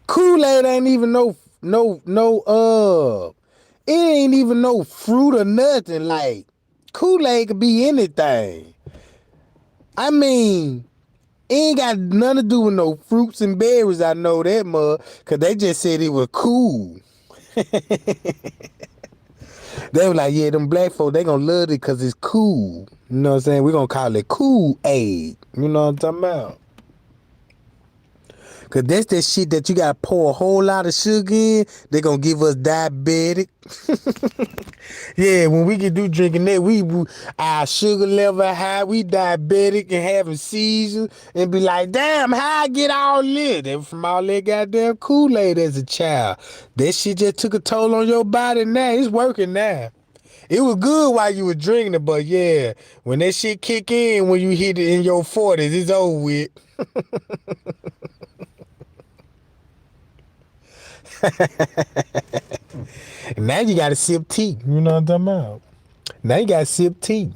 Kool-Aid ain't even it ain't even no fruit or nothing. Like Kool-Aid could be anything. I mean, it ain't got nothing to do with no fruits and berries. I know that much, cause they just said it was cool. They were like, yeah, them black folk, they gonna love it cause it's cool. You know what I'm saying? We gonna call it Kool-Aid. You know what I'm talking about? Cause that's that shit that you gotta pour a whole lot of sugar in. They gonna give us diabetic. Yeah, when we get through drinking that, our sugar level high, we diabetic and having seizures and be like, damn, how I get all this? That from all that goddamn Kool-Aid as a child. That shit just took a toll on your body now. It's working now. It was good while you were drinking it, but yeah, when that shit kick in, when you hit it in your 40s, it's over with. And now you gotta sip tea. You know what I'm talking about? Now you gotta sip tea.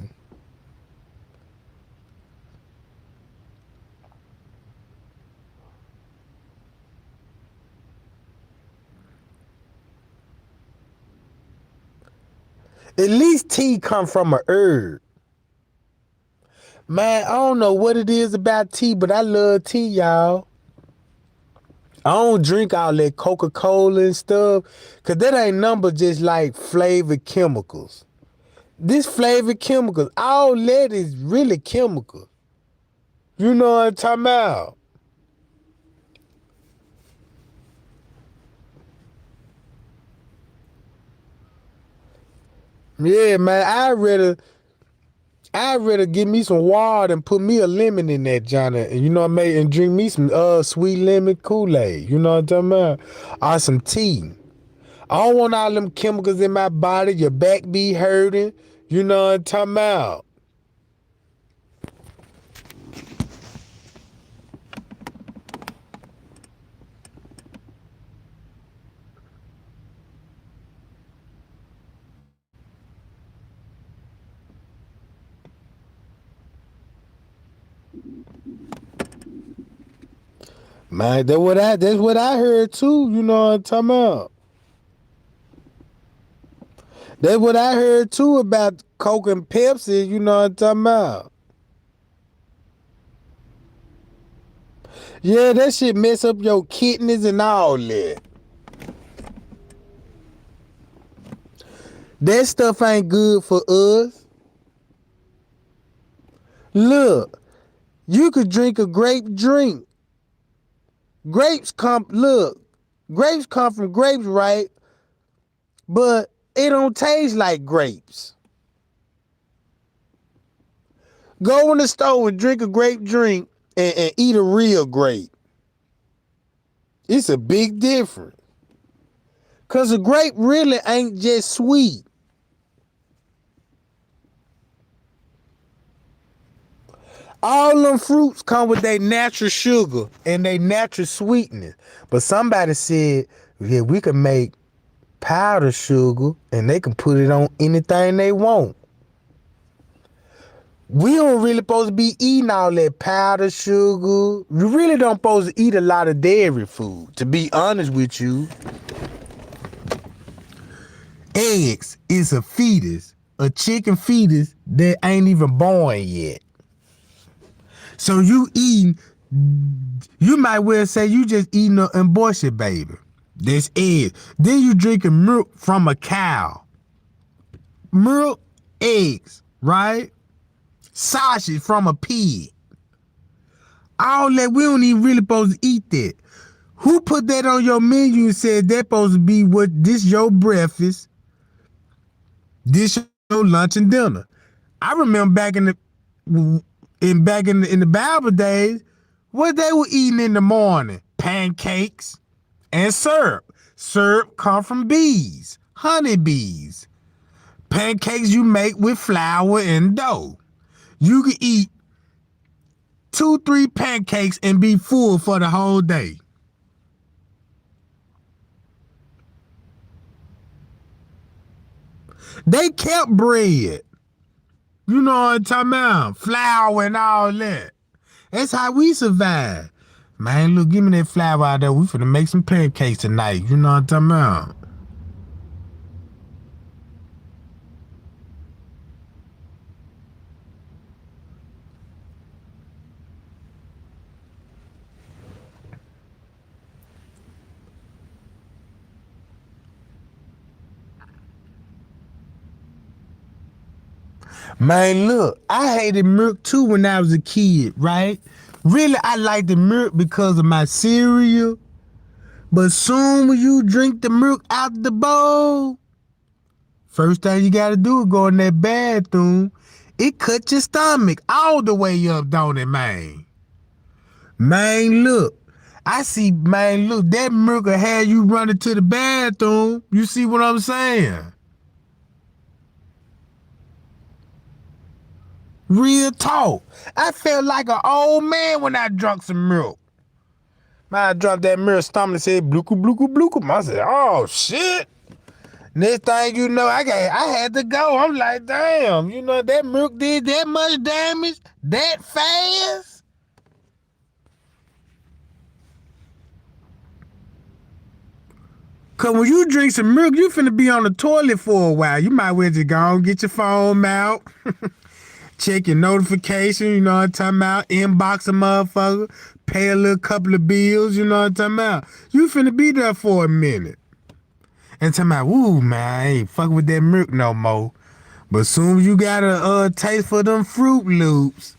At least tea come from a herb. Man, I don't know what it is about tea, but I love tea, y'all. I don't drink all that Coca-Cola and stuff, cause that ain't number just like flavored chemicals. This flavored chemicals, all that is really chemical. You know what I'm talking about? Yeah, man, I'd rather give me some water and put me a lemon in that Johnny. And you know what I mean? And drink me some sweet lemon Kool-Aid. You know what I'm talking about? Or some tea. I don't want all them chemicals in my body. Your back be hurting. You know what I'm talking about? Man, that's what I heard too. You know what I'm talking about? That's what I heard too about Coke and Pepsi. You know what I'm talking about? Yeah, that shit mess up your kidneys and all that. That stuff ain't good for us. Look, you could drink a grape drink. Grapes come from grapes, right? But it don't taste like grapes. Go in the store and drink a grape drink and eat a real grape. It's a big difference. Cause a grape really ain't just sweet. All them fruits come with their natural sugar and their natural sweetness. But somebody said, yeah, we can make powdered sugar and they can put it on anything they want. We don't really supposed to be eating all that powdered sugar. We really don't supposed to eat a lot of dairy food, to be honest with you. Eggs is a fetus, a chicken fetus that ain't even born yet. So you might well say you just eating an abortion baby. That's eggs. Then you drinking milk from a cow. Milk, eggs, right? Sausage from a pig. All that, we don't even really supposed to eat that. Who put that on your menu and said that supposed to be what this your breakfast, this your lunch and dinner? I remember back in the Bible days, what they were eating in the morning? Pancakes and syrup. Syrup come from bees, honeybees. Pancakes you make with flour and dough. You can eat 2-3 pancakes and be full for the whole day. They kept bread. You know what I'm talking about? Flour and all that. That's how we survive. Man, look, give me that flour out there. We finna make some pancakes tonight. You know what I'm talking about? Man, look, I hated milk too when I was a kid, right? Really, I liked the milk because of my cereal. But soon when you drink the milk out the bowl, first thing you gotta do is go in that bathroom. It cut your stomach all the way up, don't it, man? Man, look. That milk will have you running to the bathroom. You see what I'm saying? Real talk. I felt like an old man when I drunk some milk. Man, I dropped that milk, stomach said blooku blooku blooku. I said, oh shit. Next thing you know, I had to go. I'm like, damn, you know that milk did that much damage that fast? Cause when you drink some milk, you finna be on the toilet for a while. You might well just go and get your phone out. Check your notification, you know what I'm talking about? Inbox a motherfucker. Pay a little couple of bills, you know what I'm talking about? You finna be there for a minute. And talking about, woo, man, I ain't fucking with that milk no more. But soon as you got a taste for them Fruit Loops,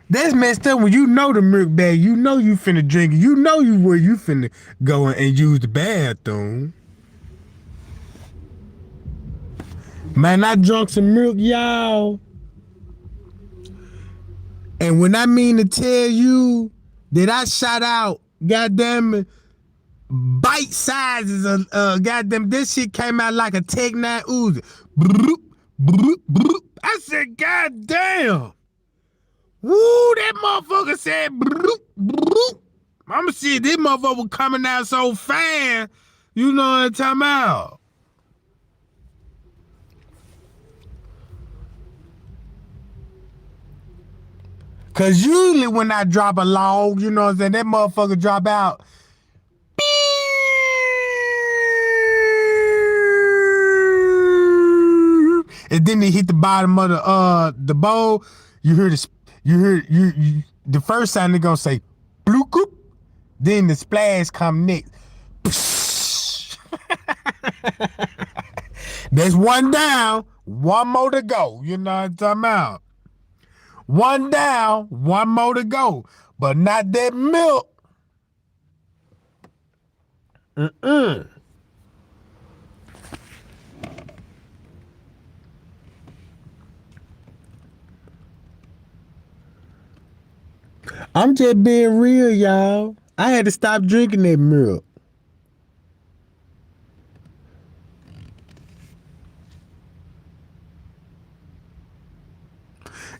that's messed up when you know the milk bag. You know you finna drink it. You know where you finna go and use the bathroom. Man, I drunk some milk, y'all. And when I mean to tell you that I shot out, goddamn bite sizes of goddamn, this shit came out like a Tech 9 Uzi. Broop, broop, broop. I said, goddamn. Woo, that motherfucker said, broop, broop. I'ma see this motherfucker coming out so fast. You know what I'm talking about? Cause usually when I drop a log, you know what I'm saying, that motherfucker drop out. Beep. 'Cause, and then they hit the bottom of the bowl. You hear this. You hear you the first time they're gonna say bloop. Then the splash come next. There's one down, one more to go. You know what I'm talking about? One down, one more to go. But not that milk. I'm just being real, y'all. I had to stop drinking that milk.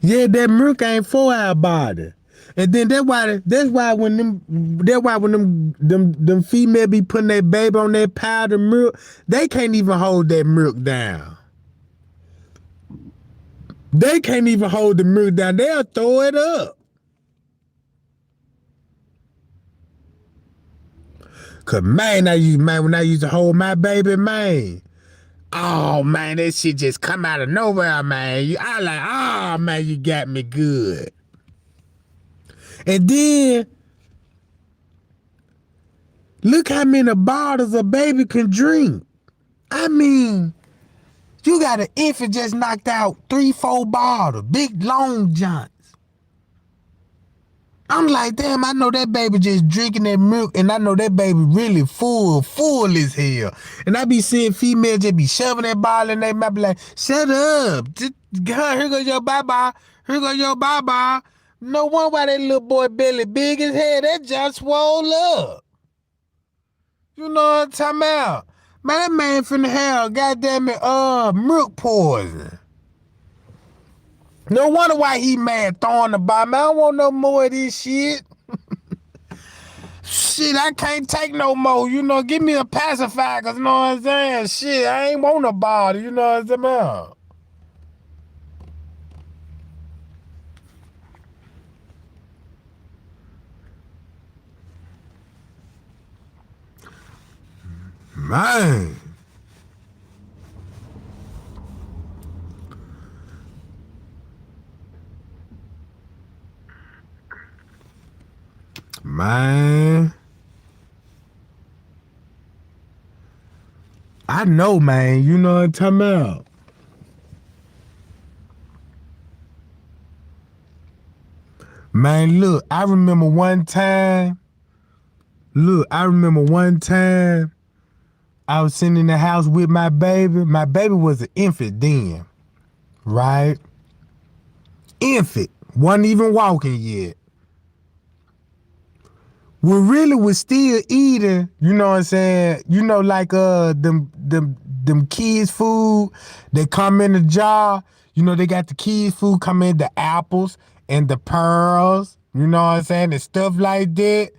Yeah, that milk ain't for our body. And then that's why when them female be putting that baby on that powdered milk, they can't even hold that milk down. They can't even hold the milk down. They'll throw it up. Cause man, when I used to hold my baby, man. Oh man, that shit just come out of nowhere, man. I like, oh man, you got me good. And then look how many bottles a baby can drink. I mean, you got an infant just knocked out 3-4 bottles, big long johns. I'm like, damn, I know that baby just drinking that milk, and I know that baby really full as hell. And I be seeing females just be shoving that bottle in their mouth, be like, shut up. Just, here goes your bye-bye. Here goes your bye-bye. No wonder why that little boy belly big as hell. That just swole up. You know what I'm talking about? Man, that man finna have, goddamn it, milk poison. No wonder why he mad throwing the bottom. I don't want no more of this shit. Shit, I can't take no more. You know, give me a pacifier, cause you know what I'm saying? Shit, I ain't want a bottle. You know what I'm saying? About? Man. Man. I know, man. You know what I'm talking about. Man, look, I remember one time. I was sitting in the house with my baby. My baby was an infant then, right? Infant. Wasn't even walking yet. We really was still eating, you know what I'm saying? You know, like them kids' food that come in a jar. You know, they got the kids' food come in the apples and the pearls, you know what I'm saying? And stuff like that.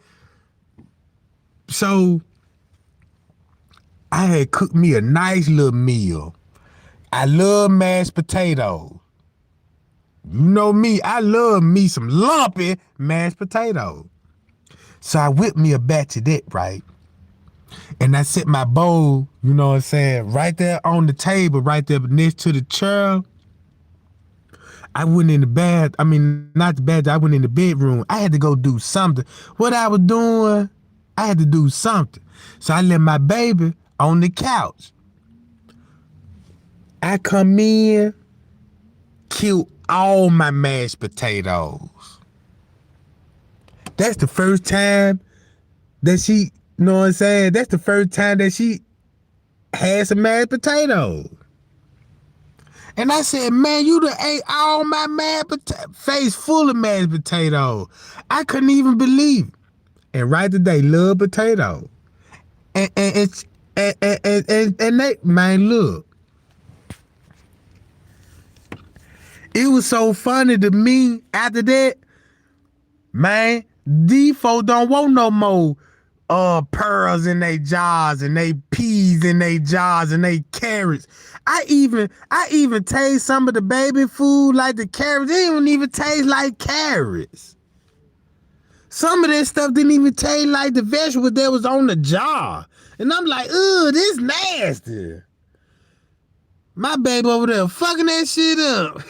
So I had cooked me a nice little meal. I love mashed potatoes. You know me, I love me some lumpy mashed potatoes. So I whipped me a batch of that, right? And I set my bowl, you know what I'm saying, right there on the table, right there next to the chair. I went in the bath. I mean, not the bath. I went in the bedroom. I had to go do something. What I was doing, I had to do something. So I left my baby on the couch. I come in, kill all my mashed potatoes. That's the first time that she, you know what I'm saying? That's the first time that she had some mashed potatoes. And I said, man, you done ate all my mashed potatoes, face full of mashed potatoes. I couldn't even believe it. And right today, love potatoes. And they, man, look. It was so funny to me after that, man, these folks don't want no more pearls in their jars and they peas in their jars and they carrots. I even taste some of the baby food like the carrots. They didn't even taste like carrots. Some of that stuff didn't even taste like the vegetables that was on the jar. And I'm like, ugh, this nasty. My baby over there fucking that shit up.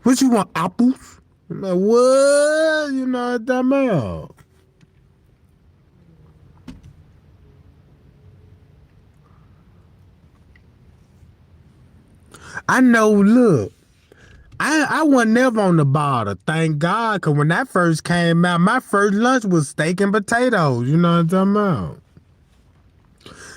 What you want, apples? I'm like, what? You know what I'm talking about? I know, look. I wasn't never on the bottle, thank God, because when that first came out, my first lunch was steak and potatoes. You know what I'm talking about?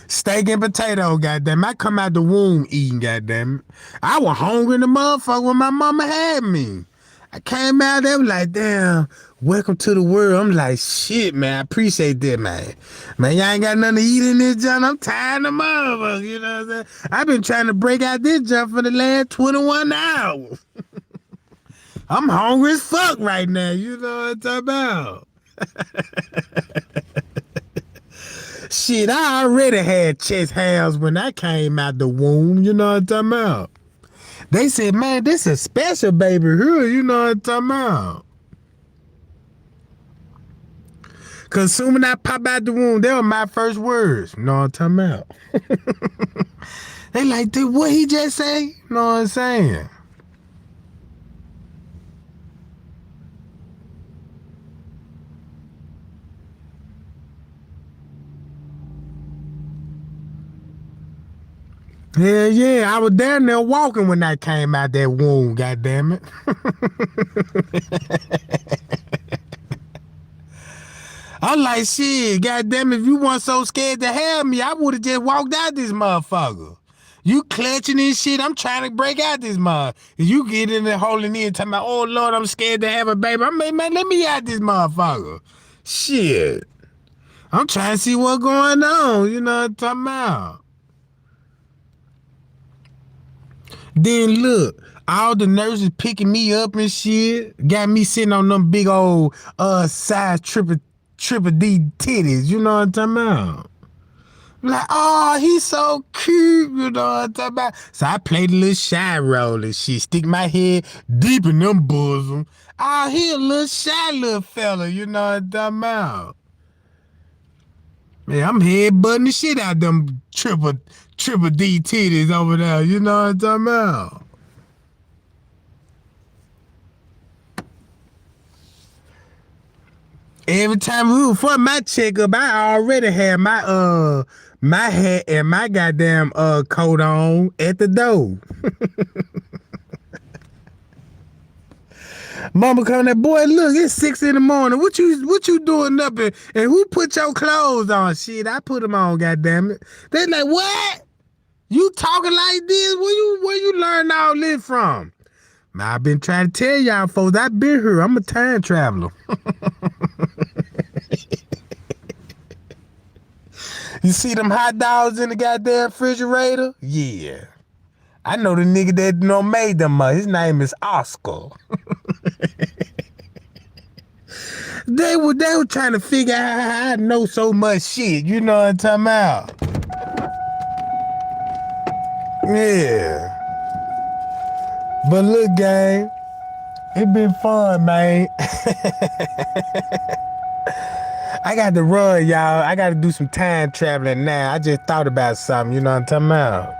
Steak and potato, goddamn. I come out the womb eating, goddamn. I was hungry in the motherfucker when my mama had me. I came out there like, damn, welcome to the world. I'm like, shit, man, I appreciate that, man. Man, y'all ain't got nothing to eat in this junk. I'm tired of motherfuckers, you know what I'm saying? I've been trying to break out this junk for the last 21 hours. I'm hungry as fuck right now, you know what I'm talking about? Shit, I already had chest hairs when I came out the womb, you know what I'm talking about? They said, man, this is special baby here, you know what I'm talking about? Cause soon when I pop out the womb, they were my first words, you know what I'm talking about? They like, dude, what he just say? You know what I'm saying? Hell yeah, I was down there walking when I came out that womb, goddamn it. I'm like, shit, goddamn, if you weren't so scared to have me, I would have just walked out this motherfucker. You clutching this shit, I'm trying to break out this motherfucker. You get in there holding in, talking about, oh Lord, I'm scared to have a baby. I'm like, man, let me out this motherfucker. Shit. I'm trying to see what's going on, you know what I'm talking about? Then look, all the nurses picking me up and shit, got me sitting on them big old size triple D titties, you know what I'm talking about? Like, oh, he's so cute, you know what I'm talking about? So I played a little shy role and shit, stick my head deep in them bosom. Oh, he a little shy little fella, you know what I'm talking about? Man, I'm headbutting the shit out them triple D titties over there, you know what I'm talking about? Every time we were for my checkup, I already had my hat and my goddamn coat on at the door. Mama come there, boy, look, it's 6 in the morning. What you doing up and who put your clothes on? Shit, I put them on, goddamn it. They like, what? You talking like this? Where you learn all this from? Man, I've been trying to tell y'all folks, I've been here. I'm a time traveler. You see them hot dogs in the goddamn refrigerator? Yeah. I know the nigga that made them. His name is Oscar. They were trying to figure out how I know so much shit. You know what I'm talking about? Yeah. But look, gang, it been fun, man. I got to run, y'all. I got to do some time traveling now. I just thought about something, you know what I'm talking about?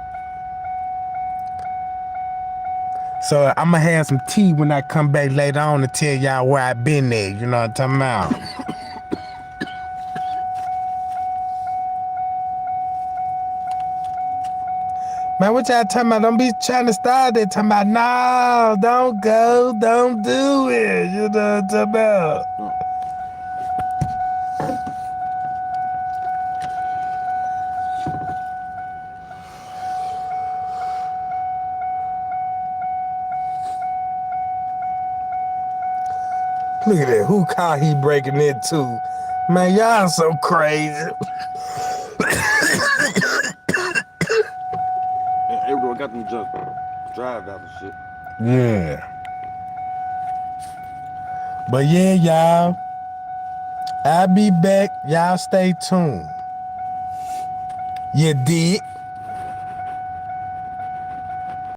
So I'm going to have some tea when I come back later on to tell y'all where I been at, you know what I'm talking about? Man, what y'all talking about? Don't be trying to start that talking about, no, don't go, don't do it, you know what I'm talking about? Look at that. Who car he breaking into? Man, y'all so crazy. Everyone got them just drive out and shit. Yeah. But yeah, y'all. I'll be back. Y'all stay tuned. You dig?